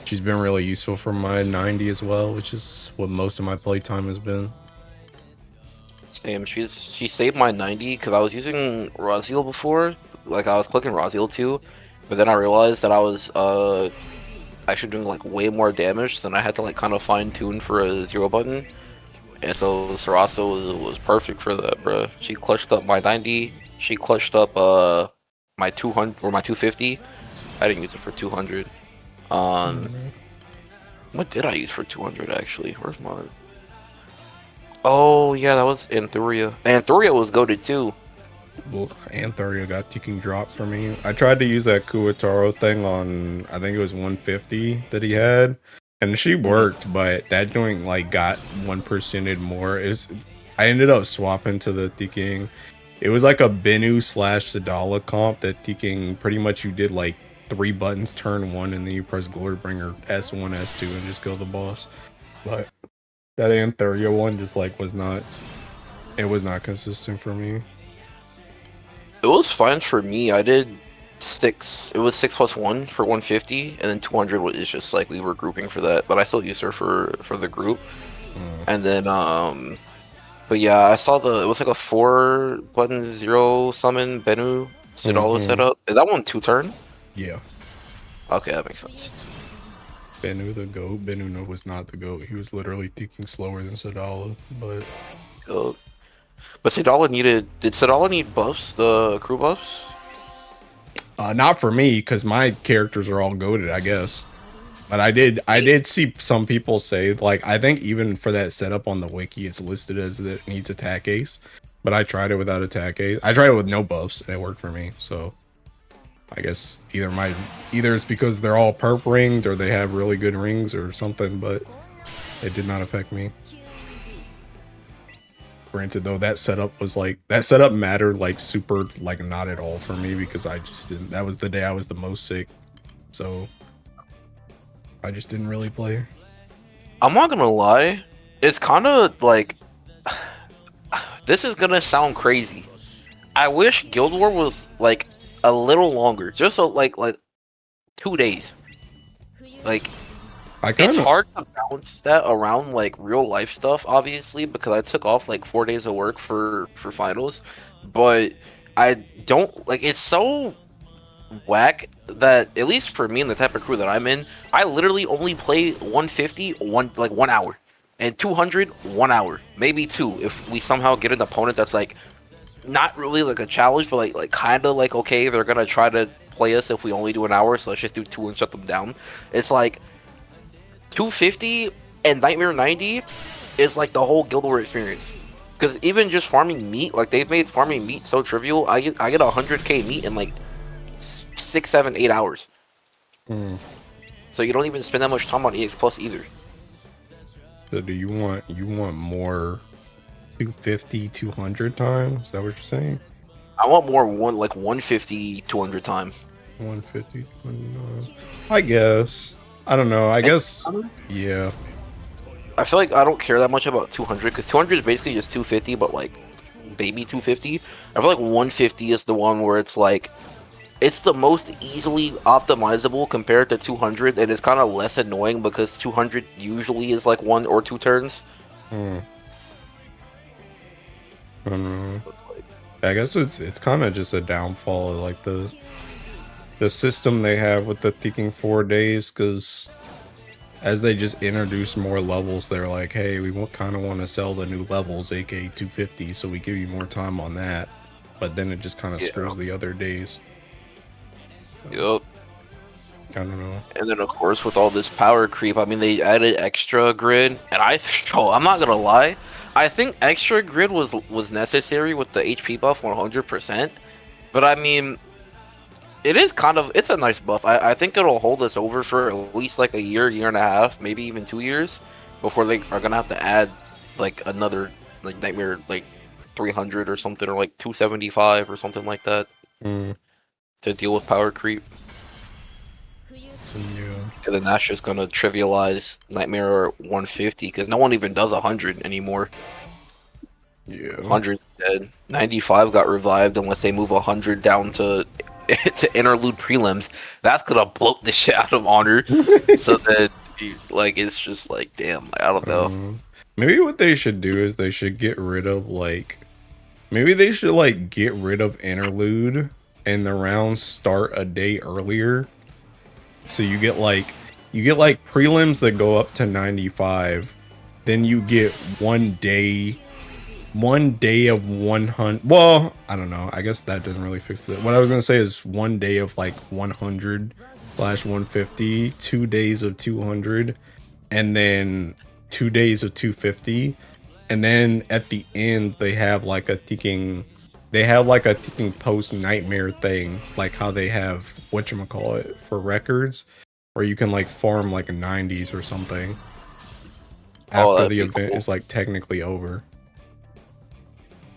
she's been really useful for my 90 as well, which is what most of my playtime has been. Same. She saved my 90 because I was using Raziel before. Like I was clicking Raziel too, but then I realized that I was actually doing like way more damage, then I had to like kind of fine tune for a 0 button. And so Sarasa was perfect for that, bro. She clutched up my 90. She clutched up my 200 or my 250. I didn't use it for 200. What did I use for 200 actually? Where's mine? Oh yeah, that was Anthuria. Anthuria was goated too. Well, Anthuria got Teking drop for me. I tried to use that Kuwataro thing on, I think it was 150 that he had, and she worked, but that joint like got 1%ed more. I ended up swapping to the Teking. It was like a Bennu / Sadala comp that Teking pretty much you did like 3 buttons, turn 1, and then you press Glorybringer S1, S2, and just kill the boss. But that Antheria one just like was not consistent for me. It was fine for me. I did 6. It was 6+1 for 150, and then 200 was just like we were grouping for that. But I still used her for the group. And then but yeah, I saw it was like a 4-button 0 summon Bennu Sidala setup. Is that one 2-turn? Yeah. Okay, that makes sense. Bennu the GOAT. Bennu was not the GOAT. He was literally thinking slower than Sidala, but But Sidala did Sidala need buffs, the crew buffs? not for me, because my characters are all goated, I guess. But I did see some people say, like, I think even for that setup on the wiki, it's listed as that it needs attack ace. But I tried it without attack ace. I tried it with no buffs, and it worked for me. So I guess either it's because they're all perp ringed, or they have really good rings, or something. But it did not affect me. Granted, though, that setup mattered like super, like, not at all for me, because I just didn't. That was the day I was the most sick. So I just didn't really play. I'm not gonna lie, it's kind of like, this is gonna sound crazy. I wish Guild War was like a little longer, just so like 2 days. Like, it's hard to balance that around like real life stuff, obviously, because I took off like 4 days of work for finals. But I don't like, it's so whack that, at least for me and the type of crew that I'm in, I literally only play 150 1 hour, and 200 1 hour, maybe 2 if we somehow get an opponent that's like not really like a challenge, but like kind of like, okay, they're gonna try to play us if we only do an hour, so let's just do 2 and shut them down. It's like 250 and Nightmare 90 is like the whole Guild War experience. Because even just farming meat, like, they've made farming meat so trivial. I get 100k meat in like 6, 7, 8 hours. So you don't even spend that much time on EX Plus either. So do you want more 250, 200 time? Is that what you're saying? I want more 150, 200 time. 150, 200. I guess. I don't know. I guess. Yeah. I feel like I don't care that much about 200, because 200 is basically just 250, but like baby 250. I feel like 150 is the one where it's like, it's the most easily optimizable compared to 200, and it's kind of less annoying because 200 usually is like 1 or 2 turns. I don't know. I guess it's kind of just a downfall of like the system they have with the thinking 4 days, because as they just introduce more levels, they're like, hey, we kind of want to sell the new levels, aka 250, so we give you more time on that. But then it just kind of screws the other days. Yup. I don't know. And then of course with all this power creep, I mean, they added extra grid, and I'm not gonna lie, I think extra grid was necessary with the HP buff 100%. But I mean, it's a nice buff. I think it'll hold us over for at least like a year and a half, maybe even 2 years, before they are gonna have to add like another like Nightmare like 300 or something, or like 275 or something like that, to deal with power creep. Yeah. And then that's just gonna trivialize Nightmare 150, because no one even does 100 anymore. Yeah. 100's dead. 95 got revived unless they move 100 down to interlude prelims. That's gonna bloat the shit out of Honor. So that, like, it's just like, damn, I don't know. Maybe what they should do is they should get rid of like, maybe they should like get rid of interlude and the rounds start a day earlier. So you get like prelims that go up to 95, then you get 1 day of 100. Well, I don't know. I guess that doesn't really fix it. What I was gonna say is 1 day of like 100/150, 2 days of 200, and then 2 days of 250, and then at the end they have like a ticking post nightmare thing, like how they have whatchamacallit for records, where you can like farm like 90s or something after the event is like technically over.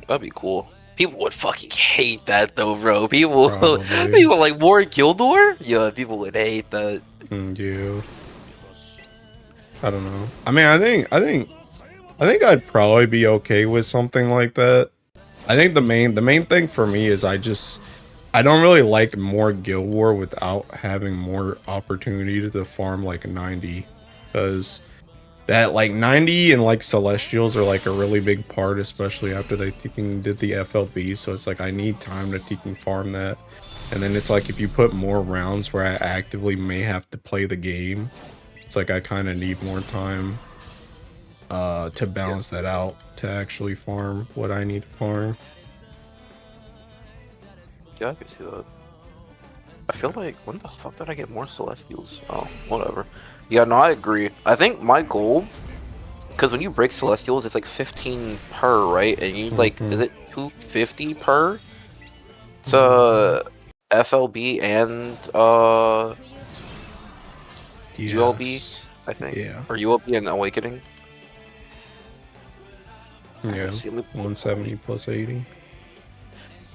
That'd be cool. People would fucking hate that though, bro. People, Probably. people like more Gildor. Yeah, people would hate that. Yeah. I don't know. I mean, I think I'd probably be okay with something like that. I think the main thing for me is I don't really like more Guild War without having more opportunity to farm like 90, because that like 90 and like Celestials are like a really big part, especially after they did the FLB. So it's like I need time to farm that, and then it's like if you put more rounds where I actively may have to play the game, it's like I kind of need more time to balance that out to actually farm what I need to farm. Yeah, I can see that. I feel like, when the fuck did I get more Celestials? Oh, whatever. Yeah, no, I agree. I think my goal, because when you break Celestials, it's like 15 per, right? And you like, is it 250 per to FLB and ULB, I think? Yeah. Or ULB and Awakening? Yeah, See, 170 plus 80.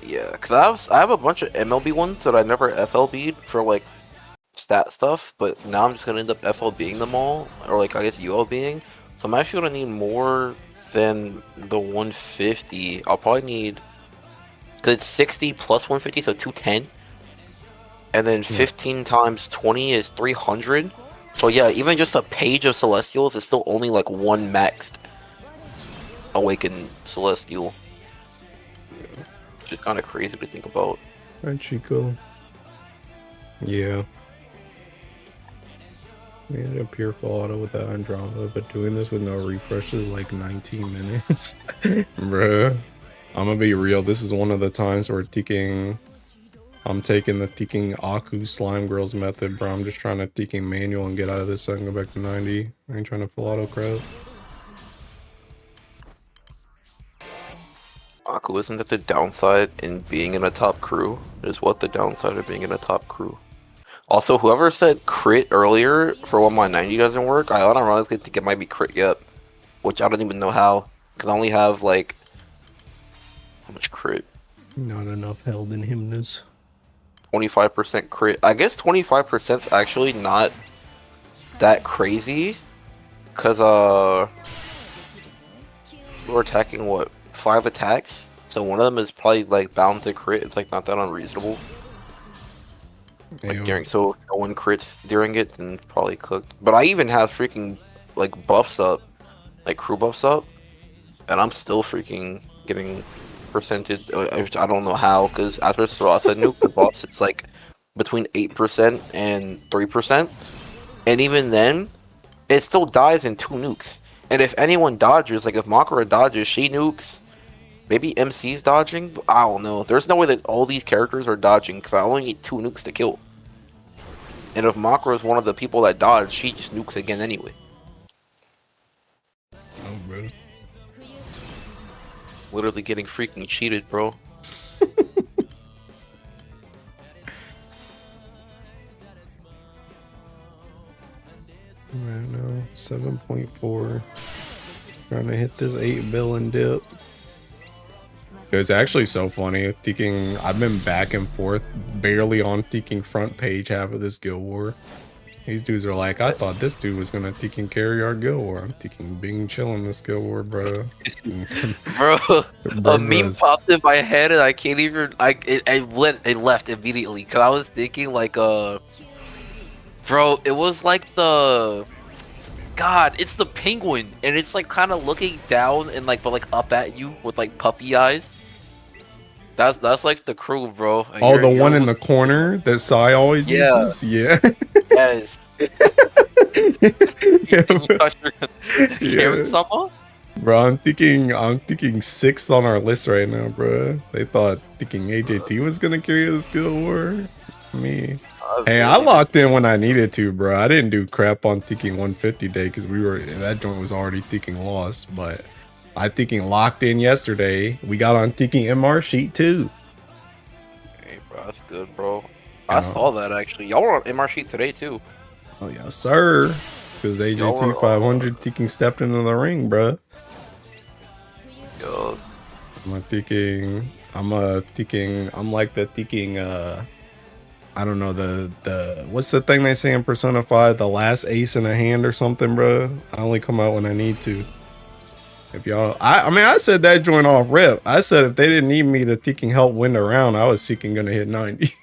Yeah, because I have a bunch of MLB ones that I never FLB'd for like stat stuff, but now I'm just gonna end up FLBing them all, or like I guess ULBing. So I'm actually gonna need more than the 150. I'll probably need, because it's 60 plus 150, so 210, and then 15 times 20 is 300. So yeah, even just a page of Celestials is still only like one maxed Awakened Celestial. Which is kind of crazy to think about. Right, Chico. Yeah. We ended up pure full auto with that Andromeda, but doing this with no refreshes like 19 minutes. Bruh. I'm gonna be real. This is one of the times where I'm taking the Teking Aku Slime Girls method, bro. I'm just trying to Teking manual and get out of this so I can go back to 90. I ain't trying to full auto crowd. Aku, isn't that the downside in being in a top crew? Is what the downside of being in a top crew. Also, whoever said crit earlier for when my 90 doesn't work, I unironically think it might be crit yet. Which I don't even know how. Because I only have like... How much crit? Not enough held in hymnus. 25% crit. I guess 25% is actually not that crazy. Because, we're attacking what? 5 attacks, so one of them is probably like bound to crit. It's like not that unreasonable. Like during, so if no one crits during it, then probably cooked. But I even have freaking like buffs up, like crew buffs up, and I'm still freaking getting percentage. I don't know how, because after Sarasa nuke the boss, it's like between 8% and 3%, and even then, it still dies in 2 nukes. And if anyone dodges, like if Makara dodges, she nukes. Maybe MC's dodging? I don't know. There's no way that all these characters are dodging, because I only need 2 nukes to kill. And if Makara is one of the people that dodge, she just nukes again anyway. Oh, bro. Literally getting freaking cheated, bro. Right now, 7.4. Trying to hit this 8 bill and dip. It's actually so funny. I've been back and forth, barely on Teking front page half of this Guild War. These dudes are like, I thought this dude was gonna Teking carry our Guild War. I'm Teking being chilling this Guild War, bro. Bro, a meme popped in my head and I can't even. It left immediately because I was thinking like bro, it was like God, it's the penguin, and it's like kind of looking down and like, but like up at you with like puppy eyes. That's like the crew, bro. And oh, the one in the corner that Sai always uses? Yeah. Yes. Carrot Sama? Bro, I'm thinking 6th on our list right now, bro. They thought AJT was gonna carry this Guild War. Me. Hey, I locked in when I needed to, bro. I didn't do crap on Teking 150 day because that joint was already Teking lost, but I Teking locked in yesterday. We got on Teking MR sheet too. Hey, bro, that's good, bro. I saw that actually. Y'all were on MR sheet today too. Oh yeah, sir. Because AJT 500 Teking stepped into the ring, bro. Yo. I'm Teking. I'm like the thinking I don't know the what's the thing they say in Persona 5, the last ace in a hand or something, bro. I only come out when I need to. If y'all I mean I said that joint off rip. I said if they didn't need me to thinking help win the round, I was seeking gonna hit 90.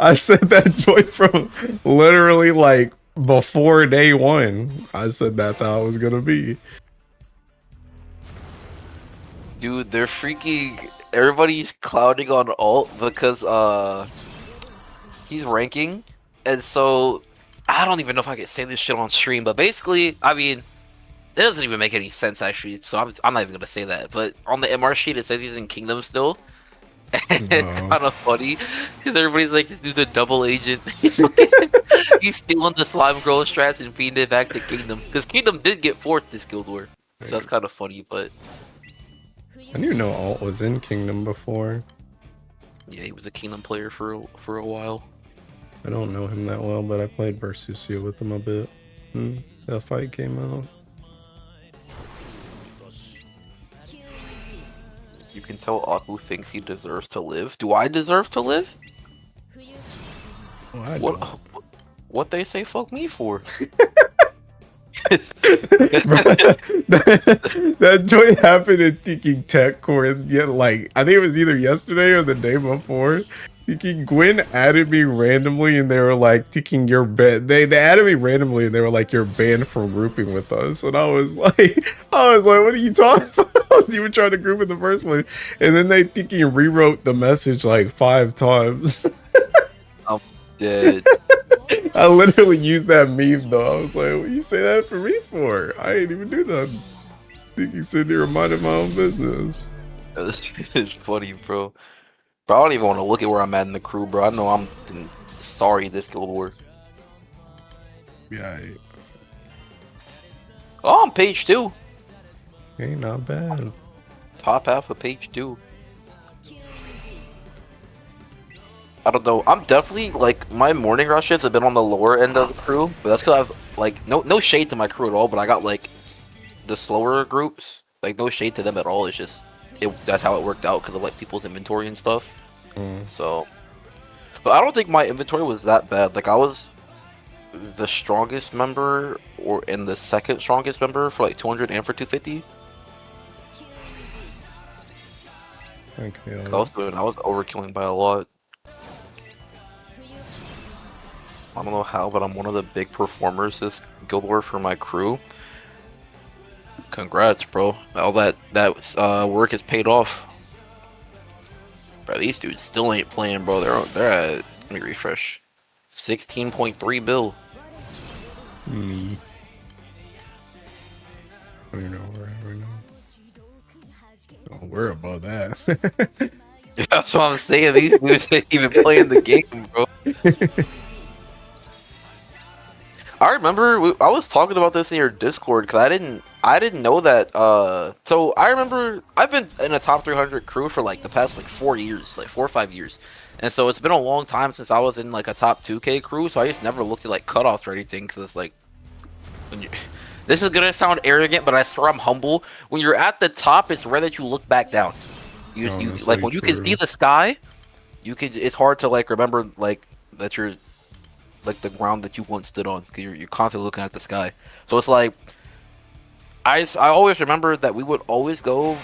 I said that joint from literally like before day one. I said that's how it was gonna be. Dude, they're freaking. Everybody's clouding on Alt because he's ranking, and so I don't even know if I can say this shit on stream. But basically, I mean, it doesn't even make any sense actually. So I'm not even gonna say that. But on the MR sheet, it says he's in Kingdom still. And it's kind of funny because everybody's like, this dude's a double agent. He's stealing the slime girl strats and feeding it back to Kingdom. Because Kingdom did get fourth this Guild War. So that's kind of funny, but... I didn't know Alt was in Kingdom before. Yeah, he was a Kingdom player for a while. I don't know him that well, but I played Versusia with him a bit. The fight came out. You can tell Aku thinks he deserves to live. Do I deserve to live? Oh, I What they say fuck me for? that joint happened in Thinking Tech Core. Yet, like, I think it was either yesterday or the day before. Thinking Gwen added me randomly, and they were like, "Thinking you're banned." They added me randomly, and they were like, "You're banned from grouping with us." And I was like, "What are you talking about?" I wasn't even trying to group in the first place. And then they Thinking rewrote the message like 5 times. I'm dead. I literally used that meme though. I was like, "What you say that for me for? I ain't even do nothing." Thinking sitting here minding my own business. It's funny, bro. Bro, I don't even want to look at where I'm at in the crew, bro. I know I'm sorry this Guild War. Yeah. Oh, I'm page 2. Ain't not bad. Top half of page 2. I don't know. I'm definitely like my morning rushes have been on the lower end of the crew, but that's because I've like no shade to my crew at all. But I got like the slower groups, like no shade to them at all. It's just that's how it worked out because of like people's inventory and stuff. So, but I don't think my inventory was that bad. Like I was the strongest member, or in the second strongest member for like 200 and for 250. Okay. I was overkilling by a lot. I don't know how, but I'm one of the big performers this Guild War for my crew. Congrats, bro. All that work has paid off. Bro, these dudes still ain't playing, bro. They're at, let me refresh, 16.3 bill. Me. I don't even know where I right now. Oh, we're above that. That's what I'm saying. These dudes ain't even playing the game, bro. I remember I was talking about this in your Discord because I didn't know that. So I remember I've been in a top 300 crew for like the past like 4 years, like 4 or 5 years, and so it's been a long time since I was in like a top 2K crew. So I just never looked at like cutoffs or anything because it's like, this is gonna sound arrogant, but I swear I'm humble. When you're at the top, it's rare that you look back down. You like when you can see the sky, it's hard to like remember like that you're like the ground that you once stood on because you're constantly looking at the sky. So it's like I always remember that we would always go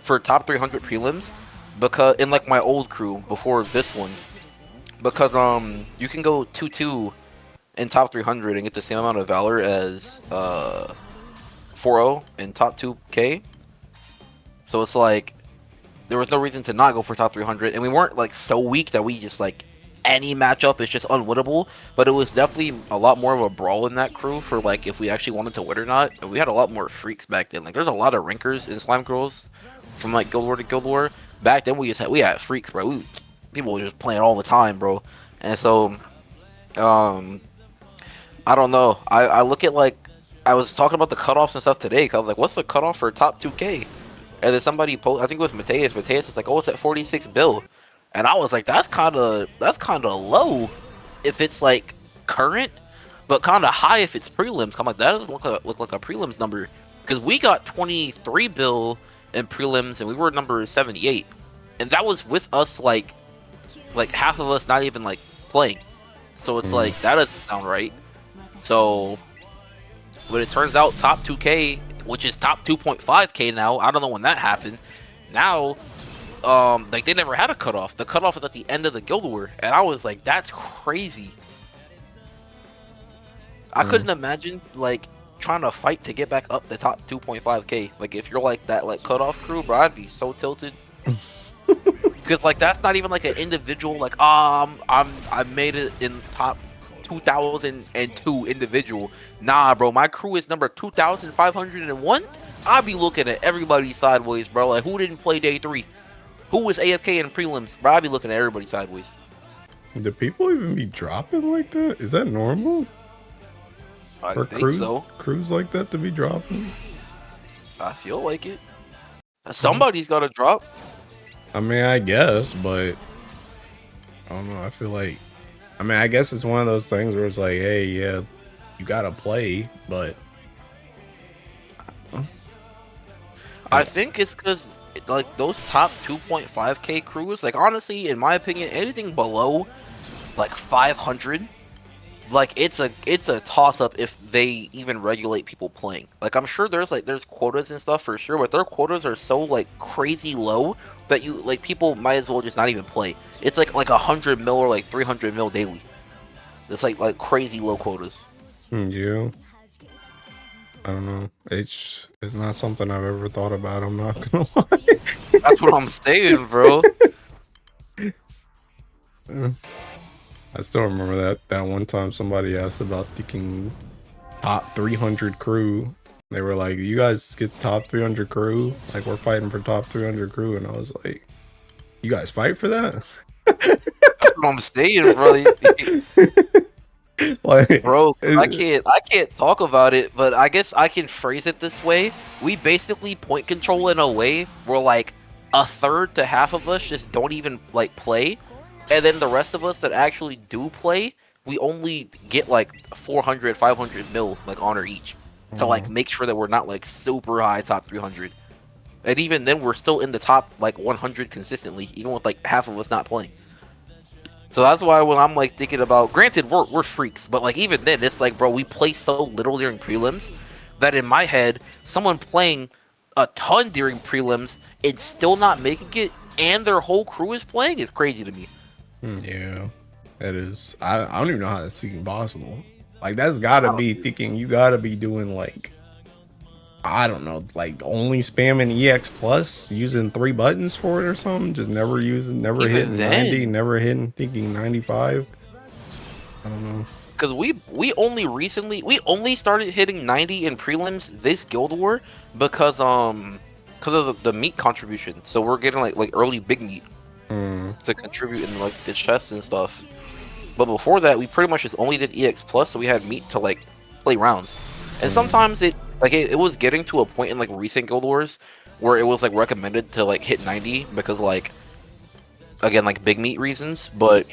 for top 300 prelims because in like my old crew before this one, because you can go 2-2 in top 300 and get the same amount of valor as 4-0 in top 2K. So it's like there was no reason to not go for top 300, and we weren't like so weak that we just like any matchup is just unwinnable, but it was definitely a lot more of a brawl in that crew for like if we actually wanted to win or not. And we had a lot more freaks back then. Like there's a lot of rankers in Slime Girls from like Guild War to Guild War. Back then we had freaks, bro. People were just playing all the time, bro. And so I don't know. I look at like I was talking about the cutoffs and stuff today because I was like, what's the cutoff for top 2K? And then somebody I think it was Mateus was like, oh, it's at 46 bill. And I was like, that's kind of low if it's like current, but kind of high if it's prelims. I'm like, that doesn't look like a prelims number because we got 23 bill in prelims, and we were number 78, and that was with us like half of us not even like playing. So it's like that doesn't sound right. So when it turns out top 2K, which is top 2.5K now, I don't know when that happened. Now, like they never had a cutoff. The cutoff is at the end of the Guild War, and I was like, that's crazy. I couldn't imagine like trying to fight to get back up the top 2.5K. Like if you're like that like cutoff crew, bro, I'd be so tilted. Because like that's not even like an individual like I made it in top 2002 individual. Nah, bro, my crew is number 2501. I'd be looking at everybody sideways, bro. Like who didn't play day 3? Who was AFK in prelims? Bro, I'd be looking at everybody sideways. Do people even be dropping like that? Is that normal? I Or think so. Crews like that to be dropping? I feel like it. Somebody's got to drop. I mean, I guess, but I don't know. I feel like, I mean, I guess it's one of those things where it's like, hey, yeah, you gotta play, but I think it's because like those top 2.5K crews, like honestly, in my opinion, anything below like 500, like it's a toss up if they even regulate people playing. Like I'm sure there's quotas and stuff for sure, but their quotas are so like crazy low that you like people might as well just not even play. It's like 100 mil or like 300 mil daily. It's like crazy low quotas. yeah. I don't know. It's not something I've ever thought about. I'm not gonna lie. That's what I'm saying, bro. I still remember that one time somebody asked about thinking top 300 crew. They were like, "You guys get top 300 crew? Like we're fighting for top 300 crew," and I was like, "You guys fight for that?" That's what I'm saying, bro. Like, bro, I can't talk about it, but I guess I can phrase it this way. We basically point control in a way where like a third to half of us just don't even like play, and then the rest of us that actually do play, we only get like 400, 500 mil like honor each to like make sure that we're not like super high top 300, and even then we're still in the top like 100 consistently, even with like half of us not playing. So that's why when I'm like thinking about, granted we're freaks, but like even then it's like, bro, we play so little during prelims that in my head, someone playing a ton during prelims and still not making it, and their whole crew is playing, is crazy to me. yeah, that is. I don't even know how that's even possible. Like that's gotta be thinking you gotta be doing like, I don't know, like only spamming EX plus, using 3 buttons for it or something. Just never Even hitting then. 90, never hitting thinking 95. I don't know. Because we only started hitting 90 in prelims this Guild War because of the meat contribution. So we're getting like early big meat to contribute in like the chests and stuff. But before that, we pretty much just only did EX plus, so we had meat to like play rounds. And sometimes it was getting to a point in like recent Guild Wars where it was like recommended to like hit 90 because like, again, like big meat reasons. But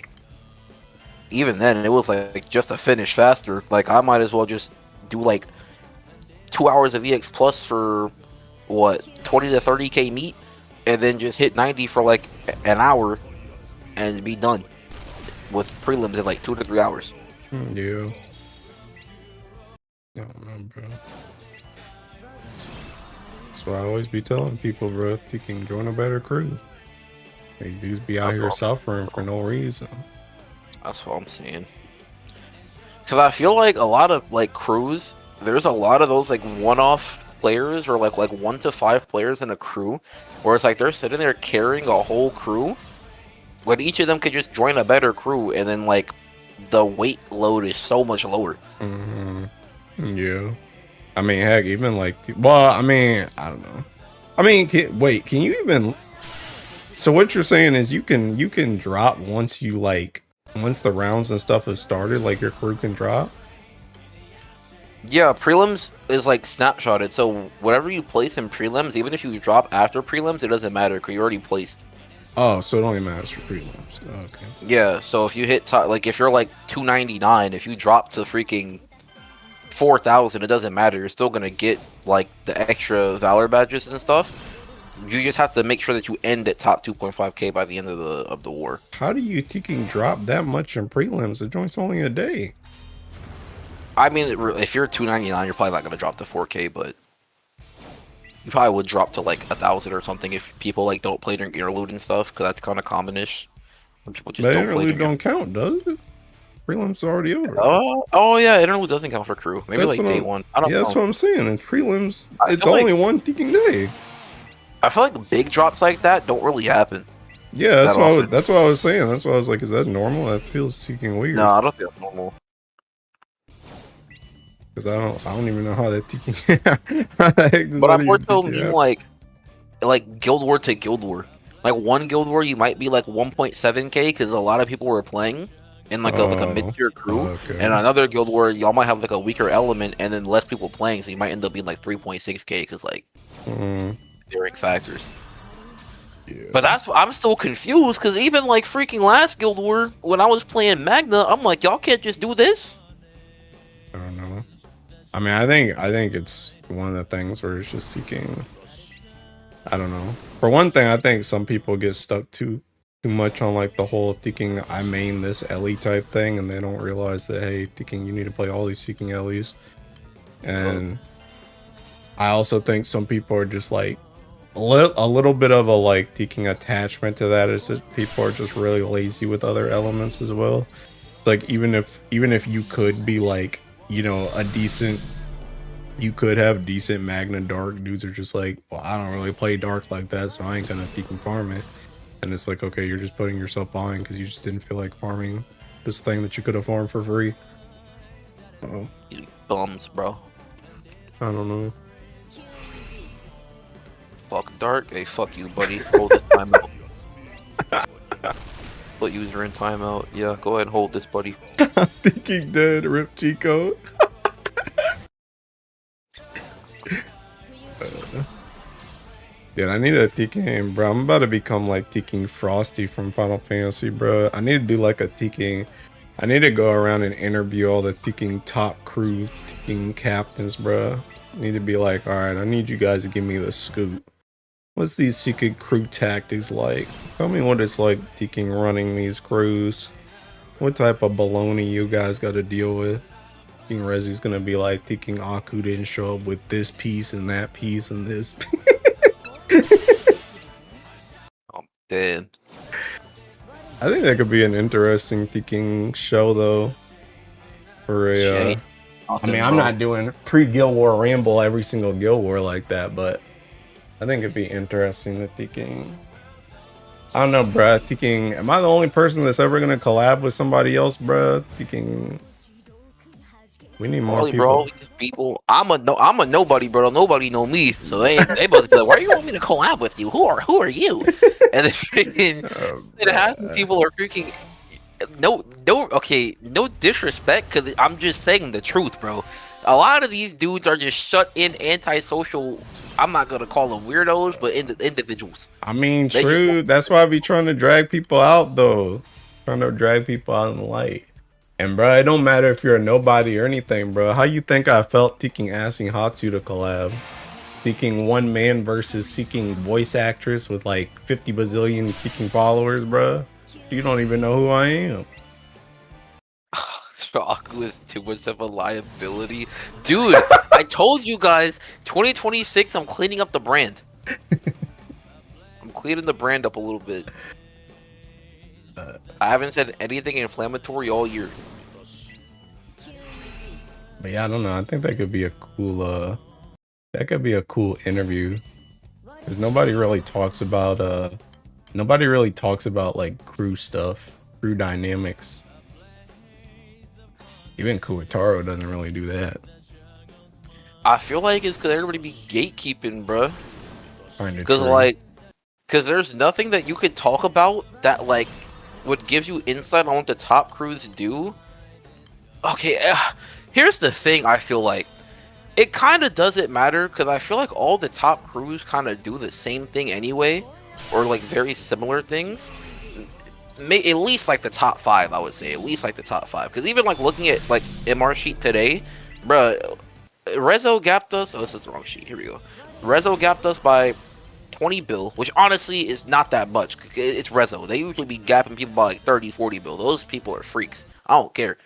even then it was like just to finish faster. Like I might as well just do like 2 hours of EX plus for what, 20 to 30k meat, and then just hit 90 for like an hour and be done with prelims in like 2 to 3 hours. Yeah. I don't know, bro. That's what I always be telling people, bro. You can join a better crew. These dudes be out here suffering for no reason. That's what I'm saying. Because I feel like a lot of like crews, there's a lot of those like one-off players or like 1 to 5 players in a crew where it's like they're sitting there carrying a whole crew when each of them could just join a better crew, and then like the weight load is so much lower. Yeah. I mean, heck, even like, well, I mean, I don't know. I mean, can you even? So what you're saying is you can drop once the rounds and stuff have started, like your crew can drop? Yeah, prelims is like snapshotted, so whatever you place in prelims, even if you drop after prelims, it doesn't matter because you already placed. Oh, so it only matters for prelims. Okay. Yeah, so if you hit top, like if you're like 299, if you drop to freaking 4,000, it doesn't matter. You're still gonna get like the extra valor badges and stuff. You just have to make sure that you end at top 2.5k by the end of the war. How do you Teking drop that much in prelims? The joint's only a day. I mean, if you're 299, you're probably not gonna drop to 4k, but you probably would drop to like 1,000 or something if people like don't play during interlude and stuff, because that's kind of commonish. When people just But don't play interlude don't count, does it? Prelims already over. Oh yeah, interlude doesn't count for crew. Maybe That's like day one. I don't know. That's what I'm saying. In prelims, I it's feel only like- one Teking day. I feel like big drops like that don't really happen. Yeah, that's that what often. that's what I was saying. That's why I was like, is that normal? That feels Teking weird. No, I don't think that's normal. Because I don't even know how that Teking. How the heck does But that I'm more even so Teking mean happen? like Guild War to Guild War. Like one Guild War, you might be like 1.7k because a lot of people were playing in like a mid-tier crew, okay. and another Guild War, y'all might have like a weaker element and then less people playing, so you might end up being like 3.6k because like varying factors. Yeah. But I'm still confused because even like freaking last Guild War, when I was playing Magna, I'm like, y'all can't just do this. I don't know. I mean, I think it's one of the things where it's just seeking. I don't know. For one thing, I think some people get stuck too much on like the whole thinking I main this Ellie type thing, and they don't realize that hey, thinking you need to play all these seeking Ellies. And I also think some people are just like a little bit of a like thinking attachment to that is that people are just really lazy with other elements as well. Like even if you could be like, you know, you could have decent Magna Dark, dudes are just like, well, I don't really play Dark like that, so I ain't gonna peek and farm it. And it's like, okay, you're just putting yourself behind because you just didn't feel like farming this thing that you could have farmed for free. You bums, bro. I don't know. Fuck Dark. Hey, fuck you, buddy. Hold this timeout. Put user in timeout. Yeah, go ahead and hold this, buddy. I'm thinking dead, rip Chico. Dude, I need a Teking, bro. I'm about to become like Teking Frosty from Final Fantasy, bro. I need to do like a Teking. I need to go around and interview all the Teking top crew, Teking captains, bro. I need to be like, all right, I need you guys to give me the scoop. What's these secret crew tactics like? Tell me what it's like Teking running these crews. What type of baloney you guys got to deal with? Teking Rezi's gonna be like, Teking Aku didn't show up with this piece and that piece and this piece. I'm dead. I think that could be an interesting Teking show though. For a, I mean, I'm not doing pre-Guild War Ramble every single Guild War like that, but I think it'd be interesting to Teking. I don't know, bruh. Teking, am I the only person that's ever gonna collab with somebody else, bruh? Teking, we need more people. Bro, these people. I'm a nobody, bro. Nobody know me, so they both be like, "Why do you want me to collab with you? Who are you?" And then freaking, half the people are freaking. No, okay, no disrespect, because I'm just saying the truth, bro. A lot of these dudes are just shut in, antisocial. I'm not gonna call them weirdos, but individuals. I mean, true. That's why I be trying to drag people out, though. Trying to drag people out in the light. And bro, it don't matter if you're a nobody or anything, bro. How you think I felt Teking asking Hatsu to collab? Seeking one man versus seeking voice actress with like 50 bazillion Teking followers, bro. You don't even know who I am. Aku is too much of a liability. Dude, I told you guys, 2026, I'm cleaning up the brand. I'm cleaning the brand up a little bit. I haven't said anything inflammatory all year. But yeah, I don't know. I think that could be a cool interview. Because nobody really talks about like crew stuff, crew dynamics. Even Kuwataro doesn't really do that. I feel like it's because everybody be gatekeeping, bruh. Because because there's nothing that you could talk about that like would give you insight on what the top crews do. Okay, here's the thing. I feel like it kind of doesn't matter because I feel like all the top crews kind of do the same thing anyway, or like very similar things. At least like the top 5, I would say. At least like the top 5, because even like looking at like MR sheet today, bruh, Rezo gapped us. Oh, this is the wrong sheet. Here we go. Rezo gapped us by 20 bill, which honestly is not that much. It's Rezo. They usually be gapping people by like 30, 40 bill. Those people are freaks. I don't care.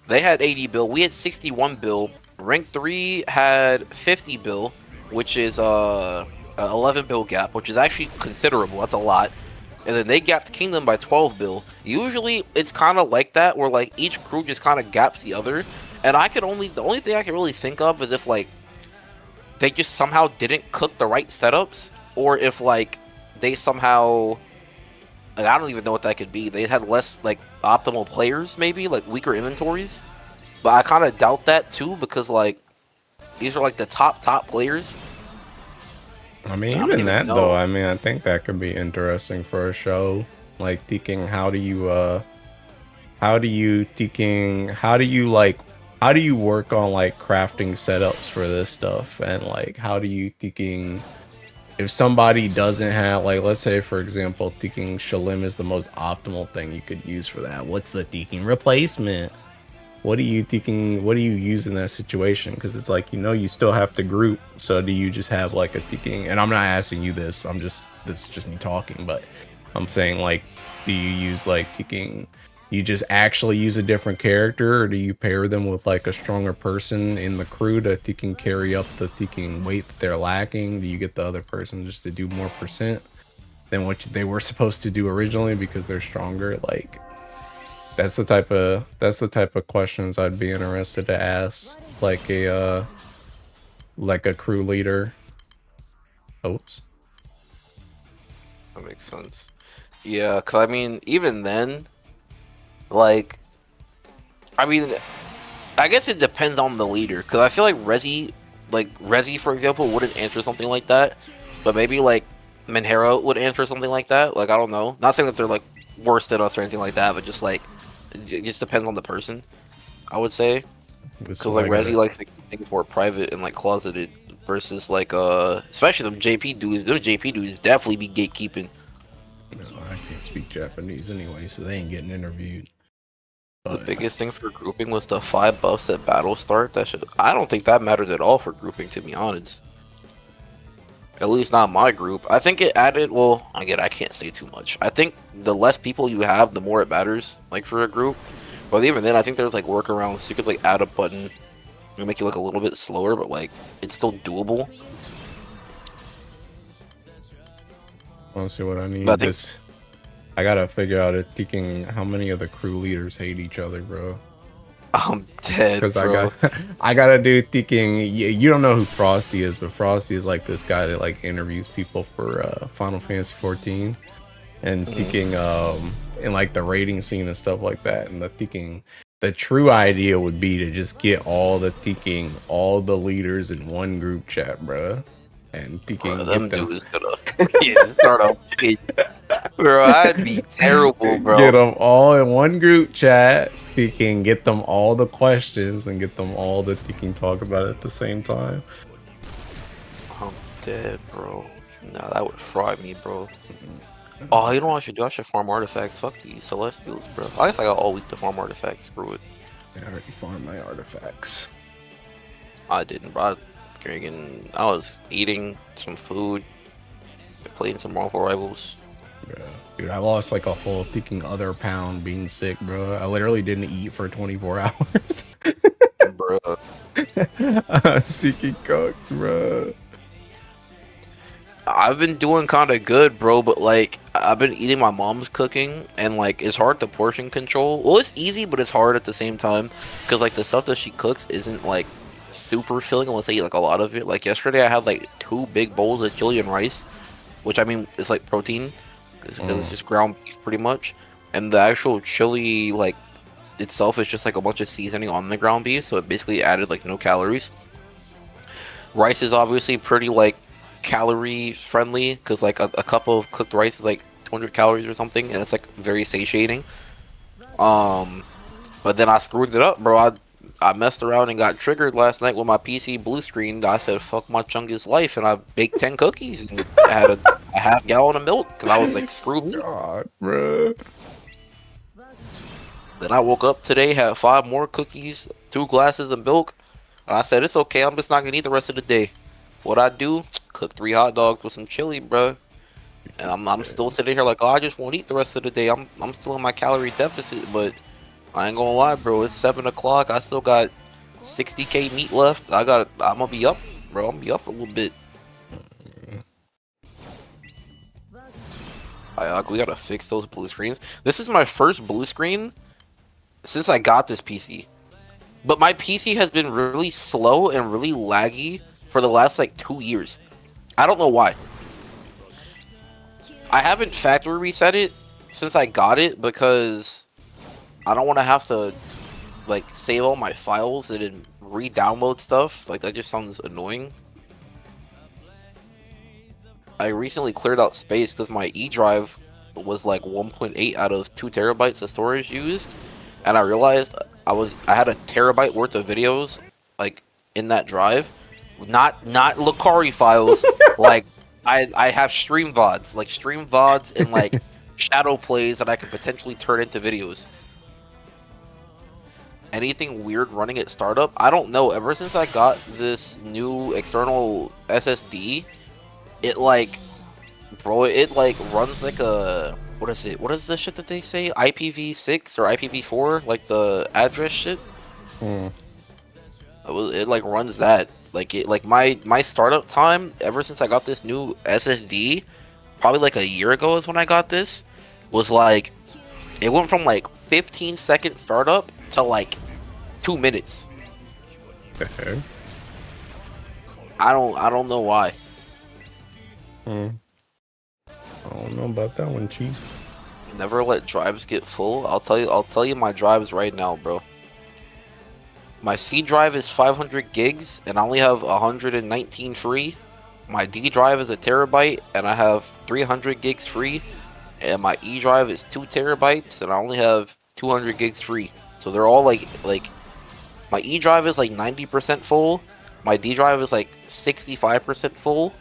They had 80 bill. We had 61 bill. Rank 3 had 50 bill, which is a 11 bill gap, which is actually considerable. That's a lot. And then they gapped Kingdom by 12 bill. Usually it's kind of like that, where like each crew just kind of gaps the other. And the only thing I can really think of is if like they just somehow didn't cook the right setups, or if like they somehow, like, I don't even know what that could be. They had less like optimal players, maybe like weaker inventories. But I kind of doubt that too, because like these are like the top players. I mean, So even that though, I mean, I think that could be interesting for a show. Like thinking, how do you work on like crafting setups for this stuff, and like how do you thinking if somebody doesn't have, like, let's say for example thinking Shalim is the most optimal thing you could use for that, what's the thinking replacement? What are you thinking? What do you use in that situation? Because it's like, you still have to group. So do you just have like a thinking? And I'm not asking you this. This is just me talking. But I'm saying, like, do you use like thinking? You just actually use a different character, or do you pair them with like a stronger person in the crew to thinking carry up the thinking weight that they're lacking? Do you get the other person just to do more percent than what they were supposed to do originally because they're stronger? Like, that's the type of questions I'd be interested to ask, like a crew leader. Oops. That makes sense. Yeah, cause I mean, even then, like, I mean, I guess it depends on the leader. Cause I feel like Rezi, for example, wouldn't answer something like that, but maybe like Minhero would answer something like that. Like, I don't know. Not saying that they're like worse than us or anything like that, but just like, it just depends on the person, I would say. Because like Rezi likes to keep things more private and like closeted, versus like especially them JP dudes. Those JP dudes definitely be gatekeeping. No, I can't speak Japanese anyway, so they ain't getting interviewed. The biggest thing for grouping was the 5 buffs at battle start. I don't think that matters at all for grouping, to be honest. At least not my group. I think it added, well, again, I can't say too much. I think the less people you have, the more it matters, like, for a group. But even then, I think there's, like, workarounds. So you could, like, add a button and make it look a little bit slower, but, like, it's still doable. Want to see what I need? I gotta figure out how many of the crew leaders hate each other, bro. I'm dead, because bro. I gotta do thinking. You don't know who Frosty is, but Frosty is like this guy that like interviews people for Final Fantasy 14 and thinking in like the rating scene and stuff like that. And the true idea would be to just get all the leaders in one group chat, bro. And them dudes gonna start off. Bro, I'd be terrible, bro. Get them all in one group chat. Get them all the questions and get them all the talk about it at the same time. I'm dead, bro. Nah, that would fry me, bro. Oh, you know what I should do? I should farm artifacts. Fuck these Celestials, bro. I guess I got all week to farm artifacts. Screw it. I already farmed my artifacts. I didn't, bro. I was eating some food, playing some Marvel Rivals. Yeah. Dude, I lost like a whole other pound being sick, bro. I literally didn't eat for 24 hours. Bro. I'm seeking cooked, bro. I've been doing kind of good, bro, but like I've been eating my mom's cooking, and like it's hard to portion control. Well, it's easy, but it's hard at the same time because like the stuff that she cooks isn't like super filling unless I eat like a lot of it. Like yesterday, I had like 2 big bowls of chili and rice, which I mean it's like protein because it's just ground beef pretty much, and the actual chili like itself is just like a bunch of seasoning on the ground beef, so it basically added like no calories. Rice is obviously pretty like calorie friendly because like a cup of cooked rice is like 200 calories or something, and it's like very satiating. But then I screwed it up, bro. I messed around and got triggered last night with my PC blue screen. I said fuck my chungus life, and I baked 10 cookies and I had a half gallon of milk because I was like, screw me. God, bro. Then I woke up today, had 5 more cookies, 2 glasses of milk, and I said it's okay, I'm just not gonna eat the rest of the day. what I do? Cook 3 hot dogs with some chili, bro. And I'm still sitting here like, oh, I just won't eat the rest of the day. I'm still in my calorie deficit, but I ain't gonna lie, bro. It's 7 o'clock. I still got 60k meat left. I'm gonna be up, bro. I'm gonna be up for a little bit. We gotta fix those blue screens. This is my first blue screen since I got this PC. But my PC has been really slow and really laggy for the last like 2 years. I don't know why. I haven't factory reset it since I got it because I don't want to have to like save all my files and then re-download stuff. Like that just sounds annoying. I recently cleared out space because my E drive was like 1.8 out of 2 terabytes of storage used, and I realized I had a terabyte worth of videos like in that drive, not Lucari files. Like I have stream VODs and like shadow plays that I could potentially turn into videos. Anything weird running at startup? I don't know. Ever since I got this new external SSD, it like, bro, it like runs like a, what is it? What is the shit that they say? IPv6 or IPv4? Like the address shit? It like runs that. Like my startup time, ever since I got this new SSD, probably like a year ago is when I got this, was like, it went from like 15-second startup to like 2 minutes. Okay. I don't know why. I don't know about that one, Chief. Never let drives get full. I'll tell you my drives right now, bro. My C drive is 500 gigs and I only have 119 free. My D drive is a terabyte and I have 300 gigs free. And my E drive is 2 terabytes and I only have 200 gigs free. So they're all like my E drive is like 90% full. My D drive is like 65% full.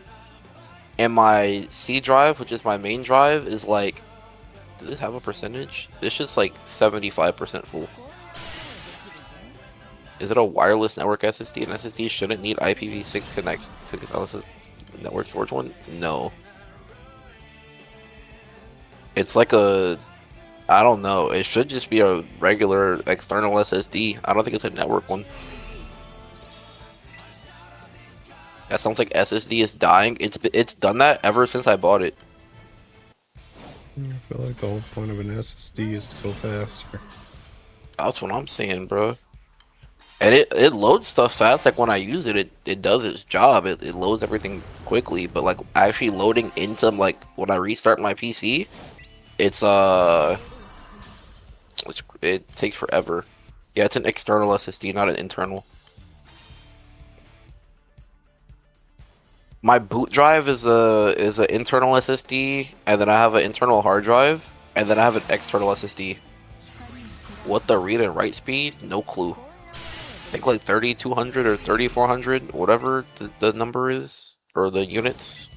And my C drive, which is my main drive, is like, does this have a percentage? This is like 75% full. Is it a wireless network SSD? An SSD shouldn't need IPv6 connect to network storage one? No. It's like a, I don't know. It should just be a regular external SSD. I don't think it's a network one. That sounds like SSD is dying. It's done that ever since I bought it. I feel like the whole point of an SSD is to go faster. That's what I'm saying, bro. And it loads stuff fast. Like when I use it, it does its job. It loads everything quickly. But like actually loading into like when I restart my PC, it takes forever. Yeah, it's an external SSD, not an internal. My boot drive is an internal SSD, and then I have an internal hard drive, and then I have an external SSD. What the read and write speed? No clue. I think like 3200 or 3400, whatever the number is, or the units.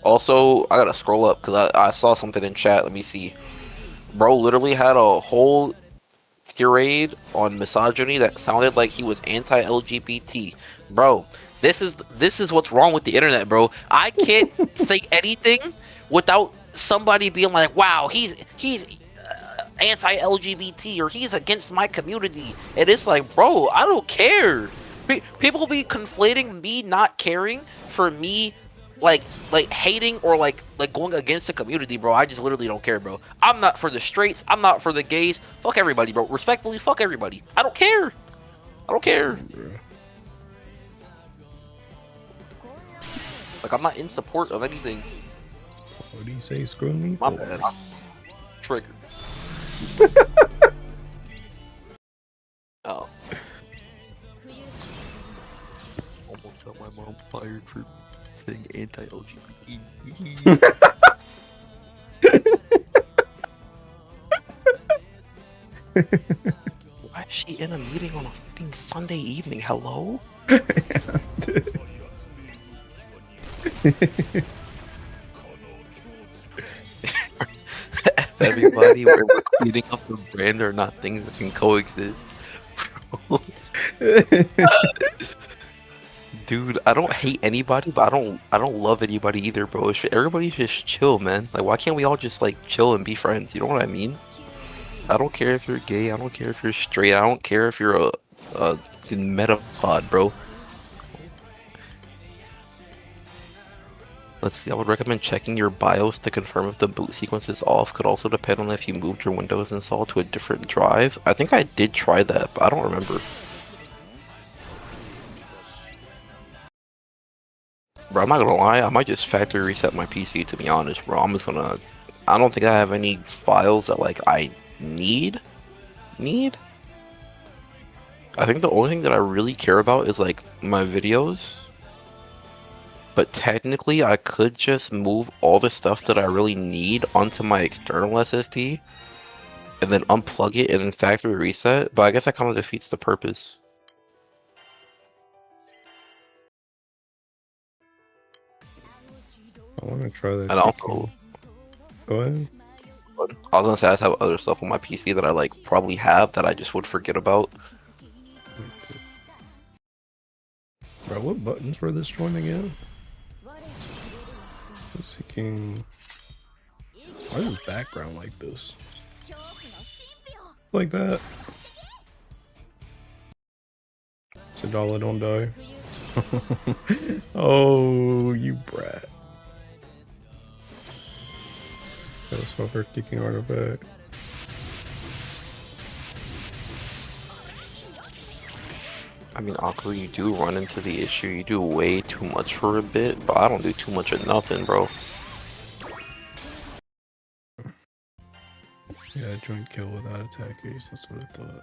Also, I gotta scroll up because I saw something in chat. Let me see. Bro literally had a whole tirade on misogyny that sounded like he was anti-LGBT. Bro, this is what's wrong with the internet, bro. I can't say anything without somebody being like, "Wow, he's anti-LGBT," or "He's against my community." And it's like, bro, I don't care. People be conflating me not caring for me like hating or like going against the community, bro. I just literally don't care, bro. I'm not for the straights. I'm not for the gays. Fuck everybody, bro. Respectfully, fuck everybody. I don't care. I don't care. Like, I'm not in support of anything. What do you say? Screw me? My bad. I'm triggered. Oh. Almost got my mom fired for saying anti-LGBT. Why is she in a meeting on a fucking Sunday evening? Hello? everybody where we're cleaning up the brand are not things that can coexist. Bro. Dude, I don't hate anybody, but I don't love anybody either, bro. Everybody should just chill, man. Like, why can't we all just like chill and be friends? You know what I mean? I don't care if you're gay. I don't care if you're straight. I don't care if you're a metapod, bro. Let's see. I would recommend checking your BIOS to confirm if the boot sequence is off. Could also depend on if you moved your Windows install to a different drive. I think I did try that, but I don't remember. Bro, I'm not gonna lie, I might just factory reset my PC to be honest, bro. I'm just gonna I don't think I have any files that like I need. I think the only thing that I really care about is like my videos. But technically I could just move all the stuff that I really need onto my external SSD and then unplug it and then factory reset, but I guess that kind of defeats the purpose. I want to try that. And also, Go ahead. I was gonna say I just have other stuff on my PC that I like probably have that I just would forget about. Bro, what buttons were this join again? Seeking. Why is this background like this? Like that. Sadala, don't die. Oh, you brat. That's what her kicking artifact. I mean, Aku, you do run into the issue. You do way too much for a bit, but I don't do too much of nothing, bro. Yeah, joint kill without attack ace. That's what I thought.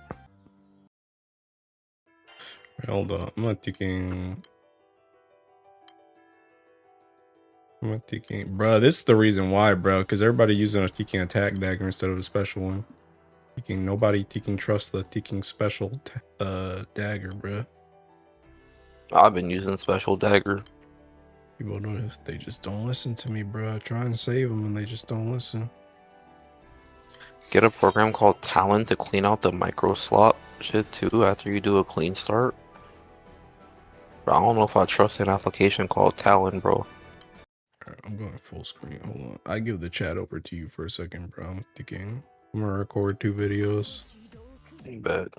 Wait, hold on. I'm not taking. Bro, this is the reason why, bro. Because everybody using a taking attack dagger instead of a special one. Nobody trust the special dagger, bro. I've been using special dagger. People notice they just don't listen to me, bro. I try and save them and they just don't listen. Get a program called Talon to clean out the micro slot shit too after you do a clean start. But I don't know if I trust an application called Talon, bro. Alright, I'm going full screen. Hold on. I give the chat over to you for a second, bro. I'm thinking I'm gonna record 2 videos. Bet.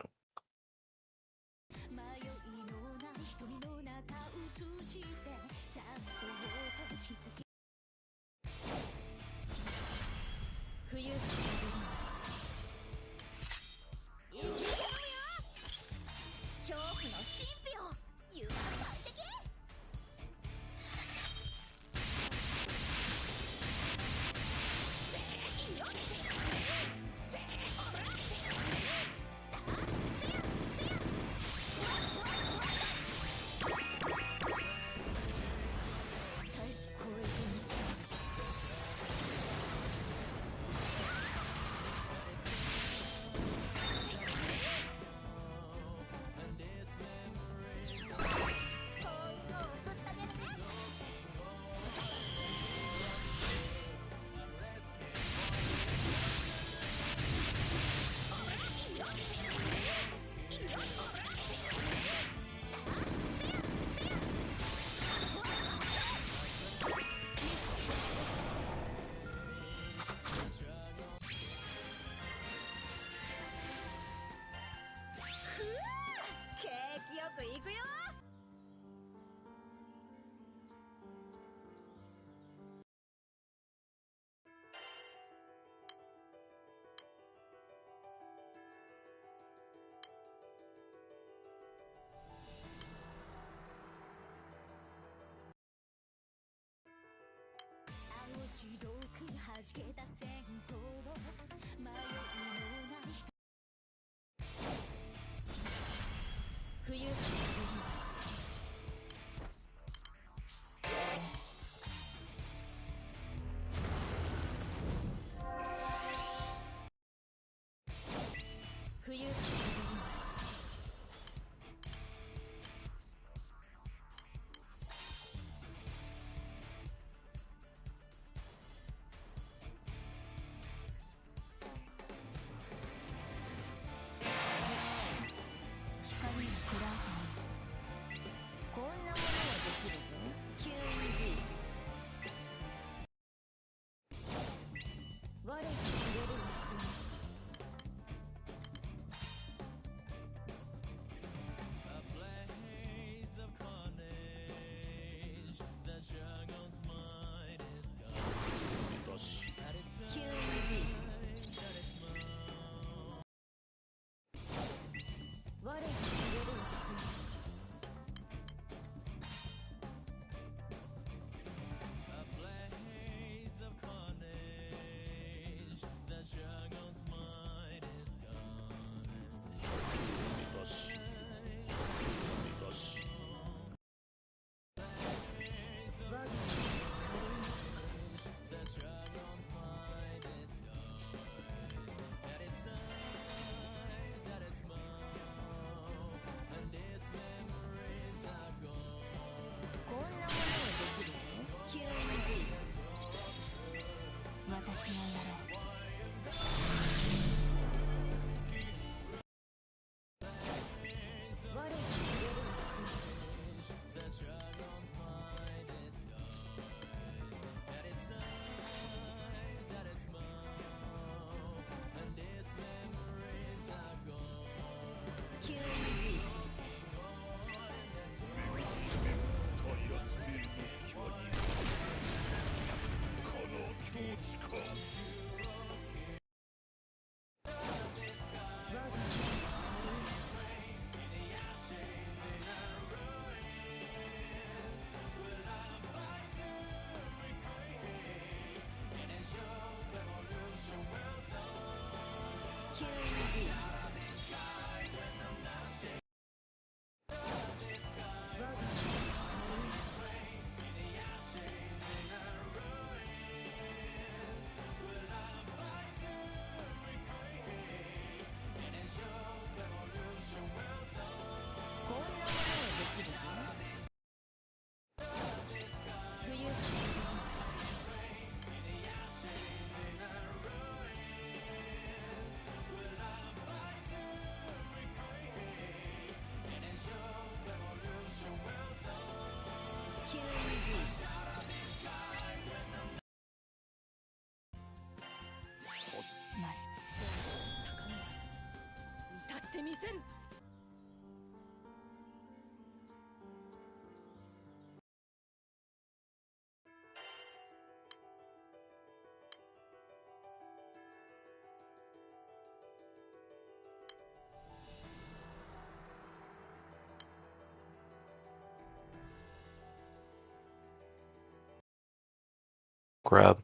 Grab.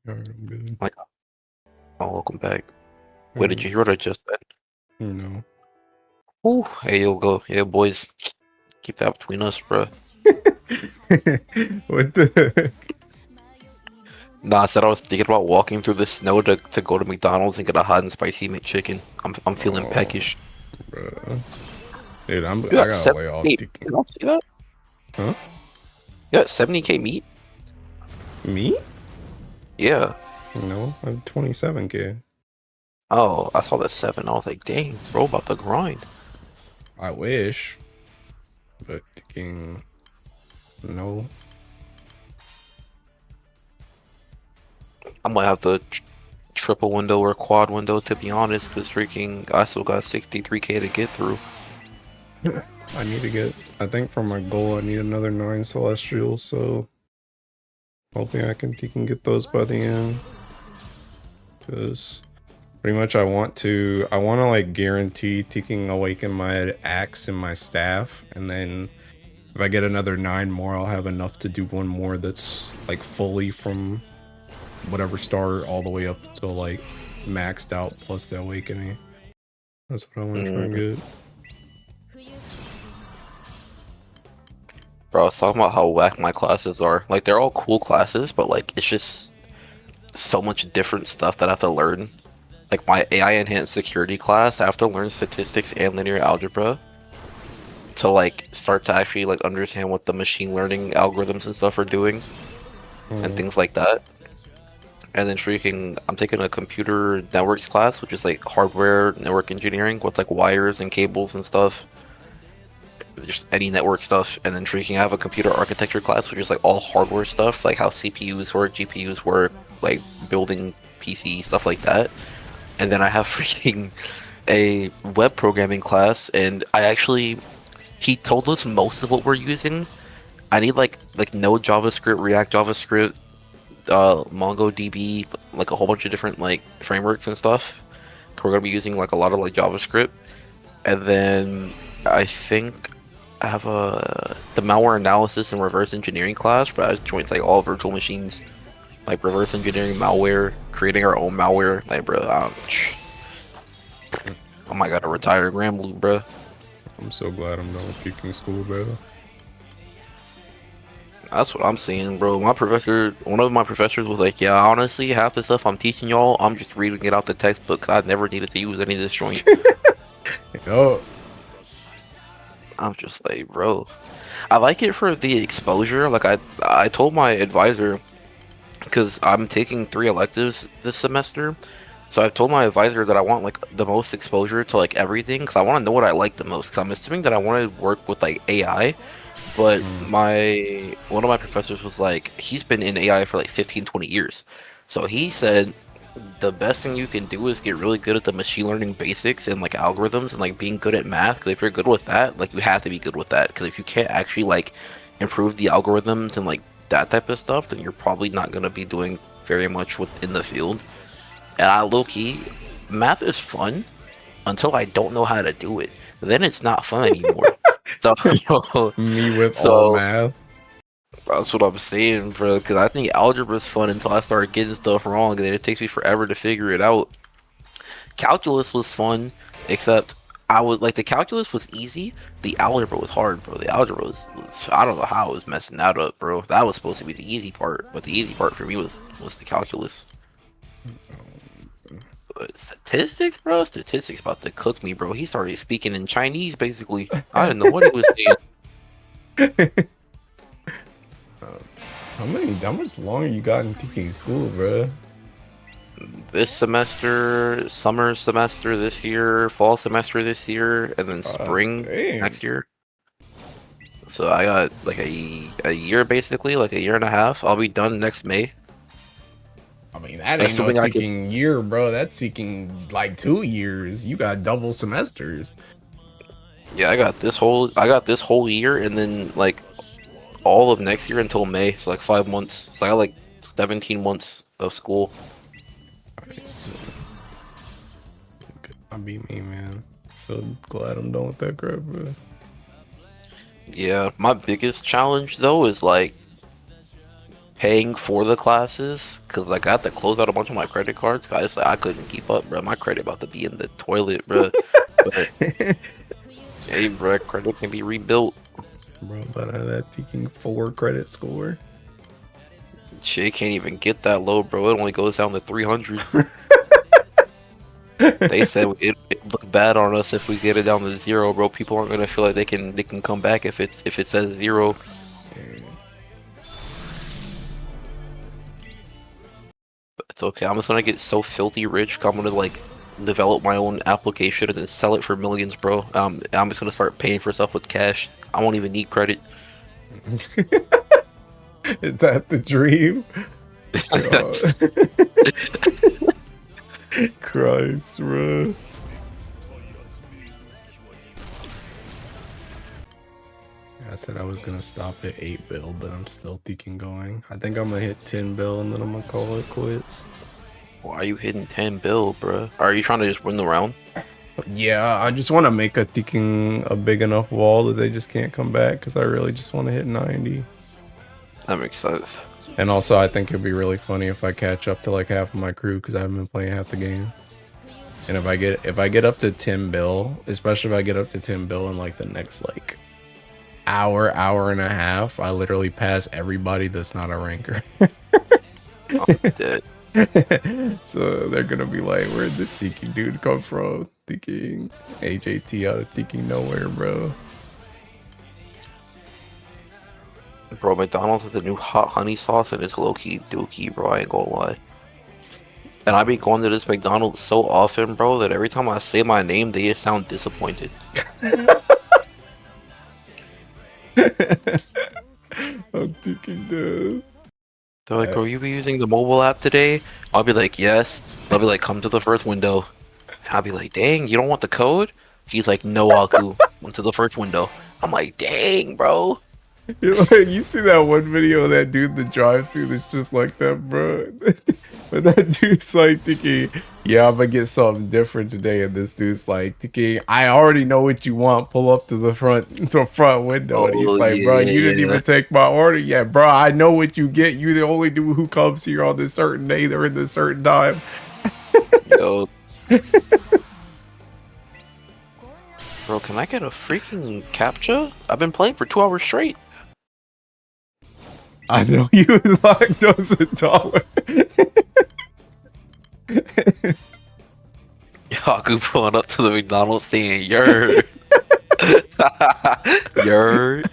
Alright, I'm good. Like, oh, welcome back. Wait, did you hear what I just said? No. Ooh, hey, yo, go. Yeah, boys. Keep that between us, bro. What the? Nah, I said I was thinking about walking through the snow to go to McDonald's and get a hot and spicy McChicken. I'm feeling Oh, peckish. Bruh. Dude, I You got gotta lay off 70K. thinking. You don't see that? Huh? You got 70K meat? Me? Yeah. No, I'm 27K. Oh, I saw that 7. I was like, dang, bro, about to grind. I wish. But thinking, no. I might have to triple window or quad window, to be honest, because freaking I still got 63K to get through. I need to get, I think for my goal, I need another 9 celestials, so hoping I can get those by the end. Because pretty much I want to like guarantee taking awaken my axe and my staff, and then if I get another 9 more, I'll have enough to do one more that's like fully from whatever star all the way up to like maxed out plus the awakening. That's what I want to try and get. Bro, I was talking about how whack my classes are. Like, they're all cool classes, but like, it's just so much different stuff that I have to learn. Like my AI enhanced security class, I have to learn statistics and linear algebra to like start to actually like understand what the machine learning algorithms and stuff are doing and things like that. And then freaking, I'm taking a computer networks class, which is like hardware network engineering with like wires and cables and stuff. Just any network stuff. And then freaking, I have a computer architecture class, which is like all hardware stuff, like how CPUs work, GPUs work, like building PC, stuff like that. And then I have freaking a web programming class, and he told us most of what we're using. I need like Node JavaScript, React JavaScript, MongoDB, like a whole bunch of different like frameworks and stuff. We're gonna be using like a lot of like JavaScript, and then I think I have the malware analysis and reverse engineering class, but I joined like all virtual machines, like reverse engineering malware, creating our own malware. Like, bro, oh my god, to retire Gramblue, bro. I'm so glad I'm done with kicking school, bro. That's what I'm seeing, bro. One of my professors was like, yeah, honestly, half the stuff I'm teaching y'all, I'm just reading it out the textbook, 'cause I never needed to use any of this joint. Yo. I'm just like, bro, I like it for the exposure. Like, I told my advisor, because I'm taking 3 electives this semester, so I've told my advisor that I want like the most exposure to like everything, because I want to know what I like the most, because I'm assuming that I want to work with like AI. But one of my professors was like, he's been in AI for like 15-20 years, so he said the best thing you can do is get really good at the machine learning basics and like algorithms and like being good at math. Because if you're good with that, like you have to be good with that. Because if you can't actually like improve the algorithms and like that type of stuff, then you're probably not gonna be doing very much within the field. And I low key, math is fun until I don't know how to do it. Then it's not fun anymore. So, Me with all so math. that's what I'm saying, bro. Because I think algebra is fun until I start getting stuff wrong, and then it takes me forever to figure it out. Calculus was fun, except I was like the calculus was easy. The algebra was hard, bro. The algebra was I don't know how I was messing that up, bro. That was supposed to be the easy part, but the easy part for me was the calculus. But statistics, bro. Statistics about to cook me, bro. He started speaking in Chinese, basically. I didn't know what he was saying. How much longer you got in teaching school, bro? This semester, summer semester this year, fall semester this year, and then spring Dang. next year. So I got like a year basically, like a year and a half. I'll be done next May. I mean, that ain't no Assuming I teaching year, bro. That's seeking like 2 years. You got double semesters. Yeah, I got this whole year, and then like all of next year until May. So like 5 months. So I got like 17 months of school. I beat me, man. So glad I'm done with that crap, bro. Yeah, my biggest challenge though is like paying for the classes, because like I had to close out a bunch of my credit cards. I just like I couldn't keep up, bro. My credit about to be in the toilet, bro. But hey, bro, credit can be rebuilt. Bro, but that teaching 4 credit score. Shit can't even get that low, bro. It only goes down to 300. They said it look bad on us if we get it down to 0, bro. People aren't gonna feel like they can come back if it says 0. But it's okay. I'm just gonna get so filthy rich. I'm gonna like develop my own application and then sell it for millions, bro. I'm just gonna start paying for stuff with cash. I won't even need credit. Is that the dream? Christ, bro. I said I was gonna stop at 8 bill, but I'm still thinking going. I think I'm gonna hit 10 bill and then I'm gonna call it quits. Why are you hitting 10 bill, bro? Are you trying to just win the round? Yeah, I just want to make a big enough wall that they just can't come back, because I really just want to hit 90. That makes sense. And also, I think it'd be really funny if I catch up to like half of my crew, because I haven't been playing half the game. And if I get up to 10 bill, especially if I get up to 10 bill in like the next like hour and a half, I literally pass everybody that's not a ranker. I'm dead. So they're gonna be like, where'd this Seeking dude come from? Thinking AJT out of Thinking Nowhere, bro. Bro, McDonald's has a new hot honey sauce and it's low-key dookie, bro. I ain't gonna lie. And I be going to this McDonald's so often, bro, that every time I say my name, they just sound disappointed. I'm thinking, dude. They're like, bro, you be using the mobile app today? I'll be like, yes. They'll be like, come to the first window. I'll be like, dang, you don't want the code? He's like, no, Aku. Went to the first window. I'm like, dang, bro. You see that one video of that dude in the drive-thru that's just like that, bro? But that dude's like thinking, yeah, I'm gonna get something different today, and this dude's like thinking, I already know what you want. Pull up to the front window, and he's like, bro, you didn't even take my order yet, bro. I know what you get. You the only dude who comes here on this certain day or in this certain time. Yo. Bro, can I get a freaking captcha? I've been playing for 2 hours straight. I know you lactose intolerant. Yaku pulling up to the McDonald's saying, "Yer, yer."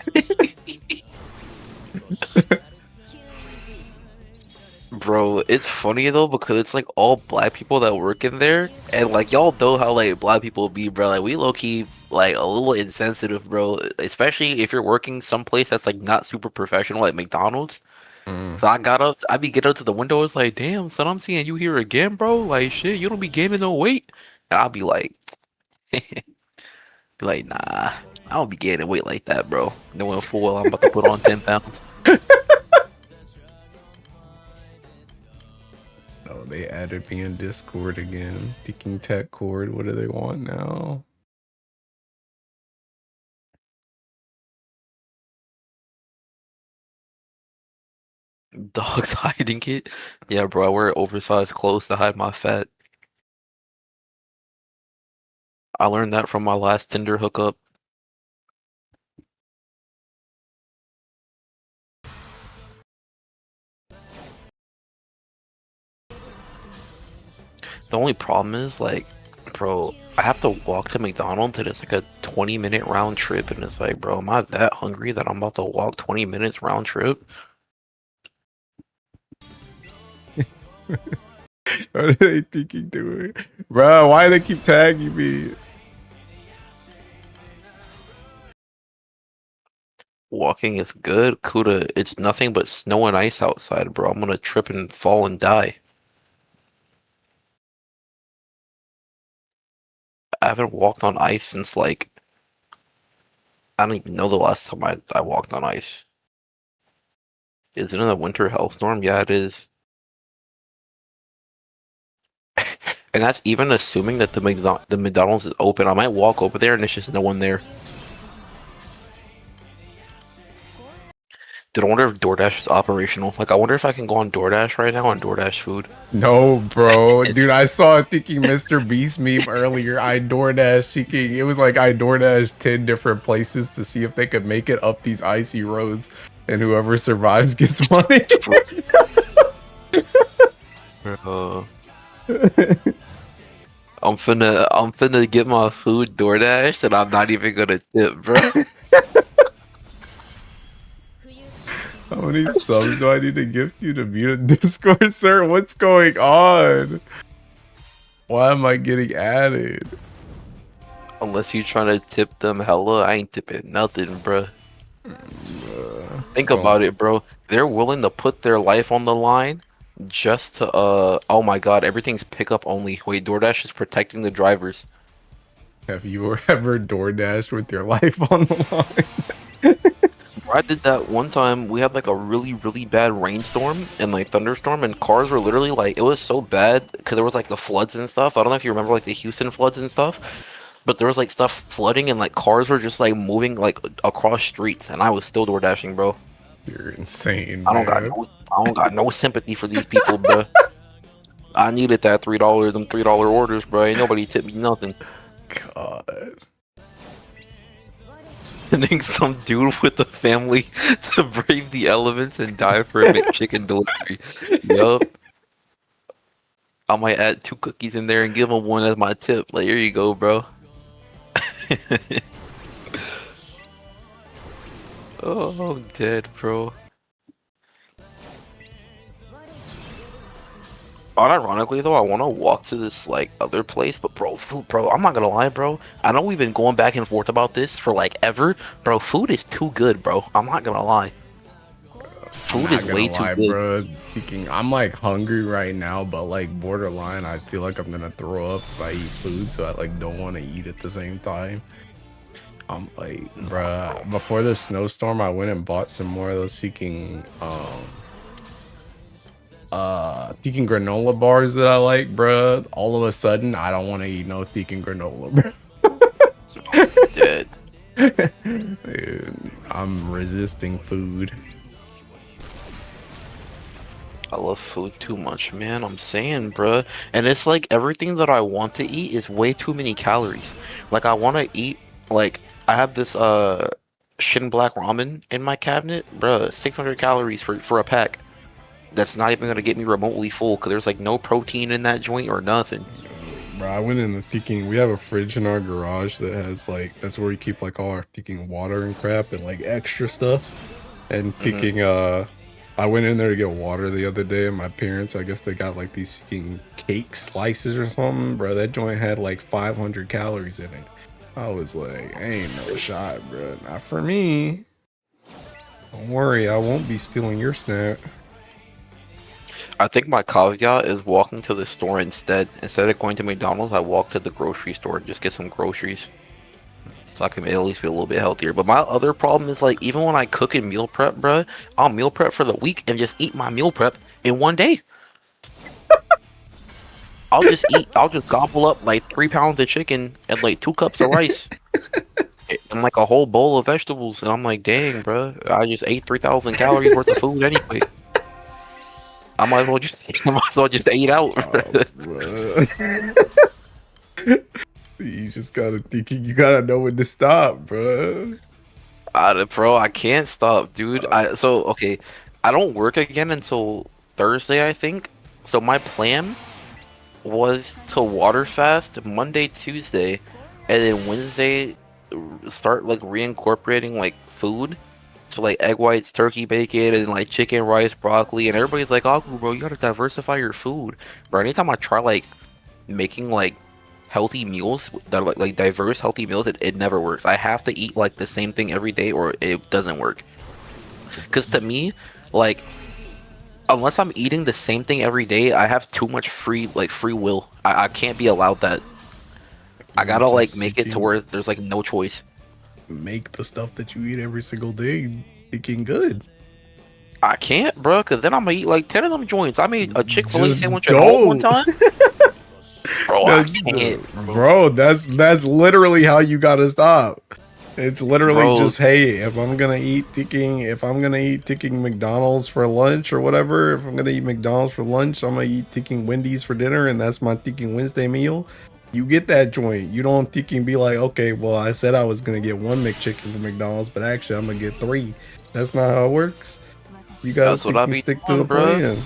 Bro, it's funny though because it's like all black people that work in there, and like y'all know how like black people be, bro. Like we low key like a little insensitive, bro. Especially if you're working someplace that's like not super professional, like McDonald's. So I got up, I be getting up to the window. It's like, damn, son, I'm seeing you here again, bro. Like, shit, you don't be gaining no weight. And I'll be like, nah, I don't be gaining weight like that, bro. Knowing full well I'm about to put on 10 pounds. Oh, they added me in Discord again. Thinking tech cord. What do they want now? Dogs hiding it. Yeah, bro, I wear oversized clothes to hide my fat. I learned that from my last Tinder hookup. The only problem is, like, bro, I have to walk to McDonald's and it's like a 20-minute round trip. And it's like, bro, am I that hungry that I'm about to walk 20 minutes round trip? What are they thinking doing? Bro, why do they keep tagging me? Walking is good. Kuda, it's nothing but snow and ice outside, bro. I'm gonna trip and fall and die. I haven't walked on ice since, like, I don't even know the last time I walked on ice. Is it in a winter hellstorm? Yeah, it is. And that's even assuming that the McDonald's is open. I might walk over there and there's just no one there. Dude, I wonder if DoorDash is operational. Like, I wonder if I can go on DoorDash right now on DoorDash food. No, bro. Dude, I saw a thinking Mr. Beast meme earlier. I DoorDash seeking. It was like I DoorDash 10 different places to see if they could make it up these icy roads. And whoever survives gets money. I'm finna get my food DoorDash and I'm not even gonna tip, bro. How many subs do I need to gift you to mute a Discord, sir? What's going on? Why am I getting added? Unless you're trying to tip them hella, I ain't tipping nothing, bro. Think about it, bro. They're willing to put their life on the line just to, oh my god, everything's pickup only. Wait, DoorDash is protecting the drivers. Have you ever DoorDashed with your life on the line? I did that one time. We had like a really, really bad rainstorm and like thunderstorm, and cars were literally like, it was so bad because there was like the floods and stuff. I don't know if you remember like the Houston floods and stuff, but there was like stuff flooding and like cars were just like moving like across streets, and I was still door dashing, bro. You're insane. I don't got no sympathy for these people, bro. I needed that $3, them $3 orders, bro. Ain't nobody tipped me nothing. God. Sending some dude with a family to brave the elements and die for a McChicken delivery. Yup. I might add 2 cookies in there and give him one as my tip. Like, here you go, bro. Oh, I'm dead, bro. Unironically though, I want to walk to this like other place, but bro, food, bro, I'm not gonna lie, bro. I know we've been going back and forth about this for like ever, bro. Food is too good, bro. I'm not gonna lie. Food is way too good, bro. Speaking, I'm like hungry right now, but like borderline, I feel like I'm gonna throw up if I eat food, so I like don't want to eat at the same time. I'm like, bruh, before the snowstorm, I went and bought some more of those seeking granola bars that I like, bruh. All of a sudden, I don't want to eat no Thekin granola, bruh. Dead. Dude, I'm resisting food. I love food too much, man. I'm saying, bruh. And it's like everything that I want to eat is way too many calories. Like I want to eat, like I have this Shin Black ramen in my cabinet, bruh. 600 calories for a pack. That's not even gonna get me remotely full because there's like no protein in that joint or nothing. Bro, I went in the thinking we have a fridge in our garage that has like that's where we keep like all our thinking water and crap and like extra stuff. And thinking I went in there to get water the other day and my parents, I guess they got like these seeking cake slices or something. Bro, that joint had like 500 calories in it. I was like, ain't no shot, bro. Not for me. Don't worry, I won't be stealing your snack. I think my caveat is walking to the store instead. Instead of going to McDonald's, I walk to the grocery store and just get some groceries. So I can at least be a little bit healthier. But my other problem is like even when I cook and meal prep, bruh, I'll meal prep for the week and just eat my meal prep in one day. I'll just gobble up like 3 pounds of chicken and like 2 cups of rice. And like a whole bowl of vegetables. And I'm like, dang, bruh, I just ate 3,000 calories worth of food anyway. I might as well just eat out. You just gotta think. You gotta know when to stop, bro. Bro, I can't stop, dude. Okay, I don't work again until Thursday, I think. So my plan was to water fast Monday, Tuesday, and then Wednesday start like reincorporating like food. So like egg whites, turkey bacon, and like chicken, rice, broccoli, and everybody's like, "Oh, bro, you gotta diversify your food." Bro, anytime I try like making like healthy meals that are like diverse healthy meals, it never works. I have to eat like the same thing every day, or it doesn't work. Because to me, like, unless I'm eating the same thing every day, I have too much free will. I can't be allowed that. I gotta like make it to where there's like no choice. Make the stuff that you eat every single day thinking good. I can't, bro, because then I'm gonna eat like 10 of them joints. I made a Chick-fil-A Just sandwich at home one time. Bro, I That's, can't. bro, that's literally how you gotta stop. It's literally Bro. just, hey, if I'm gonna eat thinking McDonald's for lunch or whatever, if I'm gonna eat McDonald's for lunch, I'm gonna eat thinking Wendy's for dinner, and that's my thinking Wednesday meal. You get that joint. You don't thinking be like, okay, well, I said I was gonna get 1 McChicken from McDonald's, but actually I'm gonna get 3. That's not how it works. You gotta stick to the plan.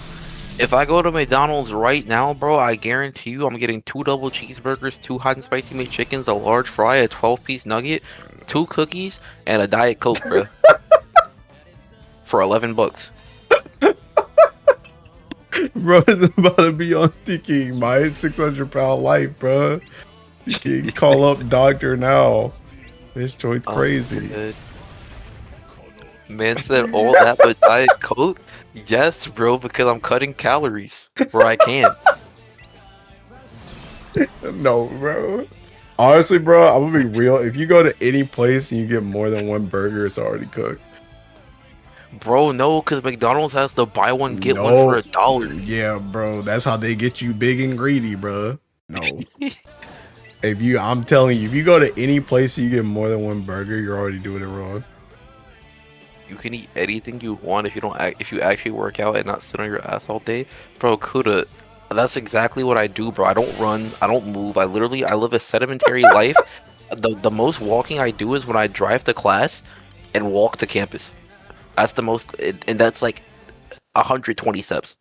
If I go to McDonald's right now, bro, I guarantee you I'm getting 2 double cheeseburgers, 2 hot and spicy McChickens, a large fry, a 12-piece nugget, 2 cookies, and a Diet Coke, bro. For $11. Bro is about to be on thinking my 600-pound life, bro. You can call up doctor now. This joint's crazy. Oh, man said all that but Diet Coke? Yes, bro, because I'm cutting calories where I can. No, bro. Honestly, bro, I'm gonna be real. If you go to any place and you get more than 1 burger, it's already cooked. Bro, no, because McDonald's has the buy one, get one for $1. Yeah, bro. That's how they get you big and greedy, bro. No. I'm telling you, if you go to any place and you get more than 1 burger, you're already doing it wrong. You can eat anything you want if you actually work out and not sit on your ass all day. Bro, Kuda, that's exactly what I do, bro. I don't run, I don't move. I live a sedentary life. The most walking I do is when I drive to class and walk to campus. That's the most, and that's like 120 steps.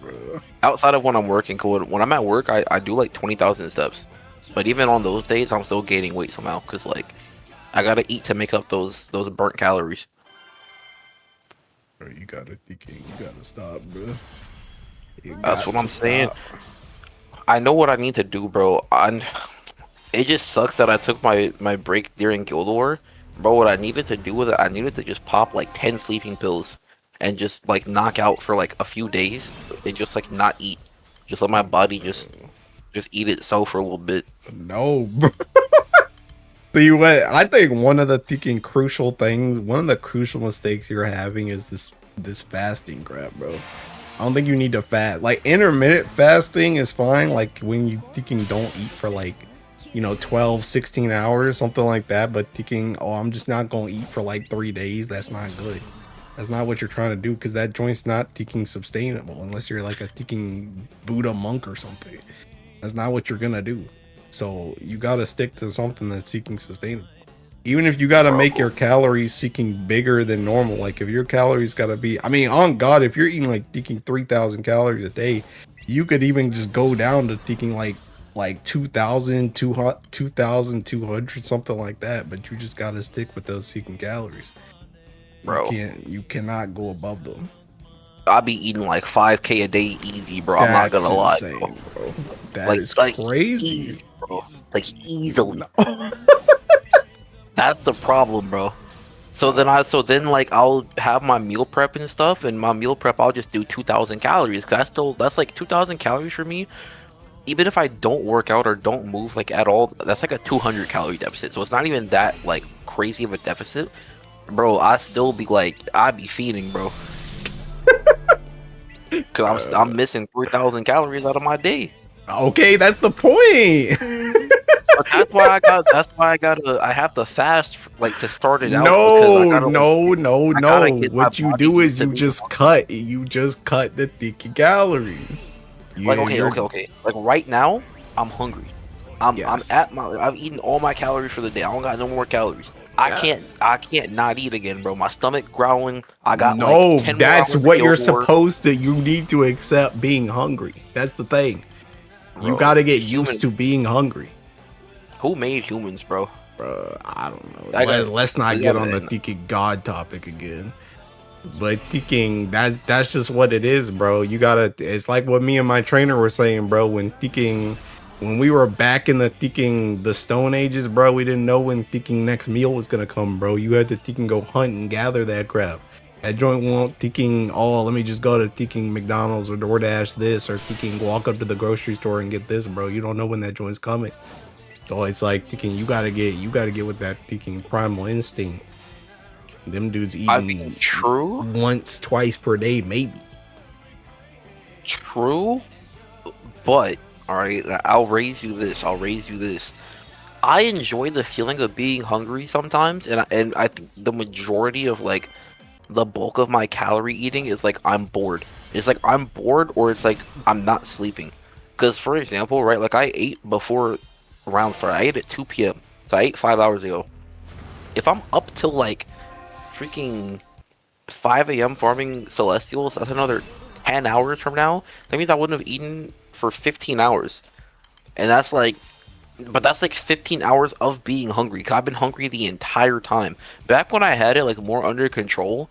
Bro. Outside of when I'm working, when I'm at work, I do like 20,000 steps. But even on those days, I'm still gaining weight somehow, because like, I gotta eat to make up those burnt calories. Bro, you gotta stop, bro. That's what I'm saying. I know what I need to do, bro. It just sucks that I took my break during Guild War. Bro, what I needed to do with it, I needed to just pop like 10 sleeping pills and just like knock out for like a few days and just like not eat. Just let my body just eat itself for a little bit. No, bro. See what? I think one of the crucial mistakes you're having is this fasting crap, bro. I don't think you need to fast. Like intermittent fasting is fine. Like when you don't eat for like, 12, 16 hours, something like that. But thinking, oh, I'm just not going to eat for like 3 days. That's not good. That's not what you're trying to do, because that joint's not sustainable unless you're like a Buddha monk or something. That's not what you're going to do. So you got to stick to something that's sustainable. Even if you got to make your calories bigger than normal, like if your calories got to be, on God, if you're eating like 3,000 calories a day, you could even just go down to like 2,200, something like that. But you just got to stick with those calories. Bro, you cannot go above them. I'll be eating like 5K a day easy, bro. I'm not gonna lie, bro. That is crazy, easy, bro. Like easily. That's the problem, bro. So then like I'll have my meal prep and stuff, and my meal prep I'll just do 2,000 calories. Cause that's like 2,000 calories for me. Even if I don't work out or don't move like at all, that's like a 200 calorie deficit. So it's not even that like crazy of a deficit, bro. I still be like I be feeding, bro. Cause I'm missing 3,000 calories out of my day. Okay, that's the point. But that's why I have to fast like to start it out. Because I No, gotta, no, I gotta no. get my What you body do used is to you being just cut. You just cut the thicky calories. like okay. Like right now, I'm hungry. I'm Yes. I've eaten all my calories for the day. I don't got no more calories. Yes. I can't not eat again, bro. My stomach growling. I got No, like 10 more that's hours to what you're kill for. supposed to. You need to accept being hungry. That's the thing. You Bro, got to get human. used to being hungry. Who made humans, bro? Bro, I don't know. I got. Let's not We get gotta on the end. thinking God topic again. But thinking that's just what it is, bro. You gotta. It's like what me and my trainer were saying, bro. When we were back in the Stone Ages, bro, we didn't know when thinking next meal was gonna come, bro. You had to go hunt and gather that crap. That joint won't thinking, oh, let me just go to thinking McDonald's or DoorDash this or thinking walk up to the grocery store and get this, bro. You don't know when that joint's coming. So it's like thinking you gotta get with that thinking primal instinct. Them dudes I mean, eating true, once, twice per day, maybe. true. But all right, I'll raise you this. I'll raise you this. I enjoy the feeling of being hungry sometimes, and I think the majority of like the bulk of my calorie eating is like I'm bored. It's like I'm bored, or it's like I'm not sleeping. Because for example, right, like I ate before round start. I ate at 2 p.m. So I ate 5 hours ago. If I'm up till like freaking 5 a.m. farming Celestials, that's another 10 hours from now. That means I wouldn't have eaten for 15 hours. And that's like, but that's like 15 hours of being hungry. 'Cause I've been hungry the entire time. Back when I had it like more under control,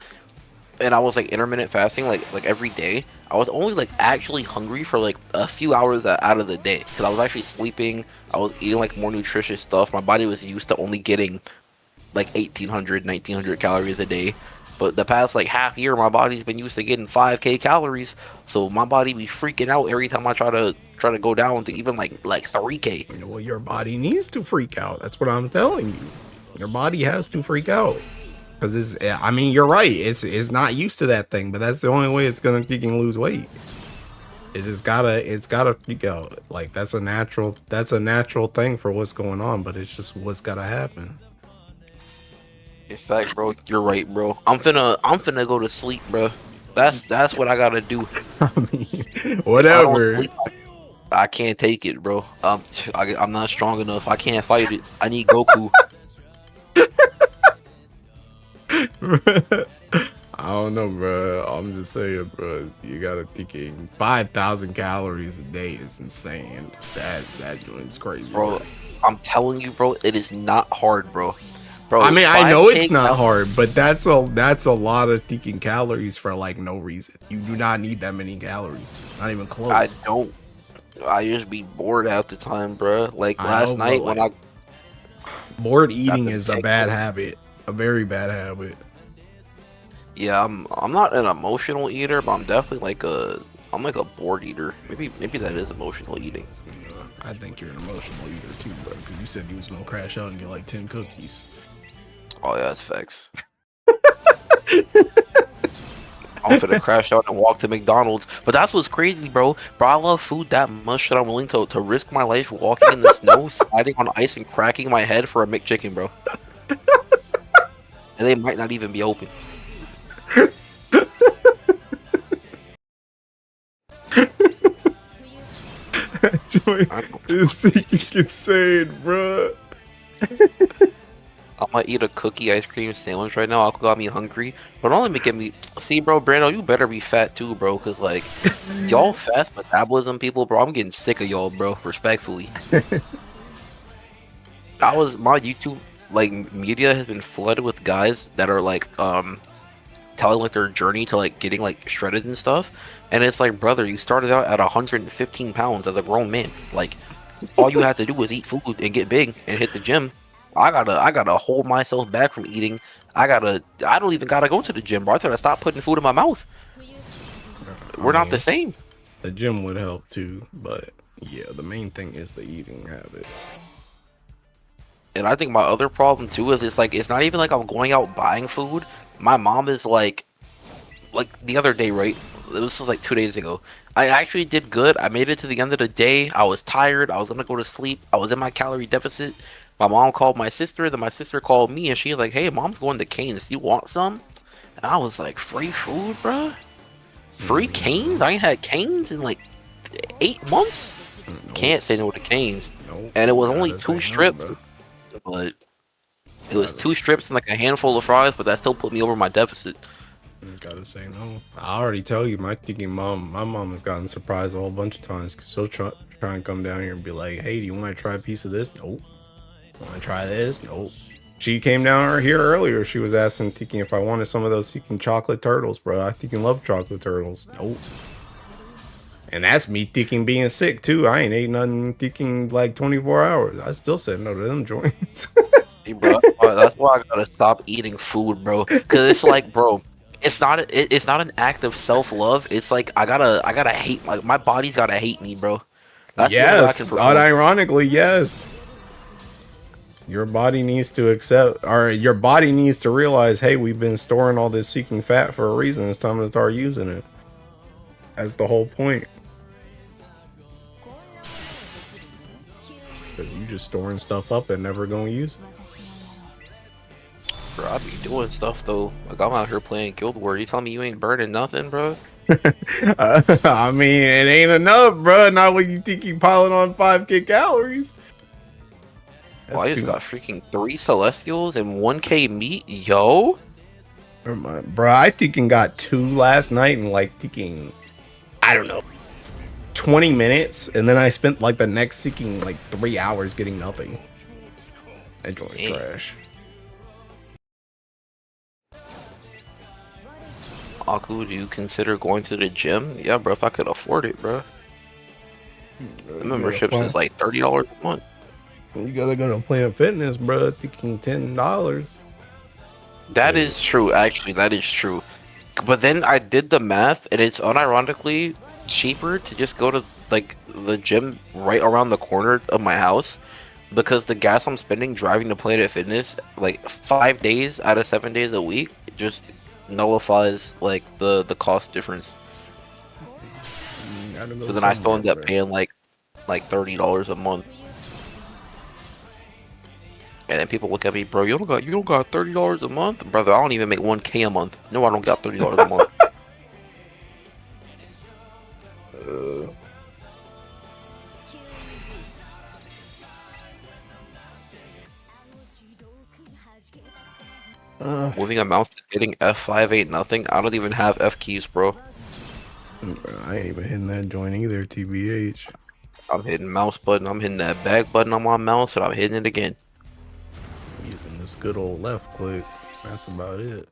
and I was like intermittent fasting like every day, I was only like actually hungry for like a few hours out of the day because I was actually sleeping. I was eating like more nutritious stuff. My body was used to only getting like 1,800, 1,900 calories a day. But the past like half year, my body's been used to getting 5K calories. So my body be freaking out every time I try to go down to even like 3K. Well, your body needs to freak out. That's what I'm telling you. Your body has to freak out. Because I mean, you're right. It's not used to that thing, but that's the only way it's gonna lose weight. It's gotta freak out. Like that's a natural thing for what's going on, but it's just what's gotta happen. In fact, bro, you're right, bro. I'm finna go to sleep, bro. That's what I gotta do. I mean, If I don't whatever. sleep, I can't take it, bro. I'm not strong enough. I can't fight it. I need Goku. I don't know, bro. I'm just saying, bro. You gotta thinking 5,000 calories a day is insane. That joint's crazy, Bro, I'm telling you, bro, it is not hard, bro. Bro, I mean, I know it's 5K not hard, but that's a lot of thinking calories for like no reason. You do not need that many calories. Not even close. I don't. I just be bored half the time, bro. Like I last know, but, night when I bored eating the is a big bad one. habit. A very bad habit. yeah, I'm not an emotional eater, but I'm definitely I'm like a bored eater. Maybe that is emotional eating. I think you're an emotional eater too, bro. Because you said you was gonna crash out and get like 10 cookies. Oh yeah, that's facts. I'm finna crash out and walk to McDonald's. But that's what's crazy, bro. Bro, I love food that much that I'm willing to risk my life walking in the snow, sliding on ice, and cracking my head for a McChicken, bro. And they might not even be open. It's insane, bro. I'm gonna eat a cookie ice cream sandwich right now. Alcohol got me hungry, but don't let me get me. See, bro, Brando, you better be fat too, bro. Cause like, y'all fast metabolism people, bro. I'm getting sick of y'all, bro. Respectfully, my YouTube like media has been flooded with guys that are like telling like their journey to like getting like shredded and stuff, and it's like, brother, you started out at 115 pounds as a grown man. Like, all you have to do is eat food and get big and hit the gym. I gotta hold myself back from eating. I don't even gotta go to the gym, bro. I gotta stop putting food in my mouth. I We're not the mean, same. the gym would help too, but yeah, the main thing is the eating habits. And I think my other problem too is it's not even like I'm going out buying food. My mom is like the other day, right? This was like 2 days ago. I actually did good. I made it to the end of the day. I was tired. I was gonna go to sleep. I was in my calorie deficit. My mom called my sister. Then my sister called me, and she was like, "Hey, mom's going to Cane's. You want some?" And I was like, "Free food, bruh? Free Cane's? I ain't had Cane's in like 8 months. Nope. Can't say no to Cane's." Nope. And it was only Gotta two say no, strips, bro. but it was 2 strips and like a handful of fries. But that still put me over my deficit. Gotta say no. I already tell you, my mom has gotten surprised a whole bunch of times because she'll try and come down here and be like, "Hey, do you want to try a piece of this?" Nope. Want to try this? Nope. She came down here earlier. She was asking Tiki if I wanted some of those Tiki chocolate turtles, bro. I Tiki love chocolate turtles. Nope. And that's me Tiki being sick too. I ain't ate nothing Tiki like 24 hours. I still said no to them joints. Hey, bro, that's why I gotta stop eating food, bro. Cause it's like, bro, it's not an act of self-love. It's like I gotta hate my body's gotta hate me, bro. That's the only way I can Yes, perform. unironically, yes. Your body needs to accept, or your body needs to realize, hey, we've been storing all this seeking fat for a reason. It's time to start using it. That's the whole point. But you just storing stuff up and never gonna use it. Bro, I be doing stuff though. Like I'm out here playing Guild Wars. You telling me you ain't burning nothing, bro? I mean, it ain't enough, bro. Not when you think you piling on 5K calories. Well, I just got freaking 3 Celestials and 1K meat, yo. Never mind, bro. I thinking got 2 last night and like thinking, I don't know, 20 minutes, and then I spent like the next seeking like 3 hours getting nothing. That joint trash. Aku, do you consider going to the gym? Yeah, bro, if I could afford it, bro. The membership is like $30 a month. You gotta go to Planet Fitness, bro. Thinking $10. That is true, actually. That is true. But then I did the math, and it's unironically cheaper to just go to like the gym right around the corner of my house, because the gas I'm spending driving to Planet Fitness like 5 days out of 7 days a week just nullifies like the cost difference. But then I still end up paying like $30 a month. And then people look at me, bro, you don't got $30 a month? Brother, I don't even make 1K a month. No, I don't got $30 a month. Moving a mouse to hitting F5 ain't nothing. I don't even have F keys, bro. I ain't even hitting that joint either, TBH. I'm hitting mouse button, I'm hitting that back button on my mouse, and I'm hitting it again. I'm using this good old left click. That's about it.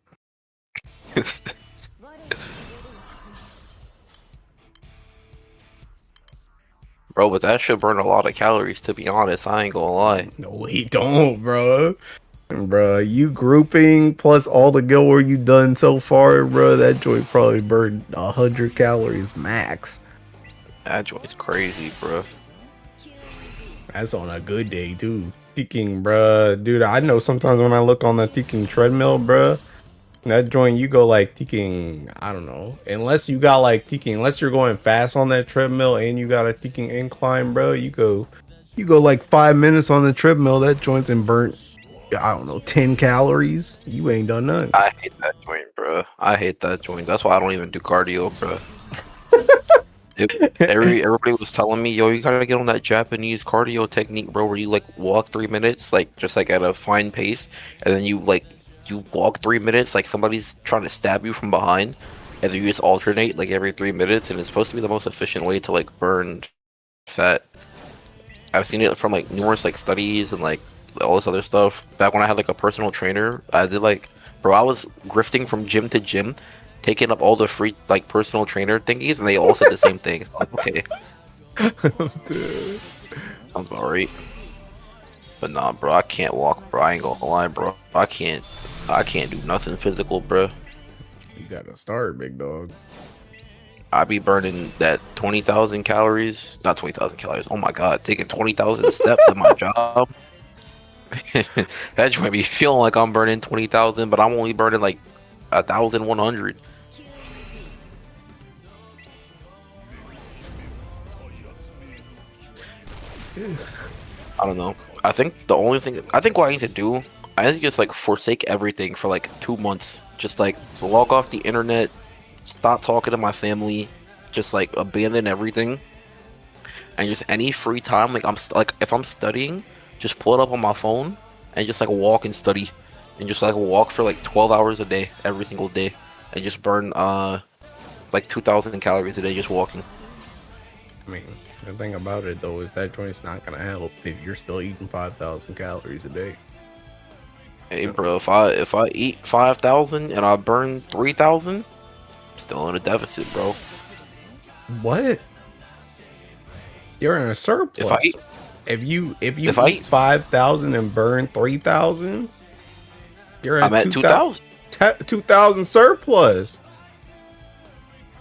Bro, but that should burn a lot of calories, to be honest. I ain't gonna lie. No, he don't, bro. Bro, you grouping plus all the Guild Wars you done so far, bro, that joint probably burned 100 calories max. That joint's crazy, bro. That's on a good day, too. Thinking, bruh. Dude, I know sometimes when I look on the thinking treadmill, bruh, that joint, you go like thinking, I don't know. Unless you got like thinking, unless you're going fast on that treadmill and you got a thinking incline, bro, you go like 5 minutes on the treadmill, that joint's and burnt, I don't know, 10 calories. You ain't done nothing. I hate that joint, bro. I hate that joint. That's why I don't even do cardio, bro. Everybody was telling me, yo, you gotta get on that Japanese cardio technique, bro, where you like walk 3 minutes, like just like at a fine pace, and then you walk 3 minutes like somebody's trying to stab you from behind, and then you just alternate like every 3 minutes, and it's supposed to be the most efficient way to like burn fat. I've seen it from like numerous like studies and like all this other stuff. Back when I had like a personal trainer, I did like, bro, I was grifting from gym to gym, taking up all the free like personal trainer thingies, and they all said the same thing. So, okay. Sounds about right. But nah, bro, I can't walk, bro. I ain't gonna lie, bro. I can't do nothing physical, bro. You gotta start, big dog. I be burning that 20,000 calories, not 20,000 calories. Oh my god, taking 20,000 steps at my job. That might be feeling like I'm burning 20,000, but I'm only burning like 1,100. I don't know. I think what I need to do, I need to just like forsake everything for like 2 months. Just like log off the internet, stop talking to my family, just like abandon everything, and just any free time, like like if I'm studying, just pull it up on my phone and just like walk and study, and just like walk for like 12 hours a day every single day, and just burn like 2,000 calories a day just walking. I mean, the thing about it though is that joint's not gonna help if you're still eating 5,000 calories a day. Hey bro, if I eat 5,000 and I burn 3,000, I'm still in a deficit, bro. What? You're in a surplus. If you eat 5,000 and burn 3,000, you're I'm at 2,000. 2,000 surplus.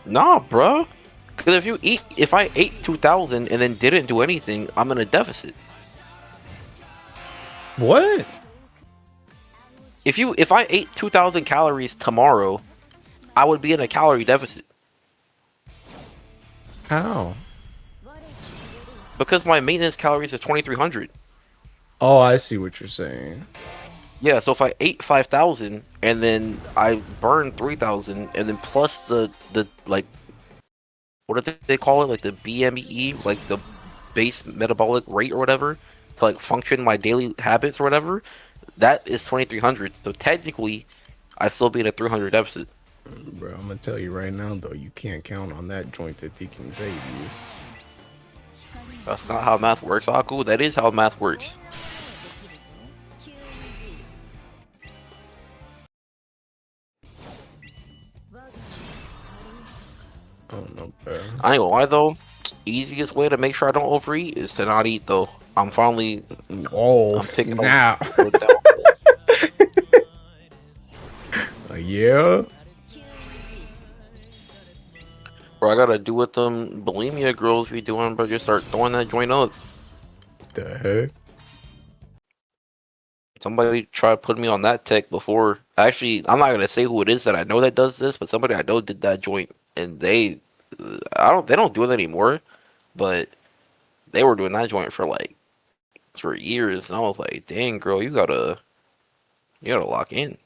Nah, bro. Because if I ate 2,000 and then didn't do anything, I'm in a deficit. What? If I ate 2,000 calories tomorrow, I would be in a calorie deficit. How? Because my maintenance calories are 2,300. Oh, I see what you're saying. Yeah, so if I ate 5,000 and then I burned 3,000 and then plus the like, what do they call it? Like the BME, like the base metabolic rate or whatever, to like function my daily habits or whatever, that is 2,300. So technically, I'd still be in a 300 deficit. Bro, I'm gonna tell you right now though, you can't count on that joint that he can save you. That's not how math works, Aku. That is how math works. I don't know, bro. I ain't gonna lie though. Easiest way to make sure I don't overeat is to not eat though. I'm finally. Oh, snap. Yeah. Bro, I gotta do what them bulimia girls be doing, bro. Just start throwing that joint up. The heck? Somebody tried putting me on that tech before. Actually, I'm not gonna say who it is that I know that does this, but somebody I know did that joint, and they don't do it anymore, but they were doing that joint for years, and I was like, dang, girl, you gotta lock in.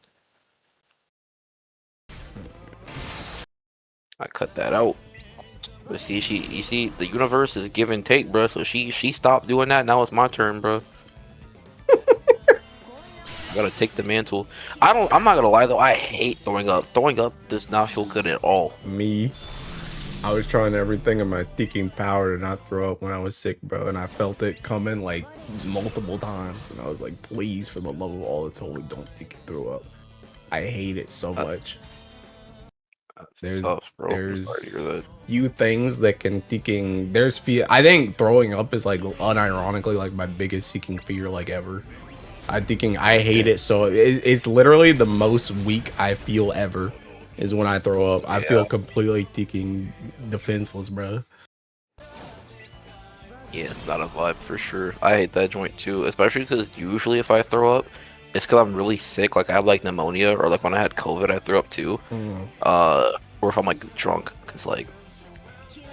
I cut that out. But you see, the universe is give and take, bro. So she stopped doing that. Now it's my turn, bro. I gotta take the mantle. I'm not gonna lie though. I hate throwing up. Throwing up does not feel good at all. Me, I was trying everything in my thinking power to not throw up when I was sick, bro, and I felt it coming like multiple times, and I was like, please, for the love of all that's holy, don't think you throw up. I hate it so much. There's tough, bro. There's few things that can seeking. I think throwing up is like unironically like my biggest seeking fear like ever. I hate it so it's literally the most weak I feel ever is when I throw up. I feel completely defenseless, bro. Yeah, it's not a vibe for sure. I hate that joint too, especially because usually if I throw up, it's because I'm really sick. Like I have like pneumonia, or like when I had COVID, I threw up too. Or if I'm like drunk, because like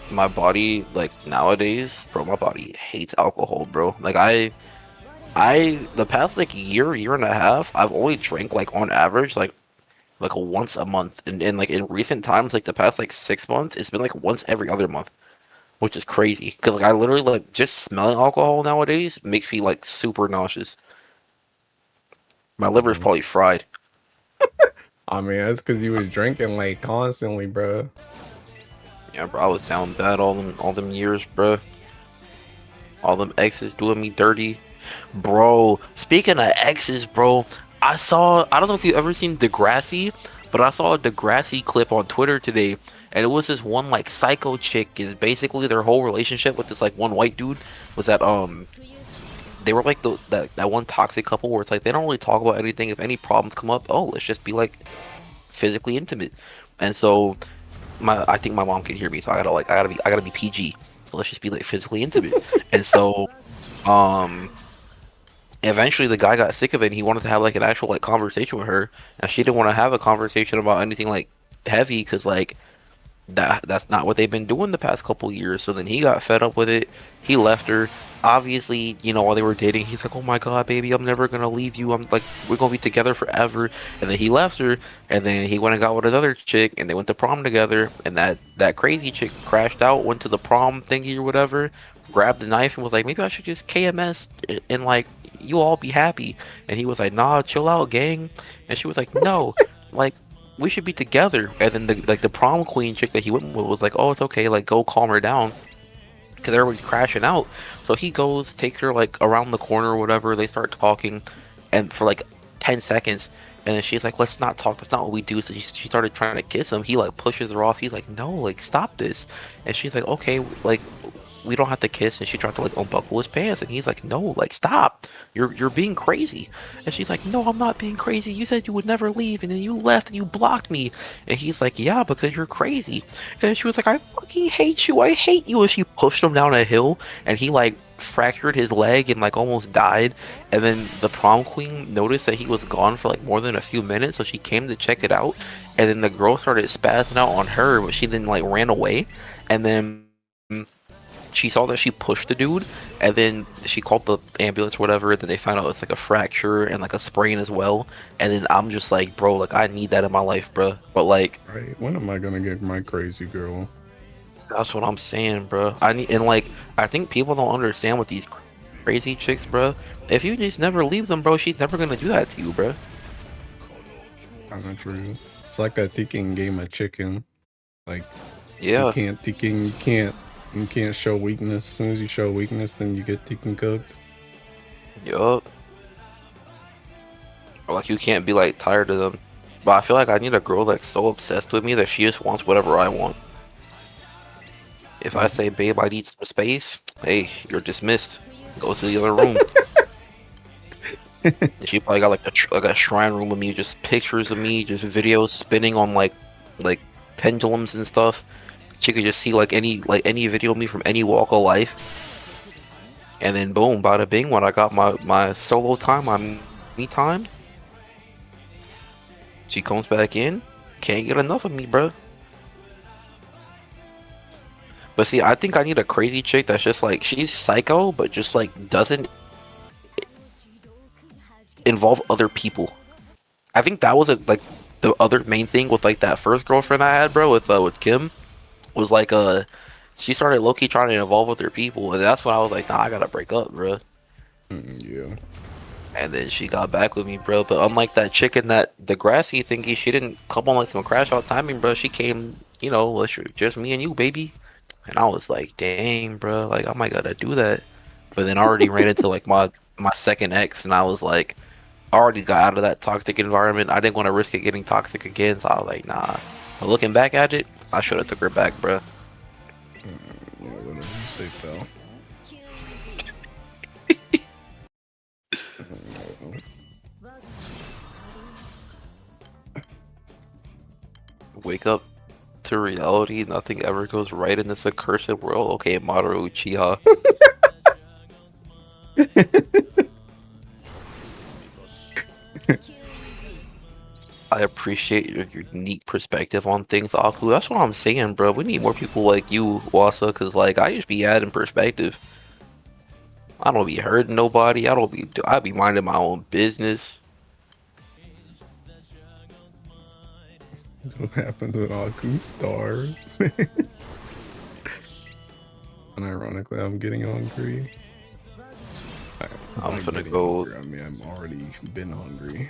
my body, like nowadays, bro, my body hates alcohol, bro. Like the past like year and a half, I've only drank like on average like once a month, and like in recent times, like the past like 6 months, it's been like once every other month, which is crazy. Because like I literally like just smelling alcohol nowadays makes me like super nauseous. My liver's probably fried. I mean, that's because you was drinking like constantly, bro. Yeah, bro, I was down bad all them years, bro. All them exes doing me dirty. Bro, speaking of exes, bro, I don't know if you've ever seen Degrassi, but I saw a Degrassi clip on Twitter today, and it was this one like psycho chick, and basically their whole relationship with this like one white dude was that they were like that one toxic couple where it's like they don't really talk about anything. If any problems come up, oh, let's just be like physically intimate. And so I think my mom can hear me, so I gotta be PG. So let's just be like physically intimate. And so um eventually the guy got sick of it and he wanted to have like an actual like conversation with her, and she didn't want to have a conversation about anything like heavy because like that's not what they've been doing the past couple years. So then he got fed up with it. He left her. Obviously, you know, while they were dating, he's like, "Oh my God, baby, I'm never gonna leave you. I'm like, we're gonna be together forever." And then he left her, and then he went and got with another chick, and they went to prom together. And that crazy chick crashed out, went to the prom thingy or whatever, grabbed the knife and was like, "Maybe I should just KMS and like you all be happy." And he was like, "Nah, chill out, gang." And she was like, "No, like." We should be together. And then the prom queen chick that he went with was like, "Oh, it's okay, like go calm her down," because everybody's crashing out. So he goes, takes her like around the corner or whatever. They start talking, and for like 10 seconds, and then she's like, "Let's not talk. That's not what we do." So she started trying to kiss him. He like pushes her off. He's like, "No, like stop this." And she's like, "Okay, like we don't have to kiss." And she tried to like unbuckle his pants, and he's like, "No, like stop. You're being crazy." And she's like, "No, I'm not being crazy. You said you would never leave, and then you left and you blocked me." And he's like, "Yeah, because you're crazy." And she was like, "I fucking hate you. I hate you." And she pushed him down a hill, and he like fractured his leg and like almost died. And then the prom queen noticed that he was gone for like more than a few minutes, so she came to check it out. And then the girl started spazzing out on her, but she then like ran away. And then she saw that she pushed the dude, and then she called the ambulance or whatever. Then they found out it's like a fracture and like a sprain as well. And then I'm just like, bro, like I need that in my life, bro. But like, Right? When am I gonna get my crazy girl? that's what I'm saying, bro. I need, and like I think people don't understand with these crazy chicks, bro. If you just never leave them, bro, she's never gonna do that to you, bro. Kinda true. It's like a ticking game of chicken. Like you Yeah, can't ticking, you can't show weakness. As soon as you show weakness, then you get ticking cooked. yup. Or like you can't be like tired of them. But I feel like I need a girl that's so obsessed with me that she just wants whatever I want. If I say, "Babe, I need some space," hey, you're dismissed. Go to the other room. And she probably got like a shrine room of me, just pictures of me, just videos spinning on like pendulums and stuff. She could just see like any video of me from any walk of life. And then boom, bada bing, when I got my solo time, my me time, she comes back in. Can't get enough of me, bro. But see, I think I need a crazy chick that's just like she's psycho, but just like doesn't involve other people. I think that was like the other main thing with like that first girlfriend I had, bro, with Kim, was like she started low key trying to involve with her people, and that's when I was like, nah, I gotta break up, bro. Yeah. And then she got back with me, bro. But unlike that chick in that Degrassi thingy, she didn't come on like some crash out timing, bro. She came, you know, just me and you, baby. And I was like, dang, bro, like I might gotta do that. But then I already ran into like my second ex, and I was like, I already got out of that toxic environment. I didn't want to risk it getting toxic again, so I was like, nah. But looking back at it, I should have took her back, bro. Yeah, whatever you say, pal. Wake up to reality. Nothing ever goes right in this accursed world. Okay, Maru Uchiha. I appreciate your unique perspective on things, Aku. That's what I'm saying, bro. We need more people like you, Wasa, because like I just be adding perspective. I don't be hurting nobody. I be minding my own business. What happens when Aku starves? And ironically, I'm getting hungry. I'm not finna getting go. hungry, I mean, I've already been hungry.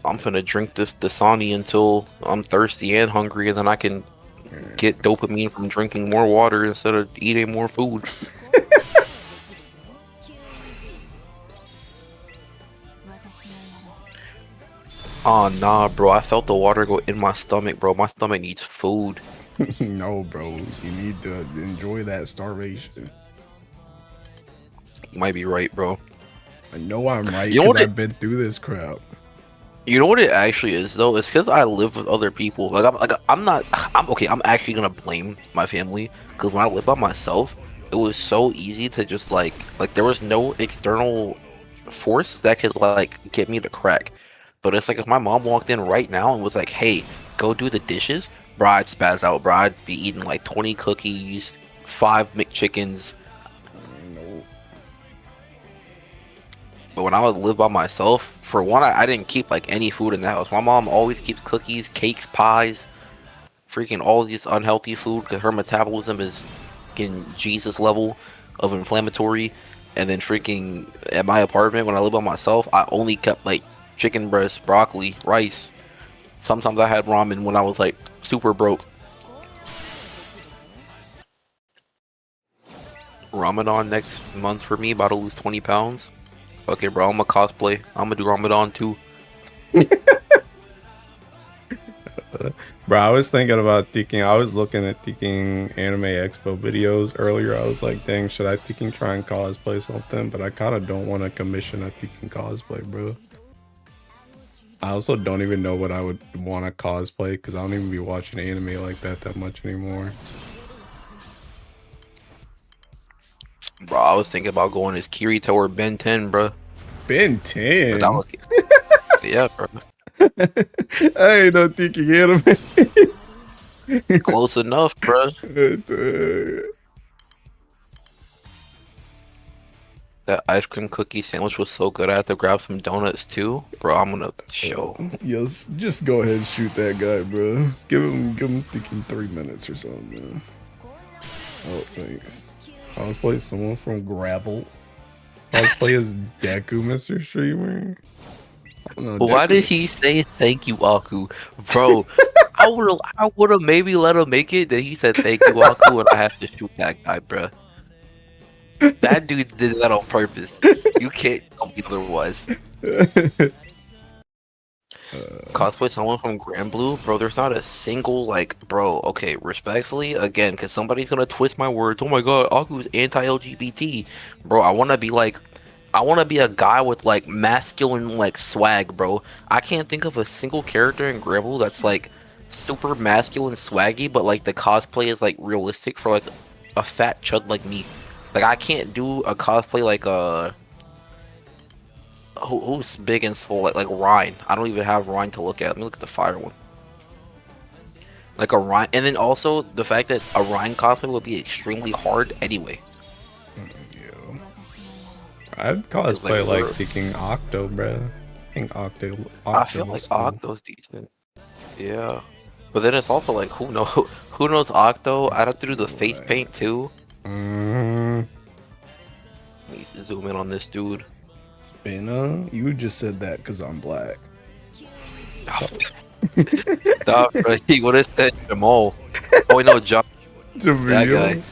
I'm finna drink this Dasani until I'm thirsty and hungry, and then I can get dopamine from drinking more water instead of eating more food. Oh nah, bro. I felt the water go in my stomach, bro. My stomach needs food. No, bro. You need to enjoy that starvation. You might be right, bro. I know I'm right You know because what I've been through this crap. You know what it actually is though? It's because I live with other people. I'm okay. I'm actually gonna blame my family because when I lived by myself, it was so easy to just like there was no external force that could like get me to crack. But it's like if my mom walked in right now and was like, "Hey, go do the dishes," bro, I'd spaz out, bro. I'd be eating like 20 cookies, 5 McChickens. No. But when I would live by myself, for one, I didn't keep like any food in the house. My mom always keeps cookies, cakes, pies, freaking all these unhealthy food because her metabolism is in Jesus level of inflammatory. And then freaking at my apartment when I live by myself, I only kept like chicken breast, broccoli, rice. Sometimes I had ramen when I was like super broke. Ramadan next month for me, about to lose 20 pounds. Okay, bro, I'm gonna cosplay. I'm gonna do Ramadan too. Bro, I was thinking about taking. I was looking at taking Anime Expo videos earlier. I was like, dang, should I taking try and cosplay something? But I kind of don't want to commission a taking cosplay, bro. I also don't even know what I would want to cosplay because I don't even be watching anime like that much anymore. Bro, I was thinking about going as Kirito or Ben 10, bro. Ben 10. But that was, yeah, bro. I ain't no thinking anime. Close enough, bro. That ice cream cookie sandwich was so good. I had to grab some donuts too, bro. I'm gonna show. Yo, just go ahead and shoot that guy, bro. Give him thinking 3 minutes or something, man. Oh, thanks. I was playing someone from Grapple. I was playing as Deku, Mr. Streamer. Why did he say thank you, Aku? Bro, I would have maybe let him make it. Then he said thank you, Aku, and I have to shoot that guy, bro. That dude did that on purpose. You can't tell me otherwise. Cosplay someone from Grand Blue, bro. There's not a single like, bro. Okay, respectfully, again, because somebody's gonna twist my words. Oh my god, Aku's anti-LGBT, bro. I want to be a guy with like masculine like swag, bro. I can't think of a single character in Grand Blue that's like super masculine swaggy, but like the cosplay is like realistic for like a fat chud like me. Like I can't do a cosplay like who's big and swole like Ryan. I don't even have Ryan to look at. Let me look at the fire one. Like a Ryan, and then also the fact that a Ryan cosplay would be extremely hard anyway. I'd cosplay like thinking Octo, bro. I think Octo I feel like cool. Octo's decent. Yeah, but then it's also like who knows Octo? I'd have to do the face paint too. Let me zoom in on this dude. Spinner, you just said that because I'm black. Stop, bro. He would have said Jamal. Oh wait, no, John. Jamil. That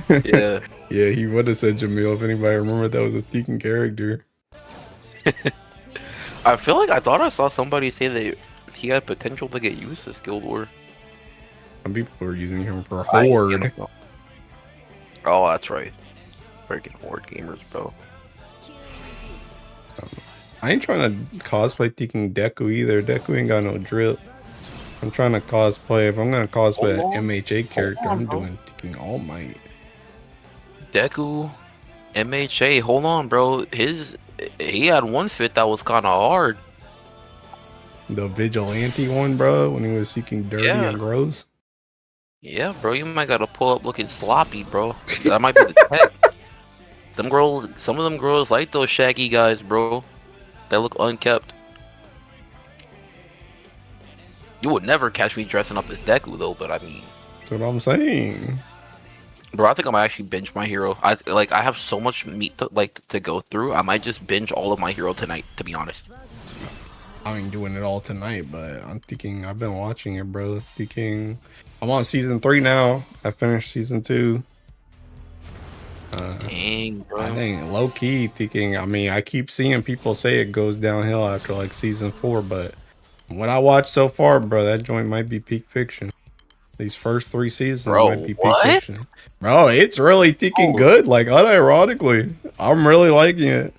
guy. Yeah. Yeah, he would have said Jamil if anybody remembered that was a speaking character. I feel like I thought I saw somebody say that he had potential to get used to Guild War. Some people are using him for Horde. Oh, that's right. Freaking Horde gamers, bro. I ain't trying to cosplay thinking Deku either. Deku ain't got no drip. I'm trying to cosplay. If I'm gonna cosplay an MHA character, I'm doing thinking All Might. Deku, MHA. Hold on, bro. He had one fit that was kind of hard. The vigilante one, bro, when he was seeking dirty and gross. Yeah, bro. You might gotta pull up looking sloppy, bro. That might be the tech. Some of them girls like those shaggy guys, bro. They look unkept. You would never catch me dressing up as Deku, though. But I mean, that's what I'm saying, bro. I think I might actually binge my hero. I have so much meat to go through. I might just binge all of my hero tonight. To be honest. I ain't doing it all tonight, but I'm thinking I've been watching it, bro. Thinking I'm on season 3 now. I finished season 2. Dang, bro. I think low key thinking. I mean, I keep seeing people say it goes downhill after like season 4, but what I watched so far, bro, that joint might be peak fiction. These first 3 seasons Bro, might be peak what? fiction. Bro, it's really ticking Oh. good. Like, unironically, I'm really liking it.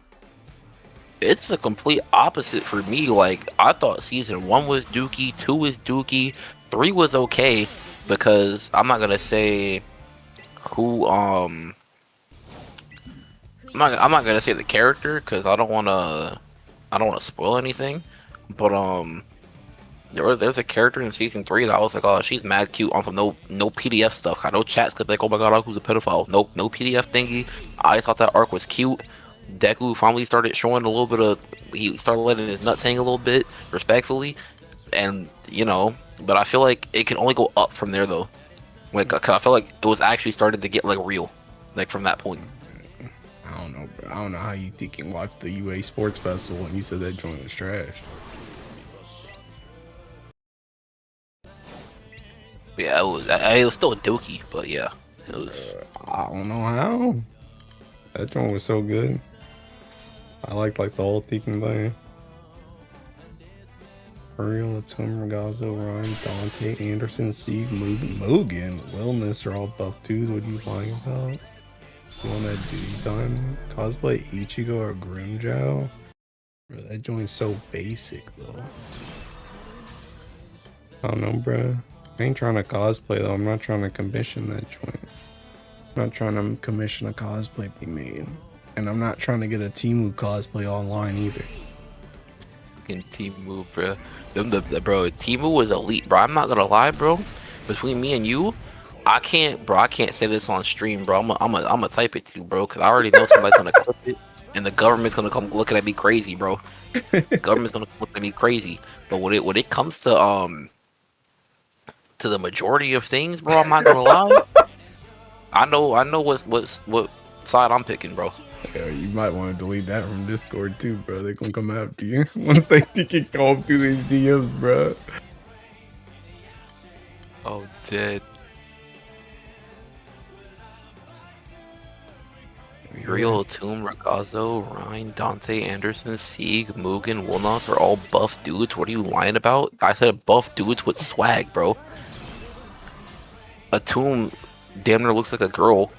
It's the complete opposite for me. Like, I thought season 1 was dookie, 2 was dookie, 3 was okay, because I'm not gonna say who I'm not gonna say the character because I don't wanna spoil anything. But there's a character in season 3 that I was like, oh, she's mad cute on some no PDF stuff. I know chats could be like, oh my god, Aku's a pedophile. Nope, no PDF thingy. I thought that arc was cute. Deku finally started showing a little bit of, he started letting his nuts hang a little bit, respectfully, and you know, but I feel like it can only go up from there though. Like, 'cause I feel like it was actually started to get like real, like from that point. I don't know, bro. I don't know how you think you can watch the UA Sports Festival and you said that joint was trash. But yeah, it was still a dookie, but yeah, it was. I don't know how. That joint was so good. I liked like the whole Tekken thing. Ariel, Atum, Ragazzo, Ryan, Dante, Anderson, Steve, Mugen, Wellness are all buff dudes. What are you lying about? You want that duty time? Cosplay Ichigo or Grimjow? Bro, that joint's so basic though. I don't know, bro. I ain't trying to cosplay though. I'm not trying to commission that joint. I'm not trying to commission a cosplay be made. And I'm not trying to get a Temu cosplay online either. Fucking Temu, bro. Bro, Temu was elite, bro. I'm not gonna lie, bro. Between me and you, I can't say this on stream, bro. I'm gonna type it to you, bro, because I already know somebody's gonna clip it, and the government's gonna come looking at me crazy, bro. The government's gonna look at me crazy. But when it comes to the majority of things, bro, I'm not gonna lie. I know what side I'm picking, bro. Yeah, you might want to delete that from Discord too, bro. They're gonna come after you once they think you come through these DMs, bro. Oh, dead. Uriel, Tomb, Ragazzo, Ryan, Dante, Anderson, Sieg, Mugen, Wilnos are all buff dudes. What are you lying about? I said buff dudes with swag, bro. Atum damn near looks like a girl.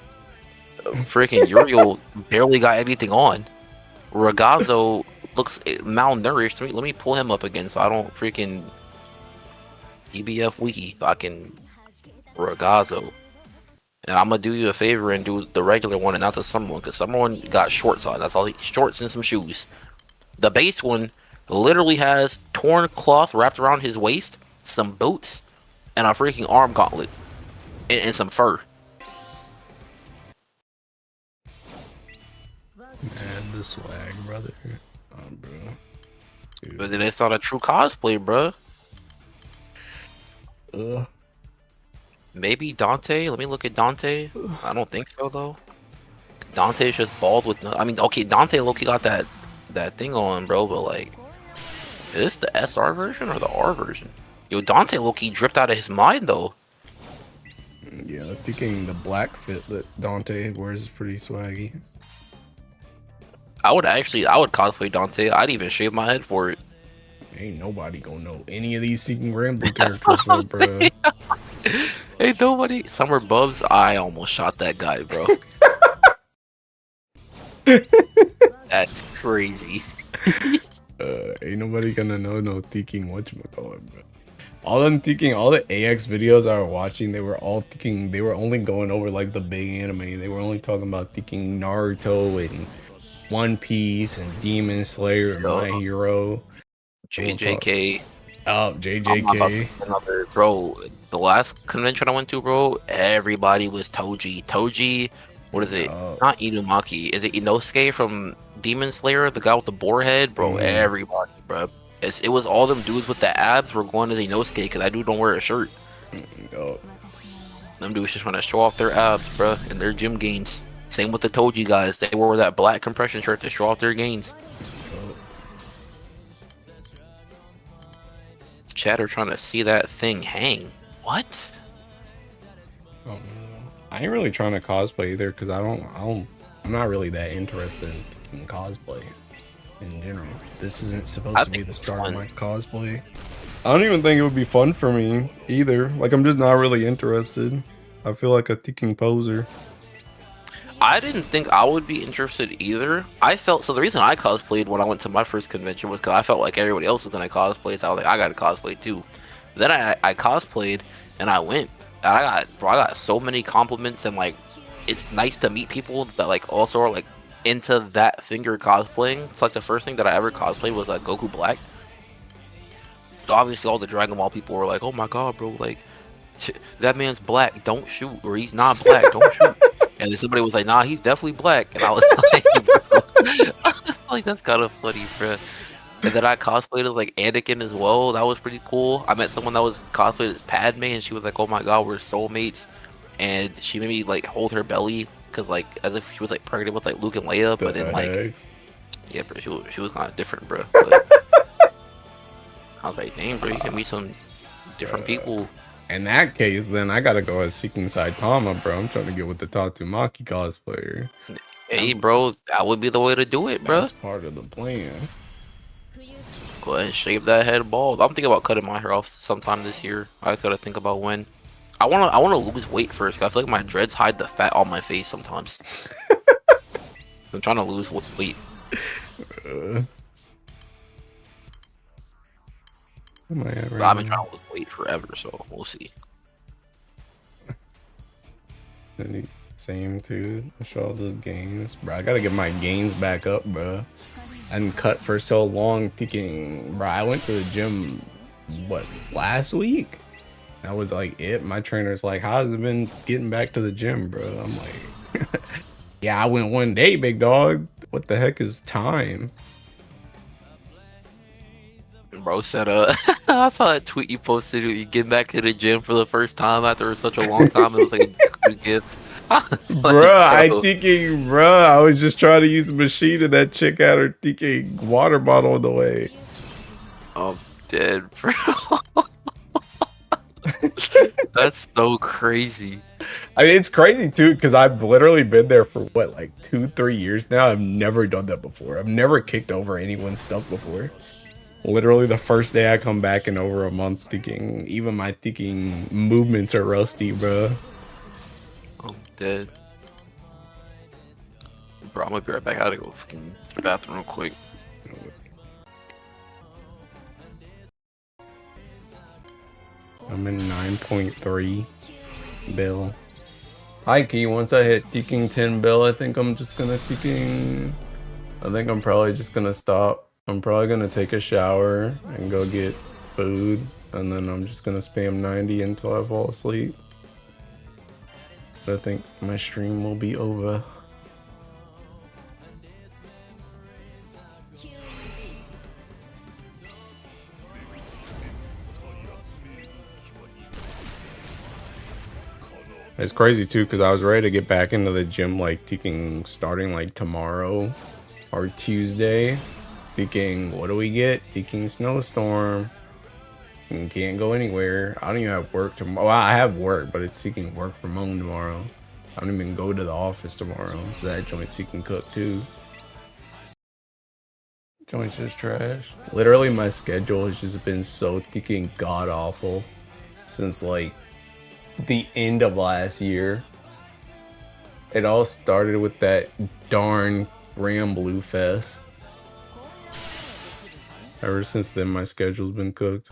Freaking Uriel barely got anything on. Ragazzo looks malnourished. Let me pull him up again so I don't freaking GBF wiki. So I can Ragazzo. And I'm gonna do you a favor and do the regular one and not the summer one, because summer one got shorts on. That's all, shorts and some shoes. The base one literally has torn cloth wrapped around his waist, some boots, and a freaking arm gauntlet, and some fur. Man, the swag, brother. Bro. Dude. But then it's not a true cosplay, bro. Maybe Dante. Let me look at Dante. I don't think so though. Dante's just bald with no. I mean, okay, Dante low-key got that thing on, bro. But like, is this the SR version or the R version? Yo, Dante low-key dripped out of his mind though. Yeah, I'm thinking the black fit that Dante wears is pretty swaggy. I would cosplay Dante. I'd even shave my head for it. Ain't nobody gonna know any of these Seeking Ramble characters, though, bro. Hey, nobody. Summer Bubs. I almost shot that guy, bro. That's crazy. Ain't nobody gonna know no thinking whatchamacallit, bro. All the AX videos I was watching, they were all thinking, they were only going over like the big anime. They were only talking about thinking Naruto and One Piece and Demon Slayer and My Hero. JJK. Oh, JJK. Bro, the last convention I went to, bro, everybody was Toji. Toji, what is it? Not Inumaki. Is it Inosuke from Demon Slayer, the guy with the boar head? Bro, everybody, bro. It was all them dudes with the abs were going to the Inosuke because that dude don't wear a shirt. Them dudes just want to show off their abs, bro, and their gym gains. Same with the Toji guys. They wore that black compression shirt to show off their gains. Chatter trying to see that thing hang. What? I ain't really trying to cosplay either because I'm not really that interested in cosplay in general. This isn't supposed to be the start of my cosplay. I don't even think it would be fun for me either. Like, I'm just not really interested. I feel like a ticking poser. I didn't think I would be interested either. I felt so. The reason I cosplayed when I went to my first convention was because I felt like everybody else was gonna cosplay, so I was like, I gotta cosplay too. Then I cosplayed and I went, and I got so many compliments, and like, it's nice to meet people that like also are like into that finger cosplaying. It's like the first thing that I ever cosplayed was Goku Black. So obviously all the Dragon Ball people were like, "Oh my god, bro! Like, that man's black. Don't shoot, or he's not black. Don't shoot." And then somebody was like, "Nah, he's definitely black." And I was like, bro, I was like, that's kind of funny, bro. And then I cosplayed as like Anakin as well. That was pretty cool. I met someone that was cosplayed as Padme, and she was like, "Oh my god, we're soulmates." And she made me like hold her belly because like as if she was like pregnant with like Luke and Leia. But then like, yeah, bro, she was kind of different, bro. But I was like, dang, bro, you can meet some different people. In that case, then I gotta go as Seeking Saitama, bro. I'm trying to get with the Tatsumaki cosplayer. Hey, bro, that would be the way to do it, bro. That's part of the plan. Go ahead and shave that head bald. I'm thinking about cutting my hair off sometime this year. I just gotta think about when. I wanna lose weight first. 'Cause I feel like my dreads hide the fat on my face sometimes. I'm trying to lose weight. Am I at But right I've been now? trying to lose weight forever, so we'll see. Same too. I show all those gains, bro. I gotta get my gains back up, bro. I didn't cut for so long. Thinking, bro. I went to the gym, what, last week? That was like it. My trainer's like, "How's it been getting back to the gym, bro?" I'm like, "Yeah, I went one day, big dog. What the heck is time?" Bro said, I saw that tweet you posted. You get back to the gym for the first time after such a long time. It was like a good gift. Bruh, I was just trying to use the machine and that chick had her thinking water bottle in the way. I'm dead, bro. That's so crazy. I mean, it's crazy too, because I've literally been there for what, like 2-3 years now. I've never done that before. I've never kicked over anyone's stuff before. Literally the first day I come back in over a month thinking, even my thinking movements are rusty, bro. I'm dead. Bro, I'm gonna be right back. I gotta go fucking to the bathroom real quick. I'm in 9.3 bill. High key, once I hit ticking 10 bill, I think I'm probably just gonna stop. I'm probably gonna take a shower and go get food, and then I'm just gonna spam 90 until I fall asleep. I think my stream will be over. It's crazy too, because I was ready to get back into the gym like starting like tomorrow or Tuesday. Thinking, what do we get? Thinking snowstorm. And can't go anywhere. I don't even have work tomorrow. Well, I have work, but it's seeking work from home tomorrow. I don't even go to the office tomorrow. So that joint's seeking cook too. Joint's just trash. Literally, my schedule has just been so thinking god awful since like the end of last year. It all started with that darn Ram Blue Fest. Ever since then, my schedule's been cooked.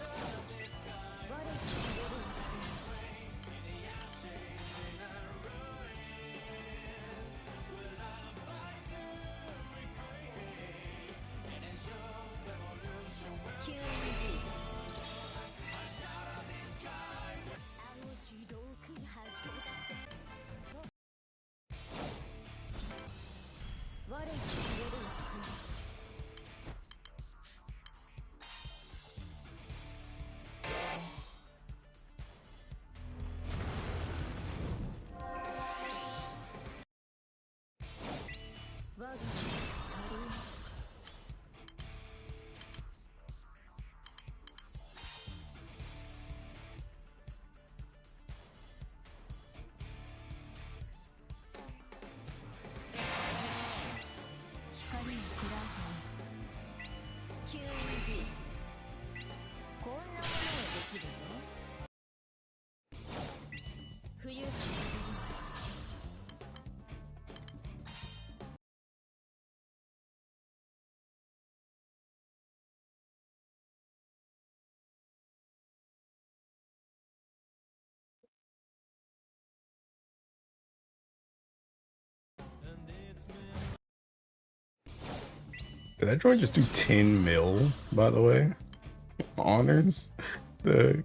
Did that joint just do 10 mil, by the way? Honors? The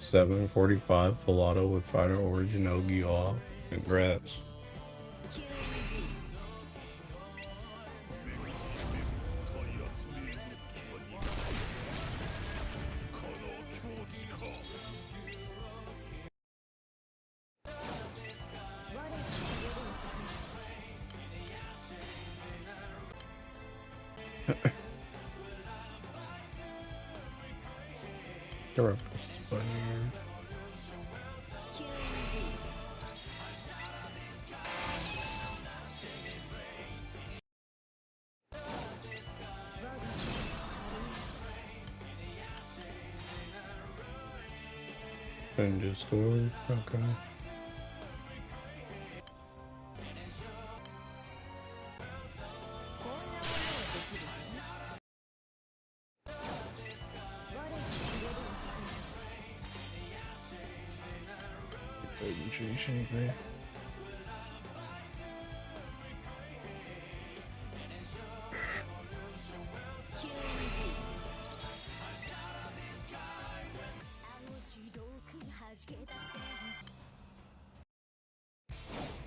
$7.45 Filato with Fighter Origin Ogi off. Congrats. Sure. And just score. Okay.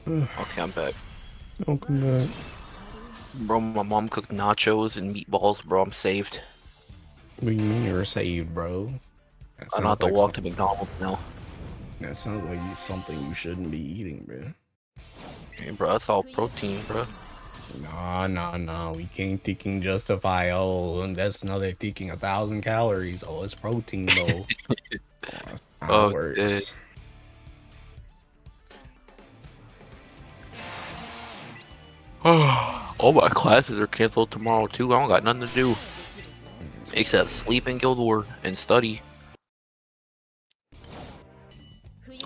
Okay, I'm back. Welcome back. Bro, my mom cooked nachos and meatballs, bro. I'm saved. What do you mean you're saved, bro? I don't have to walk to McDonald's now. That sounds like something you shouldn't be eating, bro. Hey, bro, that's all protein, bro. Nah. We can't thinking justify, oh, and that's another thinking 1,000 calories. Oh, it's protein, though. That's how it works. All my classes are canceled tomorrow, too. I don't got nothing to do. Except sleep in Guild War and study.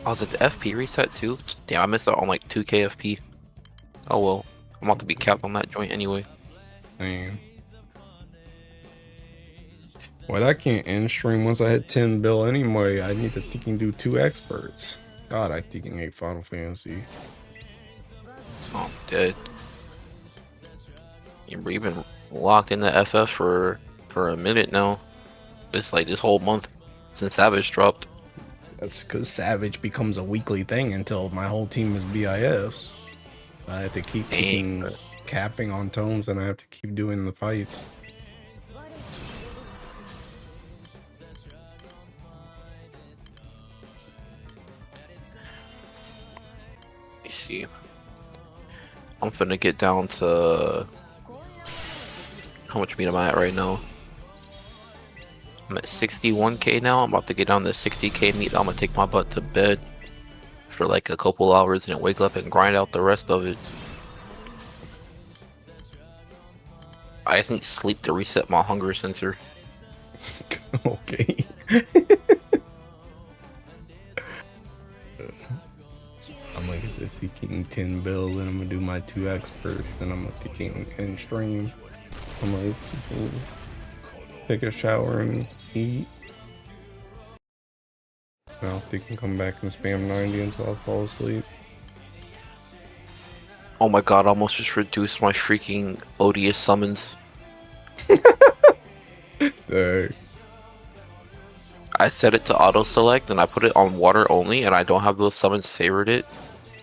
Oh, did the FP reset, too? Damn, I missed out on like 2k FP. Oh well. I'm about to be capped on that joint anyway. Damn. Well, I can't end stream once I hit 10 bill anyway. I need to thinking do 2 experts. God, I thinking hate Final Fantasy. Oh, I'm dead. You've been locked into FF for a minute now. It's like this whole month since Savage dropped. That's because Savage becomes a weekly thing until my whole team is BIS. I have to keep capping on tomes, and I have to keep doing the fights. You see, I'm finna get down to how much meat am I at right now? I'm at 61k now. I'm about to get down to 60k meat. I'm gonna take my butt to bed for like a couple hours and then wake up and grind out the rest of it. I just need sleep to reset my hunger sensor. Okay. I'm gonna get the Seeking 10 bill, then I'm gonna do my 2 experts, then I'm gonna thinking and stream. I'm gonna take a shower and eat. Now they can come back and spam 90 until I fall asleep. Oh my god, I almost just reduced my freaking odious summons. Dang. I set it to auto select and I put it on water only and I don't have those summons favorited.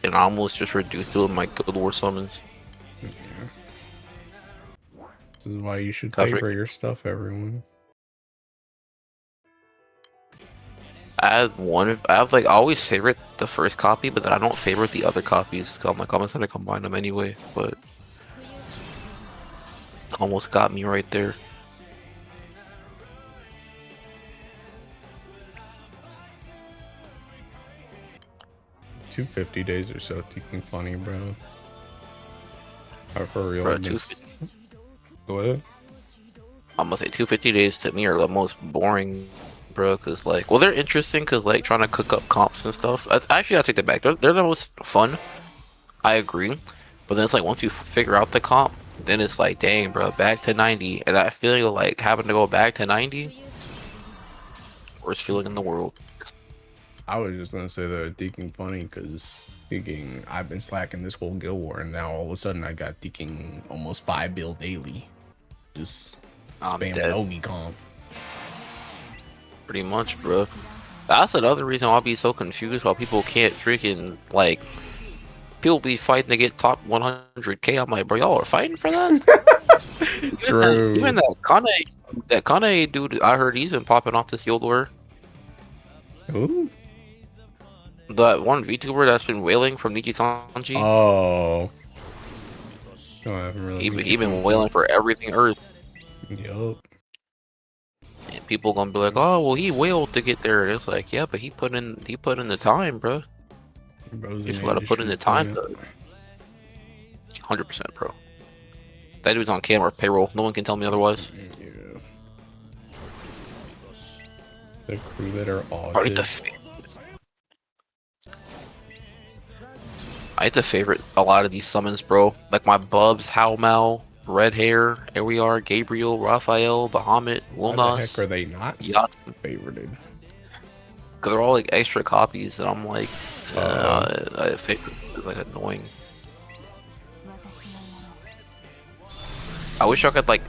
And I almost just reduced it with my Guild War summons. Yeah. This is why you should pay for your stuff, everyone. I have like I always favorite the first copy, but then I don't favorite the other copies. So I'm like, I'm just gonna combine them anyway. But almost got me right there. $250 days or so thinking funny, bro. For real. Bro, Go ahead. I'm gonna say 250 days to me are the most boring, bro. Cause like, well, they're interesting. Cause like trying to cook up comps and stuff. Actually, I take that back. They're the most fun. I agree. But then it's like once you figure out the comp, then it's like, dang, bro, back to 90. And that feeling of like having to go back to 90, worst feeling in the world. I was just gonna say that thinking funny because thinking I've been slacking this whole guild war, and now all of a sudden I got thinking almost 5 bill daily. Just spamming Ogi comp. Pretty much, bro. That's another reason I'll be so confused why people can't freaking like. People be fighting to get top 100k. I'm like, bro, y'all are fighting for that? True. Even that Kane dude, I heard he's been popping off this guild war. Who? That one VTuber that's been wailing from Nijisanji. Oh. No, I haven't really. He been wailing for everything Earth. Yup. And people gonna be like, oh, well, he wailed to get there. And it's like, yeah, but he put in the time, bro. You just gotta put in the time, though. 100%, bro. That dude's on camera payroll. No one can tell me otherwise. Yeah. The crew that are I hate to favorite a lot of these summons, bro. Like my Bubs, How Mal, Red Hair, here we are, Gabriel, Raphael, Bahamut, Wilnas. Why the heck are they not favorited? Because they're all like extra copies, and I'm like, I favorite is like annoying. I wish I could like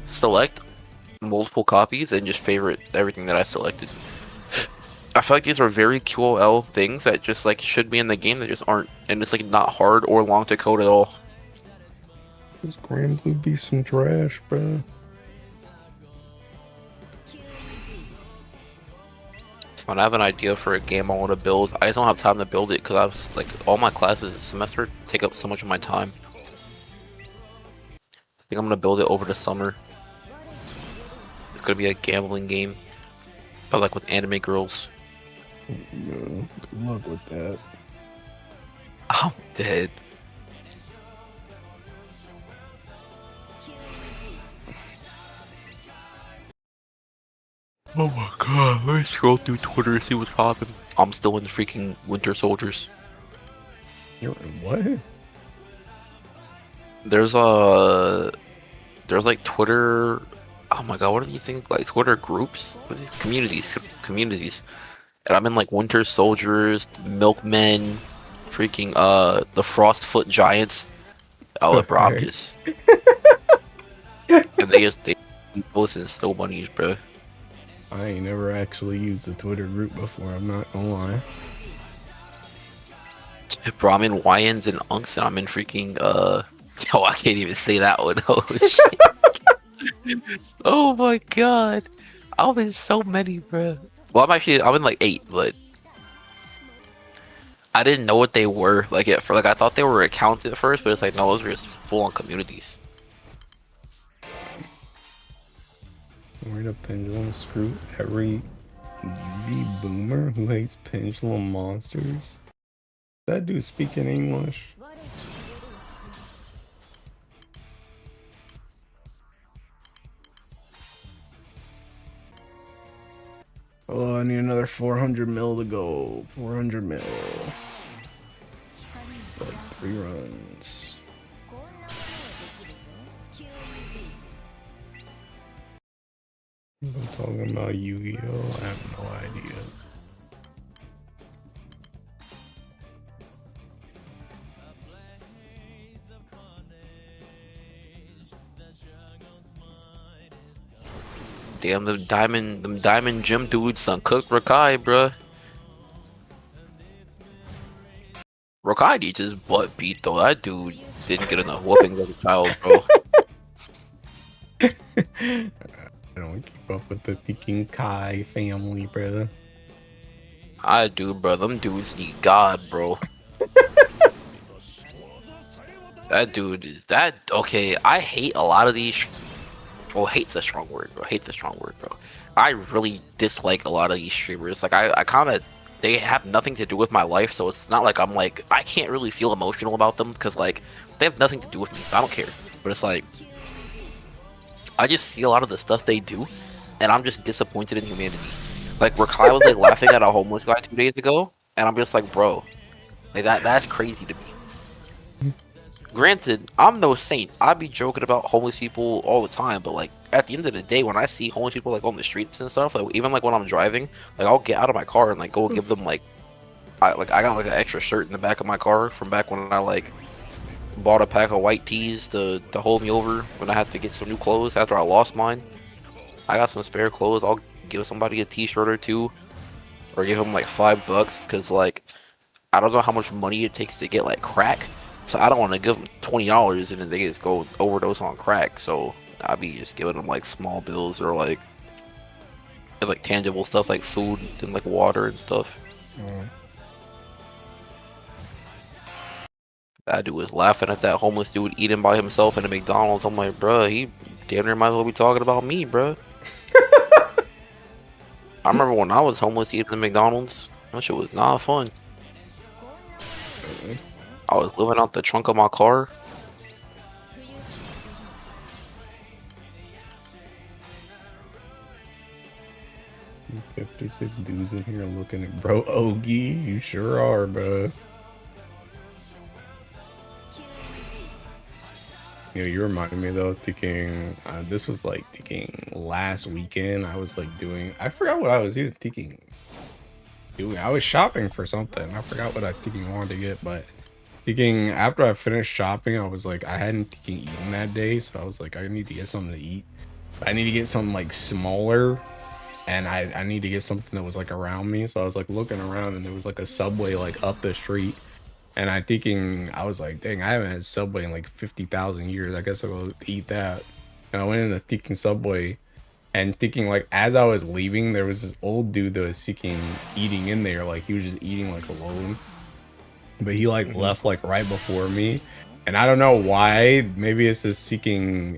select multiple copies and just favorite everything that I selected. I feel like these are very QOL things that just like should be in the game that just aren't, and it's like not hard or long to code at all. This Grand Blue be some trash, bro. When I have an idea for a game I want to build, I just don't have time to build it because I was like, all my classes this semester take up so much of my time. I think I'm gonna build it over the summer. It's gonna be a gambling game, but like with anime girls. Yeah, good luck with that. I'm dead. Oh my god, let me scroll through Twitter to see what's popping. I'm still in the freaking Winter Soldiers. You're in what? There's like Twitter, oh my god, what do you think, like Twitter groups? What are these? Communities. And I'm in like Winter Soldiers, Milkmen, freaking the Frostfoot Giants. Alabrambus. And they posting still bunnies, bro. I ain't never actually used the Twitter group before, I'm not gonna lie. Bro, I'm in Wyans and Unks, and I'm in freaking oh, I can't even say that one. Oh shit. Oh my god. I'm in so many, bro. Well, I'm in like 8, but I didn't know what they were. Like I thought they were accounts at first, but it's like no, those are just full on communities. Where the pendulum screw every UV boomer who hates pendulum monsters? That dude speaking English? Oh, I need another 400 mil to go. 400 mil. Like 3 runs. I'm talking about Yu-Gi-Oh! I have no idea. Damn, them diamond gym dudes done cooked Rakai, bruh. Rakai needs his butt beat though. That dude didn't get enough whoopings as a child, bro. I don't keep up with the King Kai family, bro. I do, bro. Them dudes need God, bro. That dude is that okay. I hate a lot of these. Well, hate's a strong word, bro. Hate's a strong word, bro. I really dislike a lot of these streamers. Like, I kind of, they have nothing to do with my life, so it's not like I'm like, I can't really feel emotional about them because, like, they have nothing to do with me, so I don't care. But it's like, I just see a lot of the stuff they do, and I'm just disappointed in humanity. Like, where Kai was, like, laughing at a homeless guy 2 days ago, and I'm just like, bro, like, that's crazy to me. Granted, I'm no saint. I be joking about homeless people all the time, but like at the end of the day, when I see homeless people like on the streets and stuff, like even like when I'm driving, like I'll get out of my car and like go give them like I got like an extra shirt in the back of my car from back when I like bought a pack of white tees to hold me over when I had to get some new clothes after I lost mine. I got some spare clothes. I'll give somebody a t-shirt or two, or give them like $5 because like I don't know how much money it takes to get like crack. So I don't want to give them $20 and then they just go overdose on crack. So I'll be just giving them like small bills or like tangible stuff like food and like water and stuff. That dude was laughing at that homeless dude eating by himself in a McDonald's. I'm like, bruh, he damn near might as well be talking about me, bruh. I remember when I was homeless eating at McDonald's. That shit was not fun. I was living out the trunk of my car. 56 dudes in here looking at bro Ogie. You sure are, bro. You know, you reminded me though, thinking this was like thinking last weekend. I was like doing, I forgot what I was even thinking. I was shopping for something. I forgot what I thinking wanted to get, but thinking after I finished shopping, I was like, I hadn't eaten that day, so I was like, I need to get something to eat. I need to get something like smaller, and I need to get something that was like around me. So I was like looking around, and there was like a Subway like up the street, and I was like, dang, I haven't had Subway in like 50,000 years. I guess I'll go eat that. And I went in the thinking Subway, and thinking like as I was leaving, there was this old dude that was eating in there, like he was just eating like alone. But he like left like right before me, and I don't know why. Maybe it's just seeking.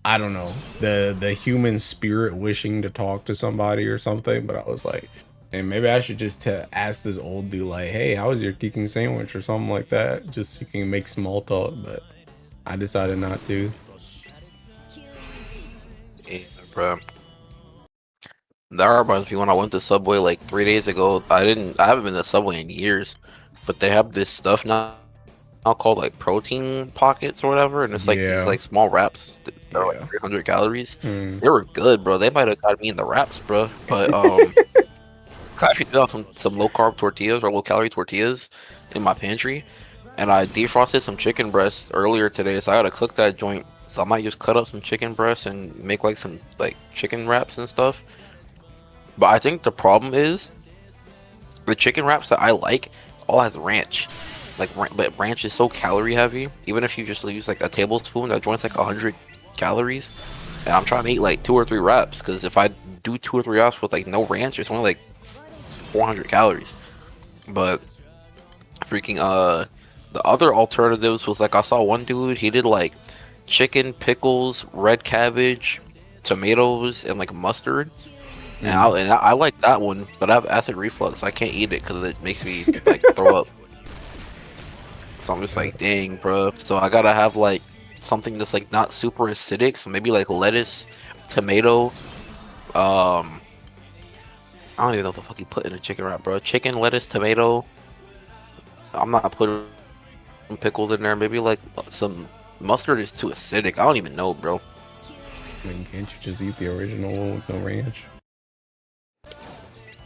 I don't know, the human spirit wishing to talk to somebody or something. But I was like, and maybe I should just ask this old dude like, hey, how was your kicking sandwich or something like that, just so you can make small talk. But I decided not to. Yeah, bro. That reminds me when I went to Subway like 3 days ago. I haven't been to Subway in years, but they have this stuff now called like protein pockets or whatever, and it's like these like small wraps that are like 300 calories. They were good, bro. They might have got me in the wraps, bro. But I actually do have some low carb tortillas or low calorie tortillas in my pantry, and I defrosted some chicken breasts earlier today, so I gotta cook that joint. So I might just cut up some chicken breasts and make like some like chicken wraps and stuff. But I think the problem is the chicken wraps that I like all has ranch. But ranch is so calorie heavy. Even if you just use like a tablespoon, that joint's like 100 calories. And I'm trying to eat like 2 or 3 wraps, because if I do 2 or 3 wraps with like no ranch, it's only like 400 calories. But freaking the other alternatives was like, I saw one dude, he did like chicken, pickles, red cabbage, tomatoes, and like mustard. And I like that one, but I have acid reflux, so I can't eat it because it makes me like throw up. So I'm just like, dang, bro. So I gotta have like something that's like not super acidic. So maybe like lettuce, tomato. I don't even know what the fuck you put in a chicken wrap, bro. Chicken, lettuce, tomato. I'm not putting pickles in there. Maybe like some mustard is too acidic. I don't even know, bro. I mean, can't you just eat the original one with no ranch?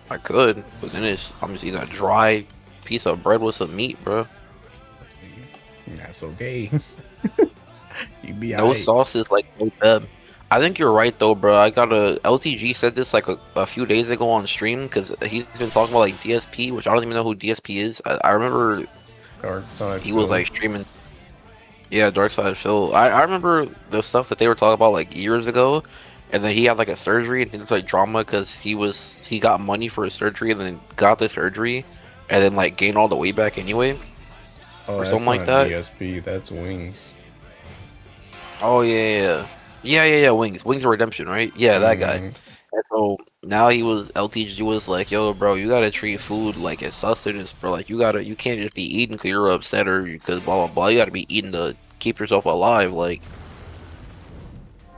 I could, but then I'm just eating a dry piece of bread with some meat, bro. That's okay. You be no sauce is like no bad. I think you're right though, bro. I got LTG said this like a few days ago on stream, because he's been talking about like DSP, which I don't even know who DSP is. I remember Dark Side he was like streaming. Yeah, Dark Side Phil. I remember the stuff that they were talking about like years ago, and then he had like a surgery, and it's like drama because he got money for his surgery, and then got the surgery, and then like gained all the weight back anyway, Oh, or that's something like not that. DSP. That's Wings. Oh yeah. Wings of Redemption, right? Yeah, that guy. Mm-hmm. And so now LTG was like, yo, bro, you gotta treat food like it's sustenance, bro. Like you can't just be eating because you're upset or because blah blah blah. You gotta be eating to keep yourself alive, like,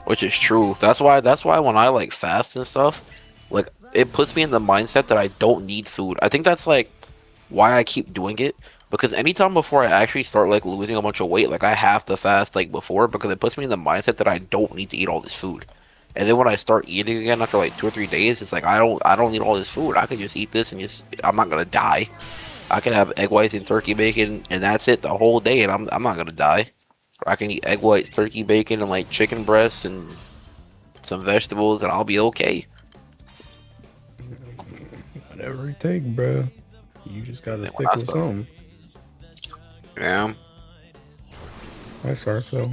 which is true. That's why when I like fast and stuff, like it puts me in the mindset that I don't need food. I think that's like why I keep doing it. Because anytime before I actually start like losing a bunch of weight, like I have to fast like before because it puts me in the mindset that I don't need to eat all this food. And then when I start eating again after like 2 or 3 days, it's like I don't need all this food. I can just eat this and just I'm not gonna die. I can have egg whites and turkey bacon and that's it the whole day and I'm not gonna die. Or I can eat egg whites, turkey bacon, and like chicken breasts and some vegetables and I'll be okay. Whatever it take, bro. You just gotta And when stick I with start, something. yeah. That's so.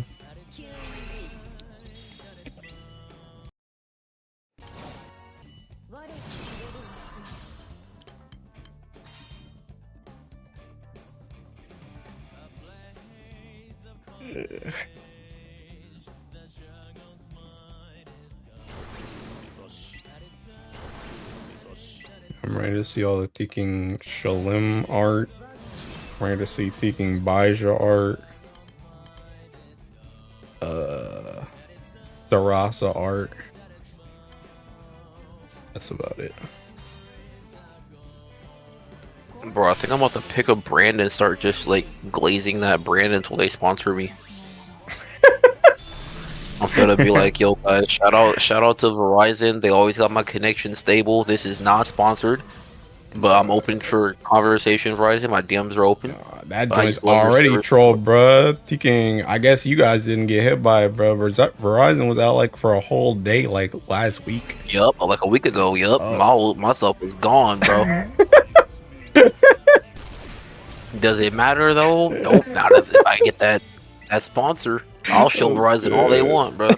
I'm ready to see all the Teking Shalim art. I'm ready to see Teking Baija art. Sarasa art. That's about it. Bro, I think I'm about to pick a brand and start just like glazing that brand until they sponsor me. I'm gonna be like, yo guys, shout out to Verizon. They always got my connection stable. This is not sponsored, but I'm open for conversation. Verizon, my DMs are open. That But I joint's just love your already service. trolled, bruh. Teking, I guess you guys didn't get hit by it, bro. Verizon was out like for a whole day, like last week. Yup, like a week ago. Yup, my stuff was gone, bro. Does it matter though? Nope. Not if I get that sponsor. I'll show Verizon all they want, bro.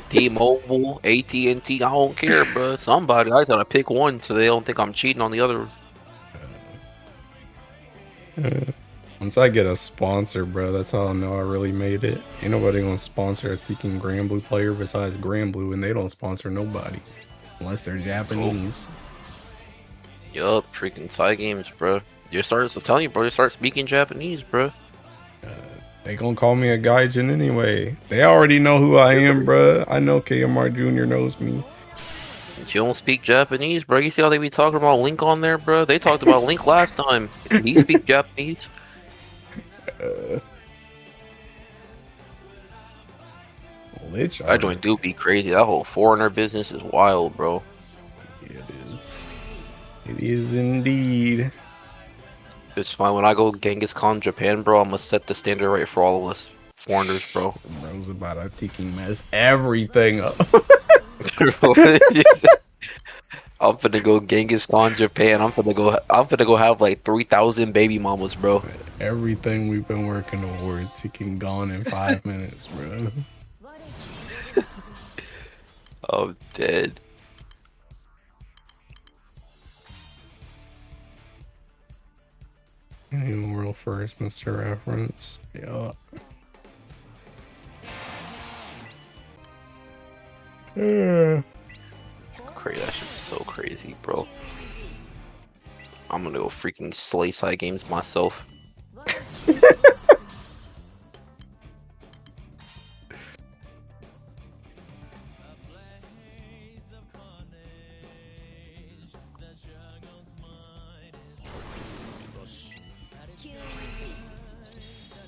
T-Mobile, AT&T, I don't care, bro. Somebody, I just gotta pick one so they don't think I'm cheating on the other. Once I get a sponsor, bro, that's how I know I really made it. Ain't nobody gonna sponsor a Teking Grand Blue player besides Grand Blue, and they don't sponsor nobody unless they're Japanese. Yup, freaking side games, bro. I'm telling you, bro, they start speaking Japanese, bro. They gonna call me a gaijin anyway. They already know who I am, bro. I know KMR Jr. knows me. If you don't speak Japanese, bro, you see how they be talking about Link on there, bro? They talked about Link last time. He speak Japanese. Lich That joint do be crazy. That whole foreigner business is wild, bro. Yeah, it is. It is indeed. It's fine. When I go Genghis Khan Japan, bro, I'm gonna set the standard right for all of us foreigners, bro. Bro's about to Teking mess everything up. I'm finna go Genghis Khan Japan. I'm finna go have like 3,000 baby mamas, bro. Everything we've been working towards, Teking gone in 5 minutes, bro. I'm dead. World first, Mr. Reference. Yeah. Crazy. That shit's so crazy, bro. I'm gonna go freaking slay side games myself.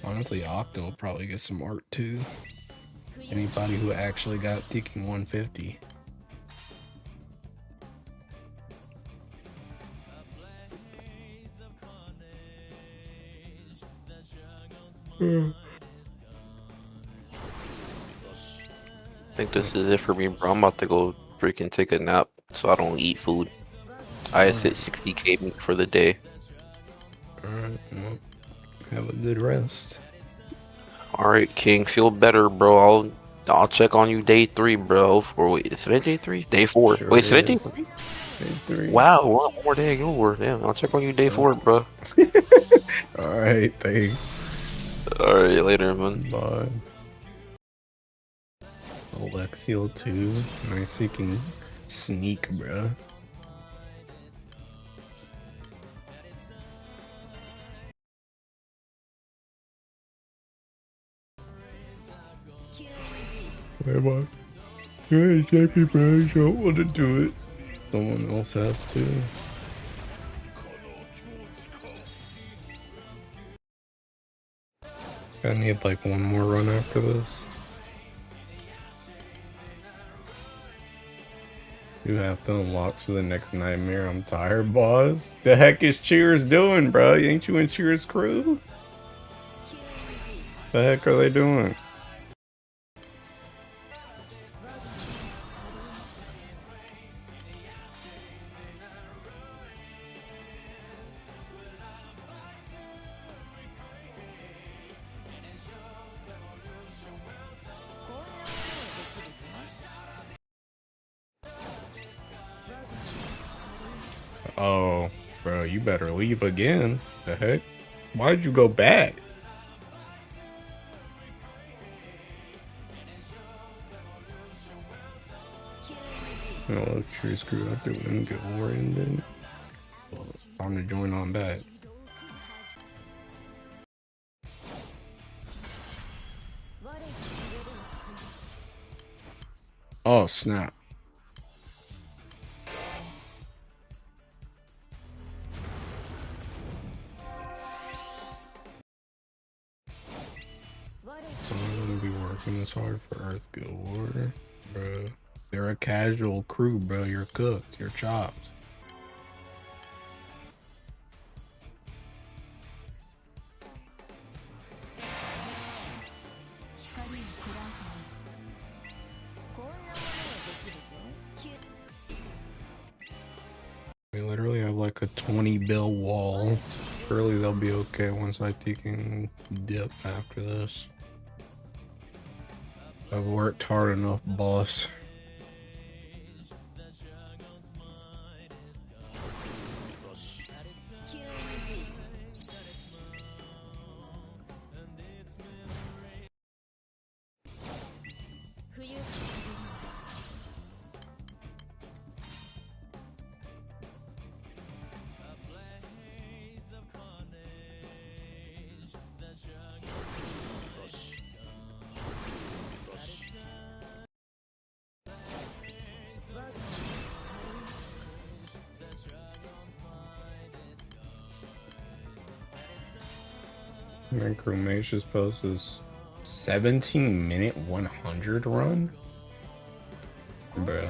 Honestly, Octo will probably get some art too. Anybody who actually got Teking 150. I think this is it for me, bro. I'm about to go freaking take a nap so I don't eat food. I just hit 60k for the day. Alright, well, have a good rest. Alright, King. Feel better, bro. I'll check on you day 3, bro. Or wait, is today day 3? Day 4. Sure Wait, is today day is. 3? Day 3. Wow, one more day over. Damn, I'll check on you day 4, bro. Alright, thanks. Alright, later, man. Bye. Alexiel 2. Nice seeking sneak, bruh. Hey, bye. Hey, JP, bro. I don't want to do it. Someone else has to. I need like one more run after this. You have to unlock for the next nightmare. I'm tired, boss. The heck is Cheers doing, bro? Ain't you in Cheers crew? The heck are they doing? Oh, bro, you better leave again. The heck? Why'd you go back? Oh, Cheers crew after one get oriented. Well, time to join on back. Oh, snap. I'm gonna be working this hard for Earth Guild War, bro. They're a casual crew, bro. You're cooked. You're chopped. We literally have like a 20 bill wall. Surely they'll be okay once I can dip after this. I've worked hard enough, boss. My crewmate's post is 17-minute 100 run? Bro.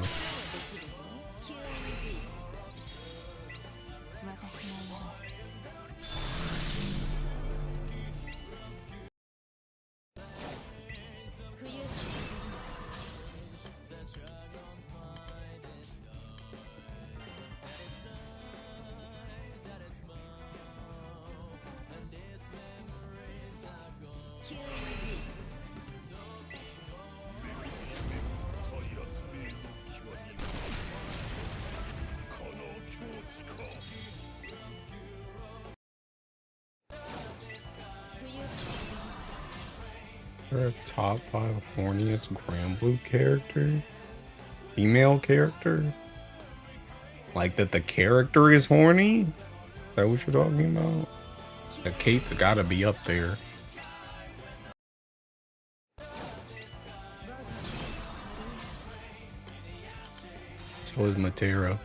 They're a top 5 horniest Granblue character? Female character? Like that the character is horny? Is that what you're talking about? The Kate's gotta be up there. So is Matera.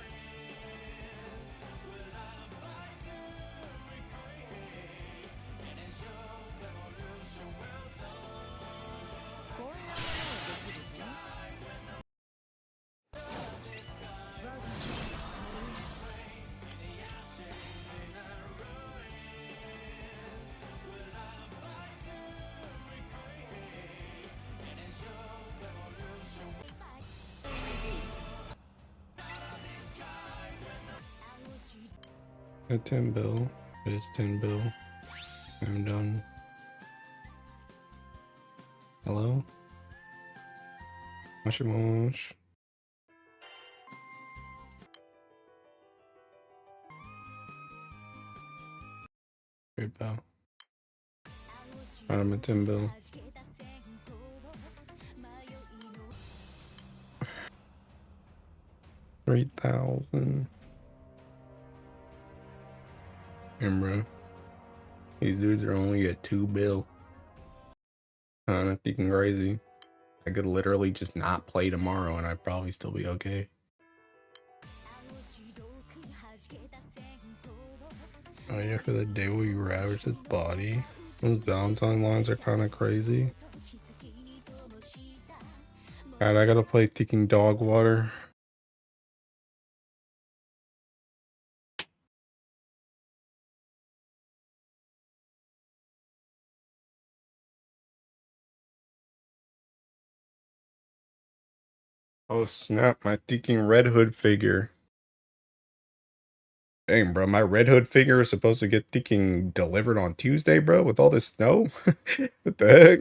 A 10 bill. It is 10 bill. I'm done. Hello? Moshi. Great pal. I'm a Timbo. 3,000. And bro, these dudes are only at 2 bill. Kinda thinking crazy. I could literally just not play tomorrow and I'd probably still be okay. Oh yeah, for the day where you ravaged his body. Those Valentine lines are kind of crazy. Alright, I gotta play Ticking Dog Water. Oh snap, my Ticking Red Hood figure. Dang, bro, my Red Hood figure is supposed to get Ticking delivered on Tuesday, bro, with all this snow? What the heck?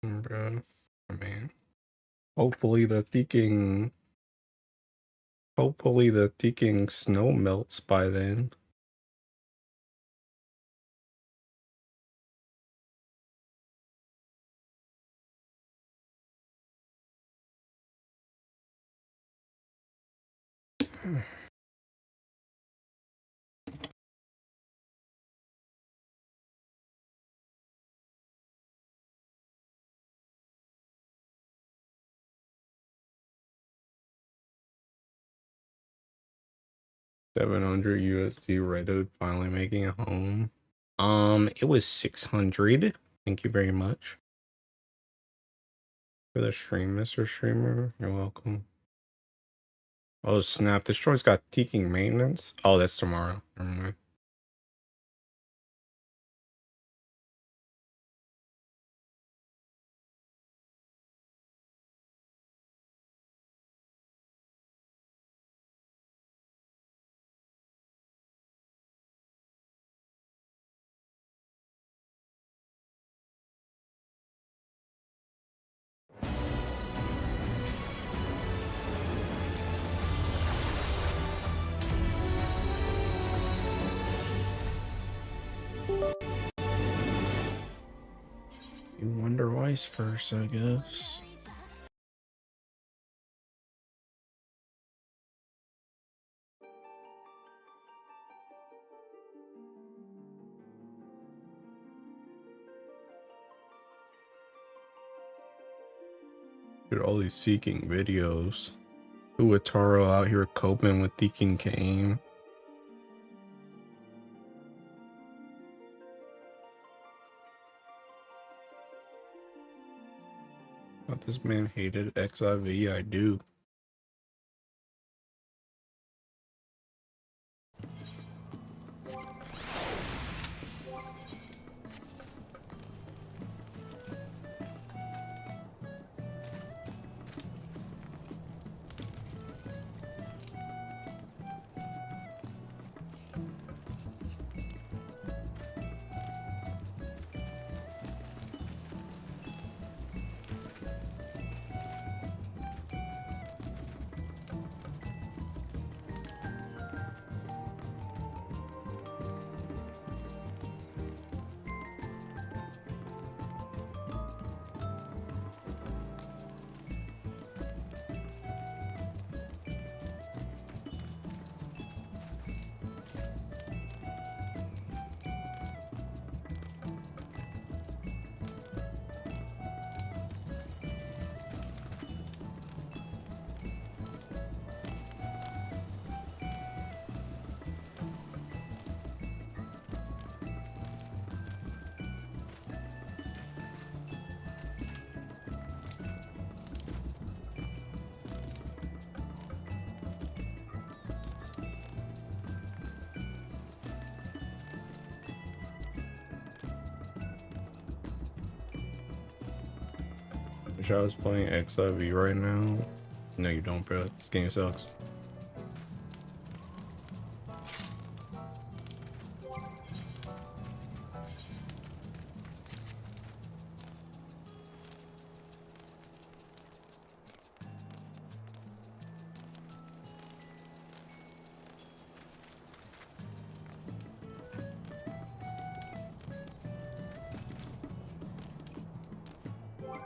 Bro, I mean, hopefully the Ticking snow melts by then. $700 USD Red Hood finally making a home. It was 600. Thank you very much for the stream, Mr. Streamer. You're welcome. Oh snap! This droid's got Ticking maintenance. Oh, that's tomorrow. Never mind. You wonder vice first, I guess. Dude, all these Seeking videos. Uataro out here coping with Ticking Kane. Thought this man hated XIV. I do. Wish I was playing XIV right now. No, you don't, bro. This game sucks.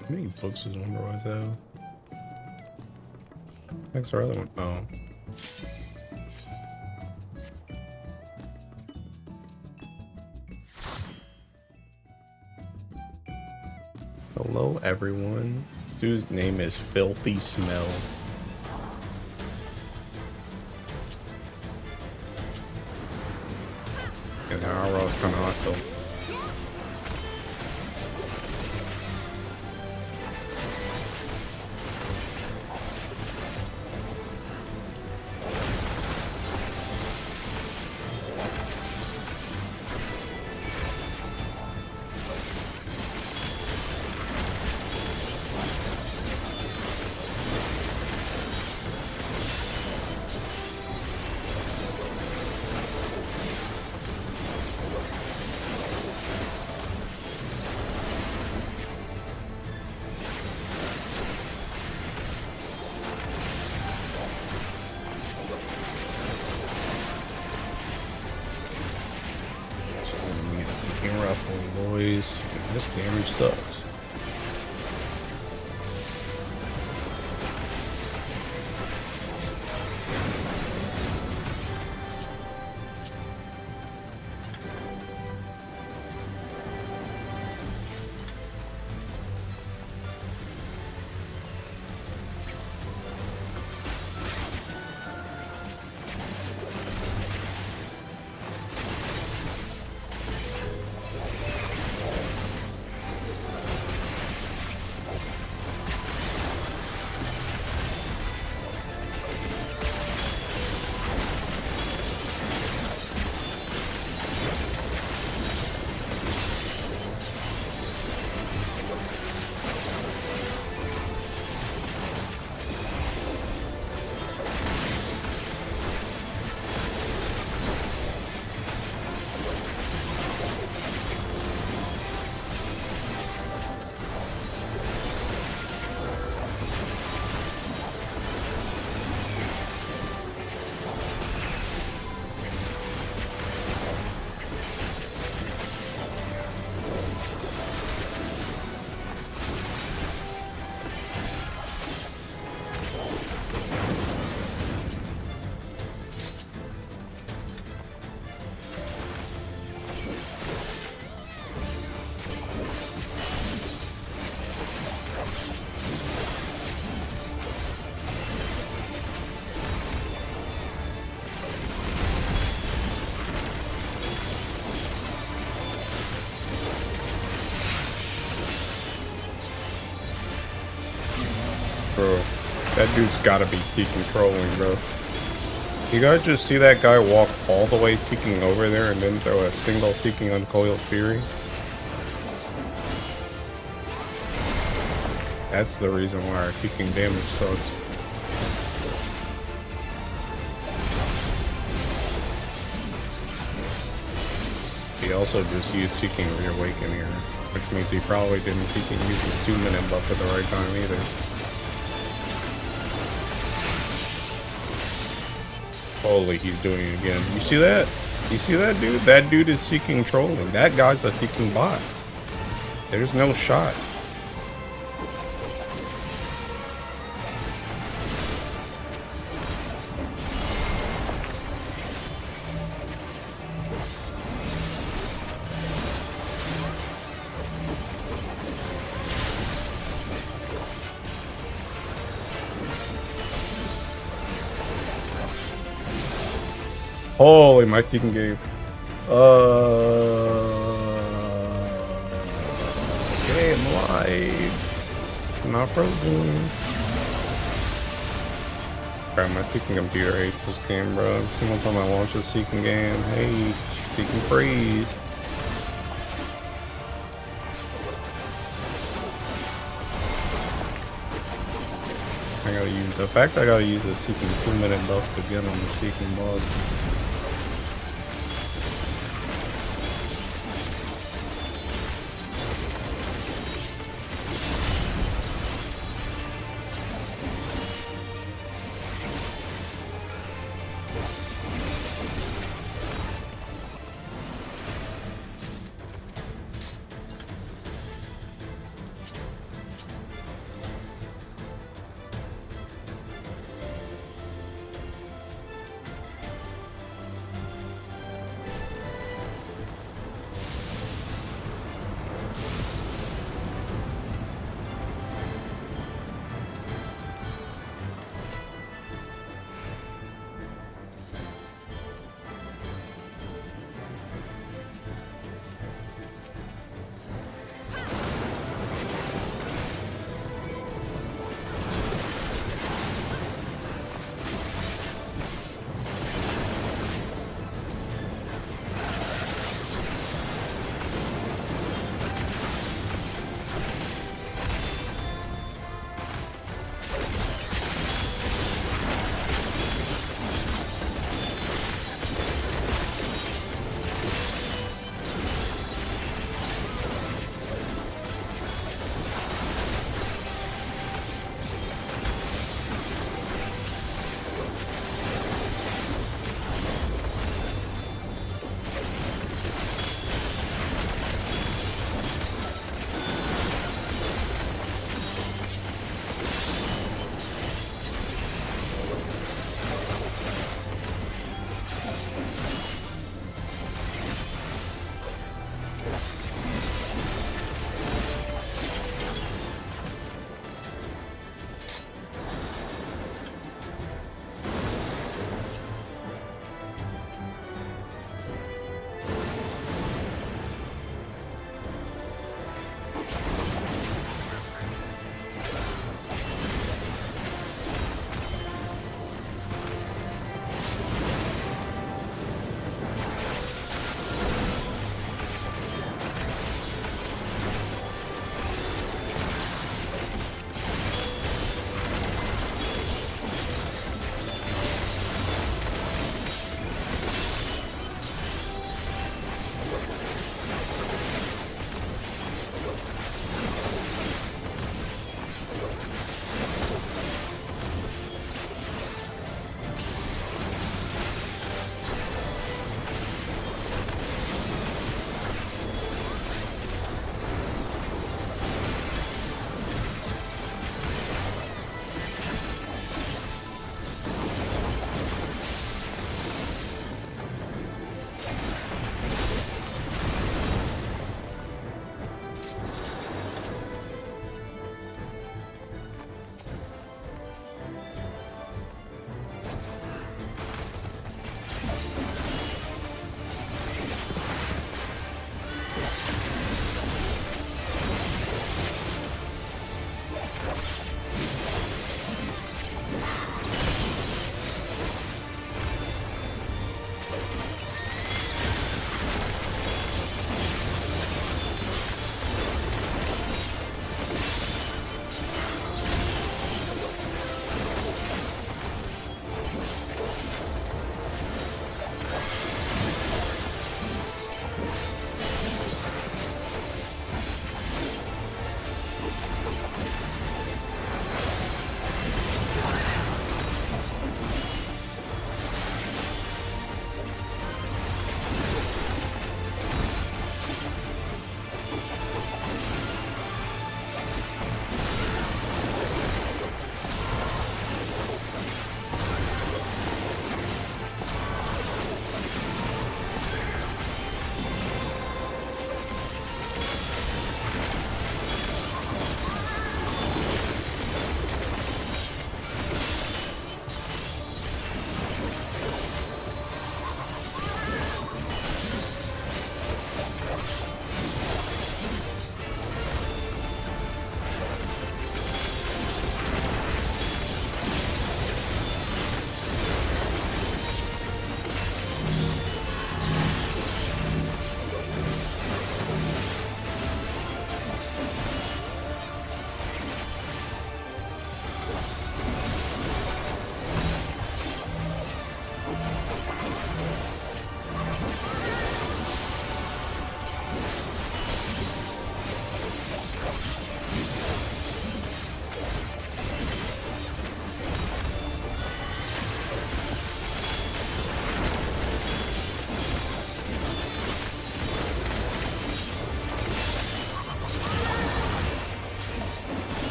How many books does Wonder Boys have? Next our other one. Oh. Hello, everyone. This dude's name is Filthy Smell. And Arrow's kind of hot though. Boys, this damage sucks. Bro, that dude's gotta be peeking trolling, bro. You guys just see that guy walk all the way peeking over there and then throw a single peeking uncoiled fury? That's the reason why our peeking damage sucks. He also just used Seeking Reawaken here, which means he probably didn't peek and use his 2-minute buff at the right time either. Holy, he's doing it again. You see that? You see that dude? That dude is Seeking trolling. That guy's a Seeking bot. There's no shot. Holy, my kicking game. Okay, I'm alive. I'm not frozen. Alright, my kicking computer hates this game, bro. Every single time I launch a Seeking game, hey, Seeking freeze. gotta use the fact I gotta use a seeking 2-minute buff to get on the seeking boss.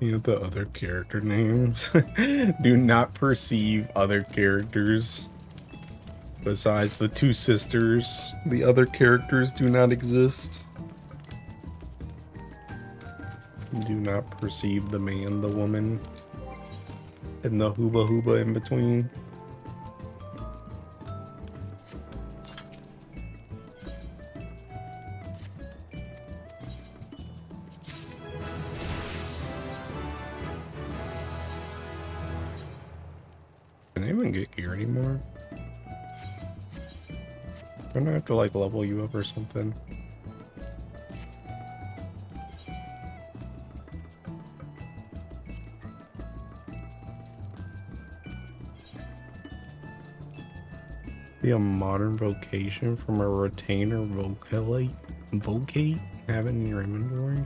You know the other character names. Do not perceive other characters. Besides the two sisters, the other characters do not exist. Do not perceive the man, the woman, and the hooba hooba in between. Can they even get gear anymore? Don't I have to like level you up or something? Be a modern vocation from a retainer vocate? Have it in your inventory?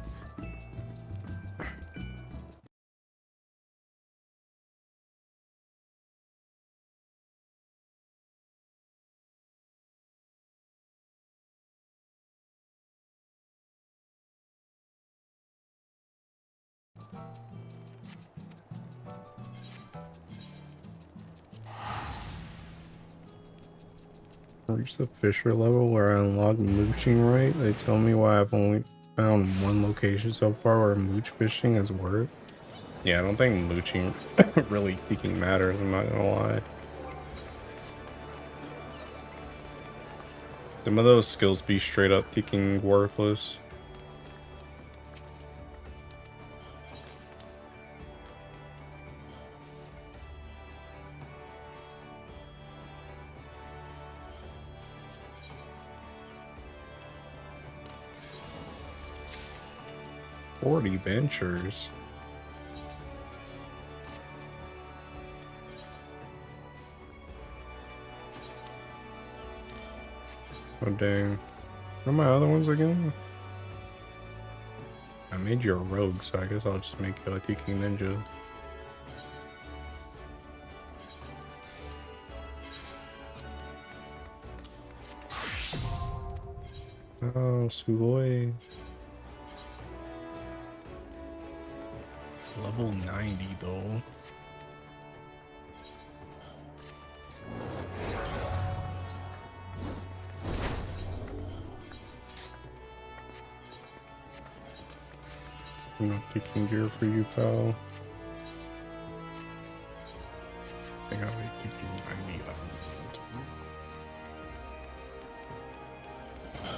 Reach the Fisher level where I unlock mooching right. They tell me why I've only found one location so far where mooch fishing has worked. Yeah, I don't think mooching really peaking matters, I'm not gonna lie. Some of those skills be straight up peaking worthless. Ventures. Oh dang. What are my other ones again? I made you a rogue, so I guess I'll just make you a peeking ninja. Oh, Sugoi. Level 90 though. I'm not picking gear for you, pal. I think I'll be keeping 90 up.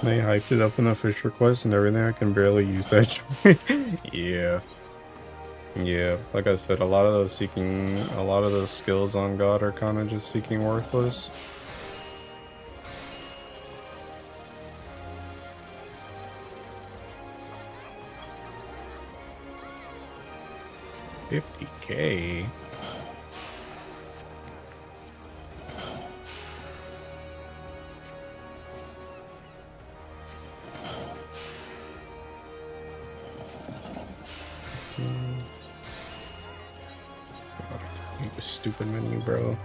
They hyped it up in the fish request and everything. I can barely use that. Yeah. Yeah, like I said, a lot of those skills on God are kind of just seeking worthless. $50K. Stupid menu, bro.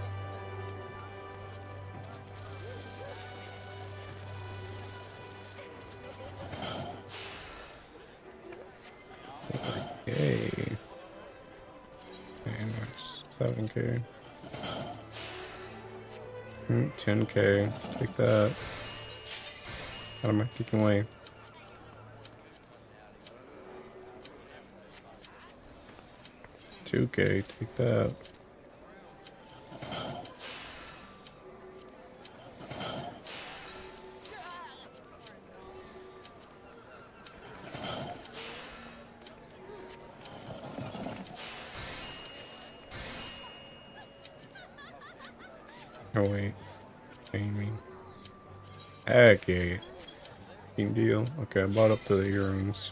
Okay. And that's 7K. 10K. Take that. Out of my freaking way. $2K. Take that. Oh wait, Amy. Heck yeah. Fucking deal. Okay, I bought up to the earrings.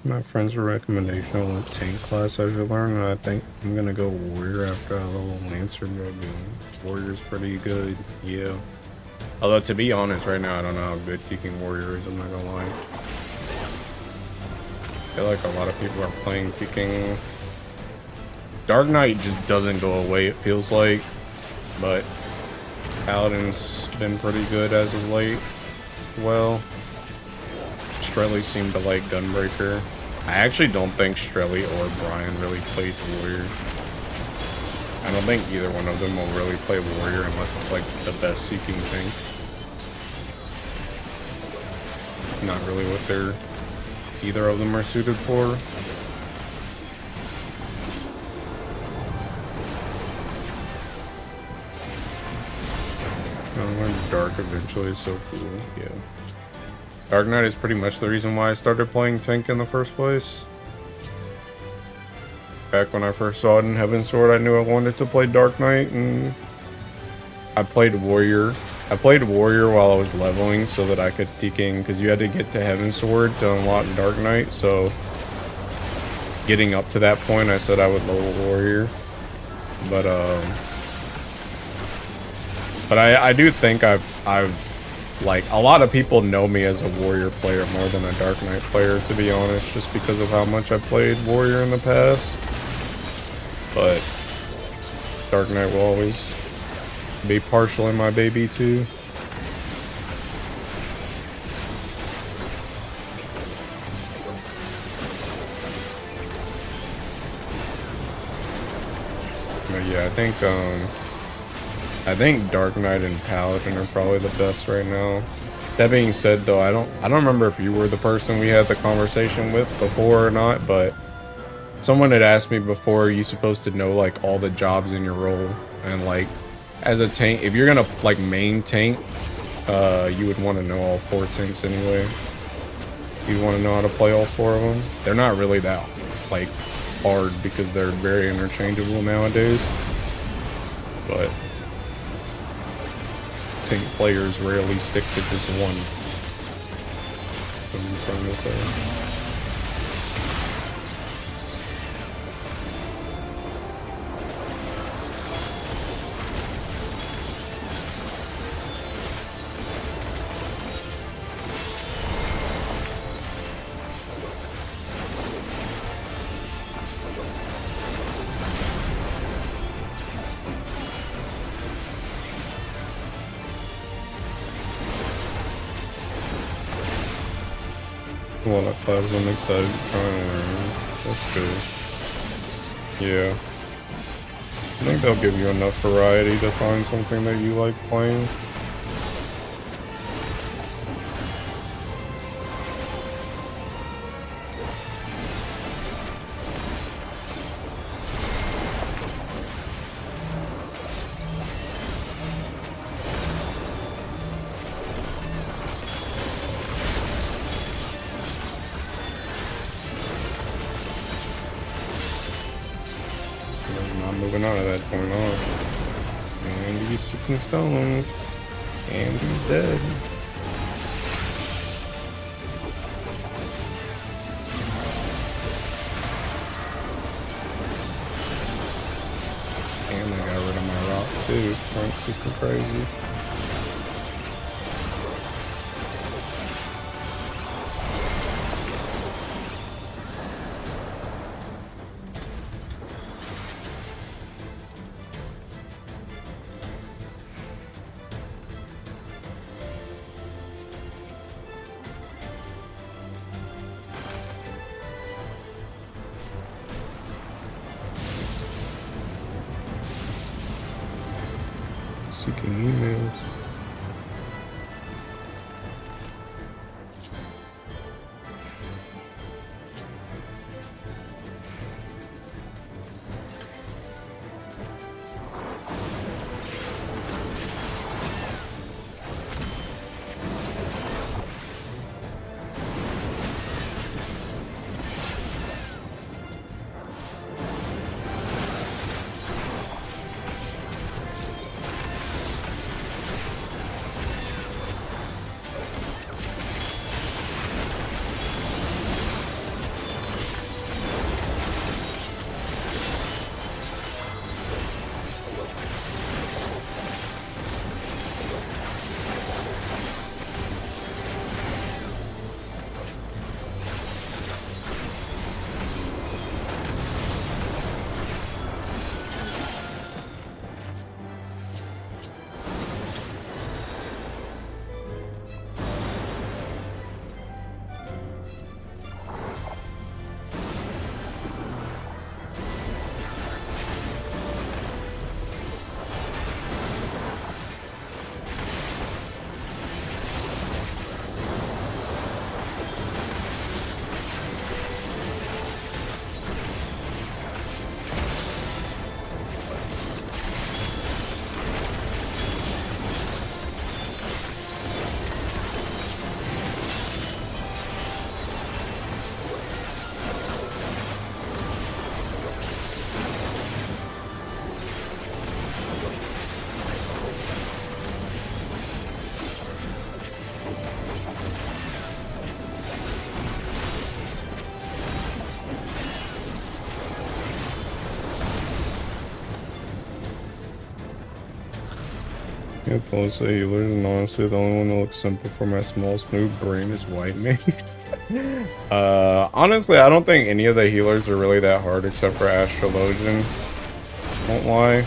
My friend's recommendation, I went tank class I should learn, and I think I'm gonna go warrior after I level Lancer mode. Warrior's pretty good, yeah. Although to be honest, right now I don't know how good peeking warrior is, I'm not gonna lie. I feel like a lot of people are playing peeking. Dark Knight just doesn't go away, it feels like, but Paladin's been pretty good as of late. Well, Strelly seemed to like Gunbreaker. I actually don't think Strelly or Brian really plays Warrior. I don't think either one of them will really play Warrior unless it's like the best seeking thing. Not really what either of them are suited for. I learned Dark eventually, so cool. Yeah. Dark Knight is pretty much the reason why I started playing tank in the first place. Back when I first saw it in Heaven's Sword, I knew I wanted to play Dark Knight, and I played Warrior. I played Warrior while I was leveling so that I could peek in, because you had to get to Heaven's Sword to unlock Dark Knight, so getting up to that point, I said I would level Warrior. But I do think I've like, a lot of people know me as a Warrior player more than a Dark Knight player, to be honest, just because of how much I played Warrior in the past. But Dark Knight will always be partially my baby too. But yeah, I think Dark Knight and Paladin are probably the best right now. That being said, though, I don't remember if you were the person we had the conversation with before or not, but someone had asked me before, are you supposed to know like all the jobs in your role? And like, as a tank, if you're gonna like main tank, you would want to know all 4 tanks anyway. You want to know how to play all 4 of them. They're not really that like hard because they're very interchangeable nowadays, but tank players rarely stick to just one. What are you trying to say? Well, that class, I'm excited to try and learn. That's good. Yeah. I think they'll give you enough variety to find something that you like playing. Moving on at that point on. And he's seeking stone. And he's dead. And I got rid of my rock too. That's super crazy. Seeking emails. Yeah, close healers, and honestly, the only one that looks simple for my small, smooth brain is White Mage. Honestly, I don't think any of the healers are really that hard except for Astrologian. Won't lie.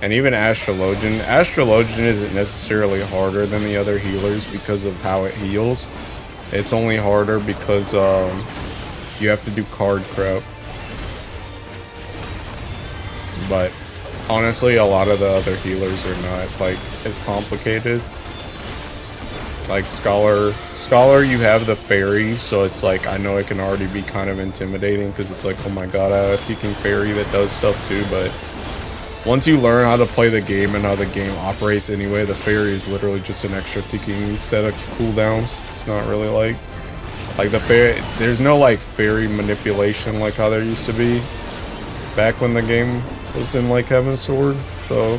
And even Astrologian. Astrologian isn't necessarily harder than the other healers because of how it heals. It's only harder because, you have to do card crap. But honestly, a lot of the other healers are not, like, as complicated. Like, Scholar, you have the fairy, so it's like, I know it can already be kind of intimidating, because it's like, oh my god, I have a peeking fairy that does stuff too, but once you learn how to play the game and how the game operates anyway, the fairy is literally just an extra peeking set of cooldowns. It's not really like the fairy, there's no like fairy manipulation like how there used to be back when the game was in like Heaven's Sword, so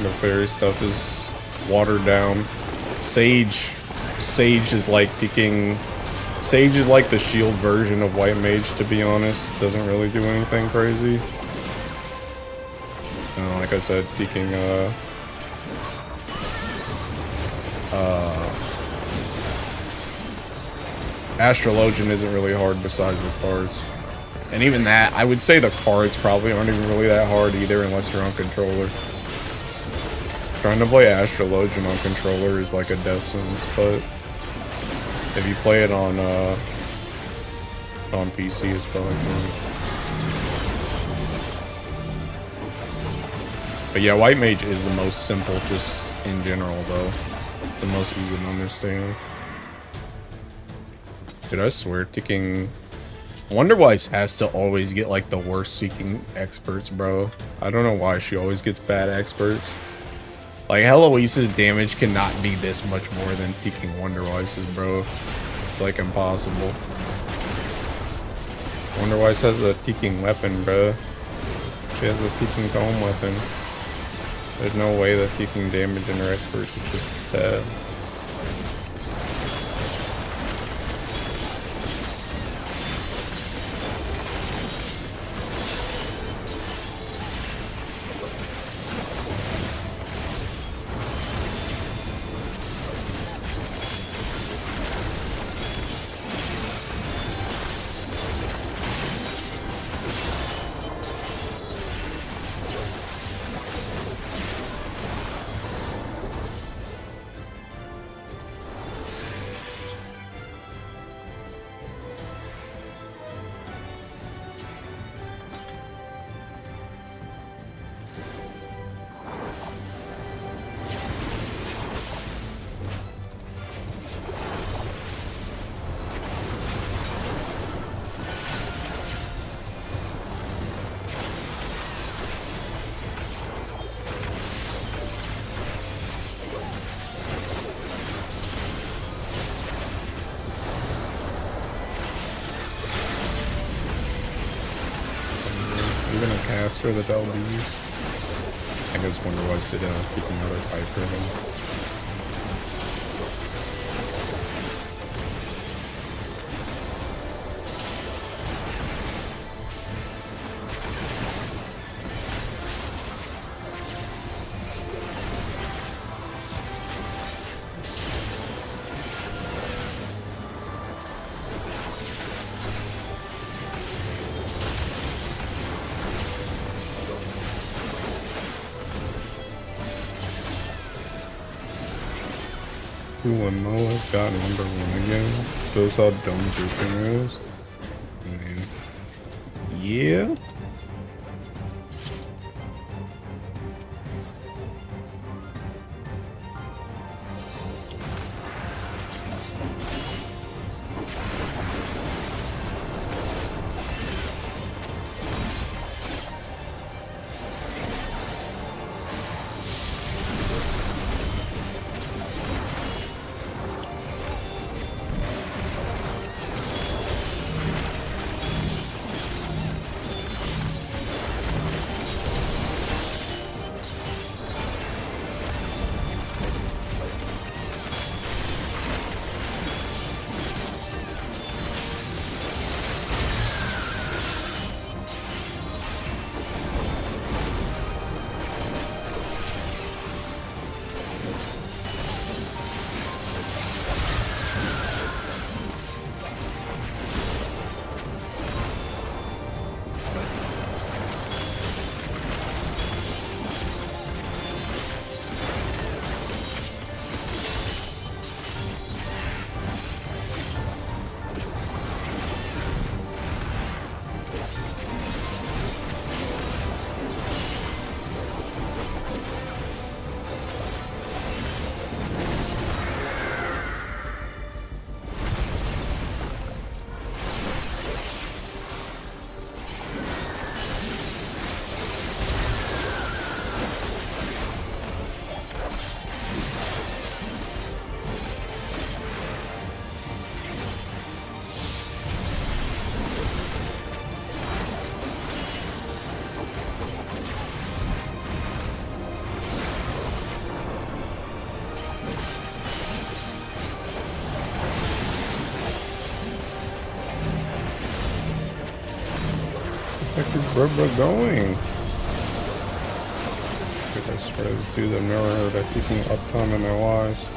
the fairy stuff is watered down. Sage is like peeking. Sage is like the shield version of White Mage, to be honest. Doesn't really do anything crazy. Like I said, peeking Astrologian isn't really hard besides the cards. And even that, I would say the cards probably aren't even really that hard either unless you're on controller. Trying to play Astrologian on controller is like a death sentence, but if you play it on PC, it's probably fun. But yeah, White Mage is the most simple, just in general, though. It's the most easy to understand. Dude, I swear, ticking... Wonderwise has to always get, like, the worst seeking experts, bro. I don't know why she always gets bad experts. Like, Heloise's damage cannot be this much more than Peeking Wonderwise's, bro. It's, like, impossible. Wonderwise has a Peeking weapon, bro. She has a Peeking Dome weapon. There's no way that Peeking damage in her experts is just as bad. Even a caster that that'll be used. I guess Wonderwise did keep another fight for him. Ooh, and Mo has got #1 again. Shows how dumb grouping is. I mean, yeah. Where going? I swear those dudes have never heard of keeping uptime in their lives.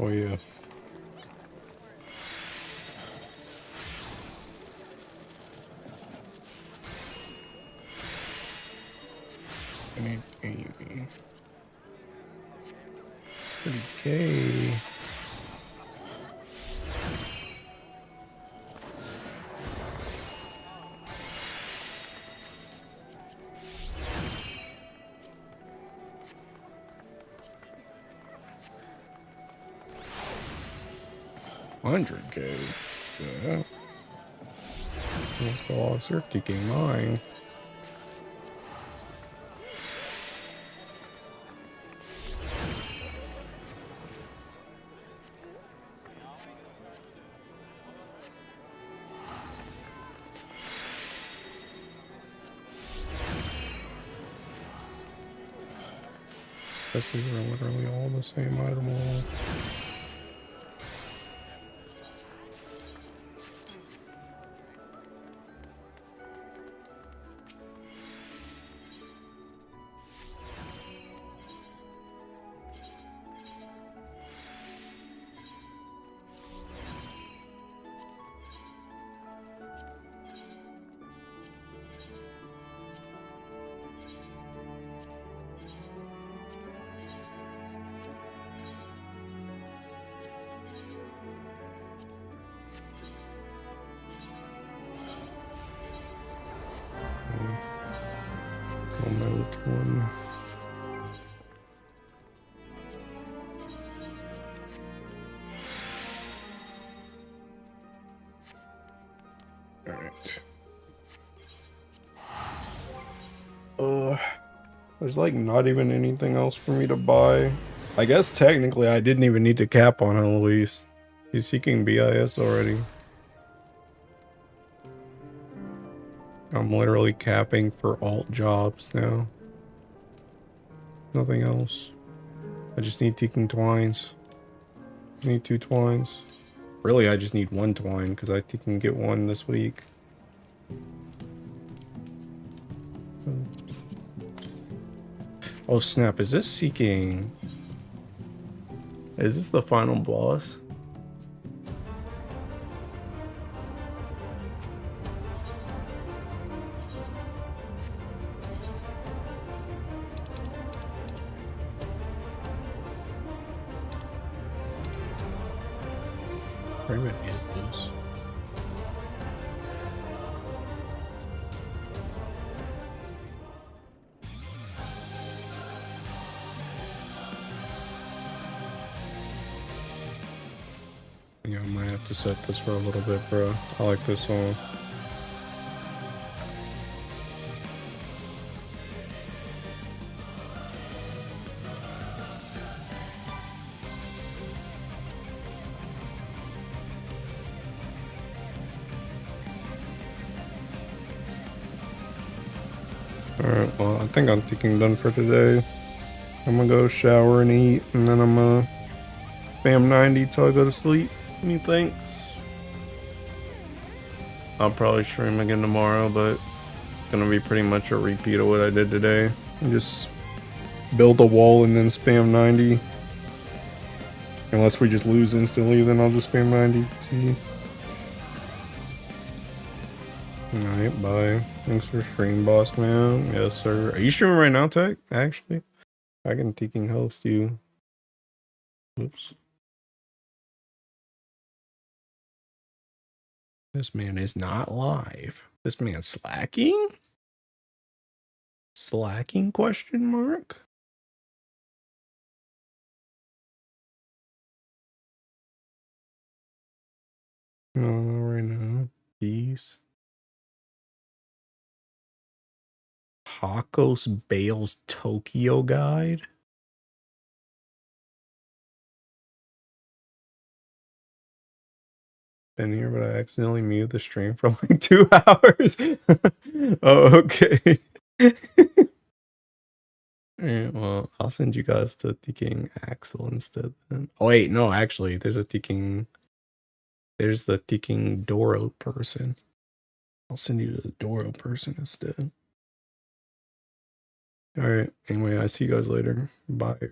Oh yeah. I need Amy. 30K. $100K. Yeah. That's all you're kicking mine. Especially we're literally all the same item wall. Remote one. Alright. There's like not even anything else for me to buy. I guess technically I didn't even need to cap on Eloise. He's seeking BIS already. I'm literally capping for alt jobs now. Nothing else. I just need ticking twines. I need 2 twines. Really, I just need 1 twine because I can get 1 this week. Oh snap, is this seeking? Is this the final boss? Where is this? Yeah, I might have to set this for a little bit, bro. I like this song. Alright, well, I think I'm thinking done for today. I'm gonna go shower and eat, and then I'm gonna spam 90 till I go to sleep. Methinks. I'll probably stream again tomorrow, but it's gonna be pretty much a repeat of what I did today. Just build a wall and then spam 90. Unless we just lose instantly, then I'll just spam 90. Alright, bye. Thanks for stream, boss man. Yes, sir. Are you streaming right now, Tech? Actually, I can taking host you. Oops. This man is not live. This man slacking? Slacking question mark? No, right now. Peace. Hakos Bale's Tokyo Guide. Been here, but I accidentally muted the stream for like 2 hours. Oh, okay. Alright, well, I'll send you guys to King Axel instead then. Oh wait, no, actually, there's the King Doro person. I'll send you to the Doro person instead. Alright, anyway, I see you guys later. Bye.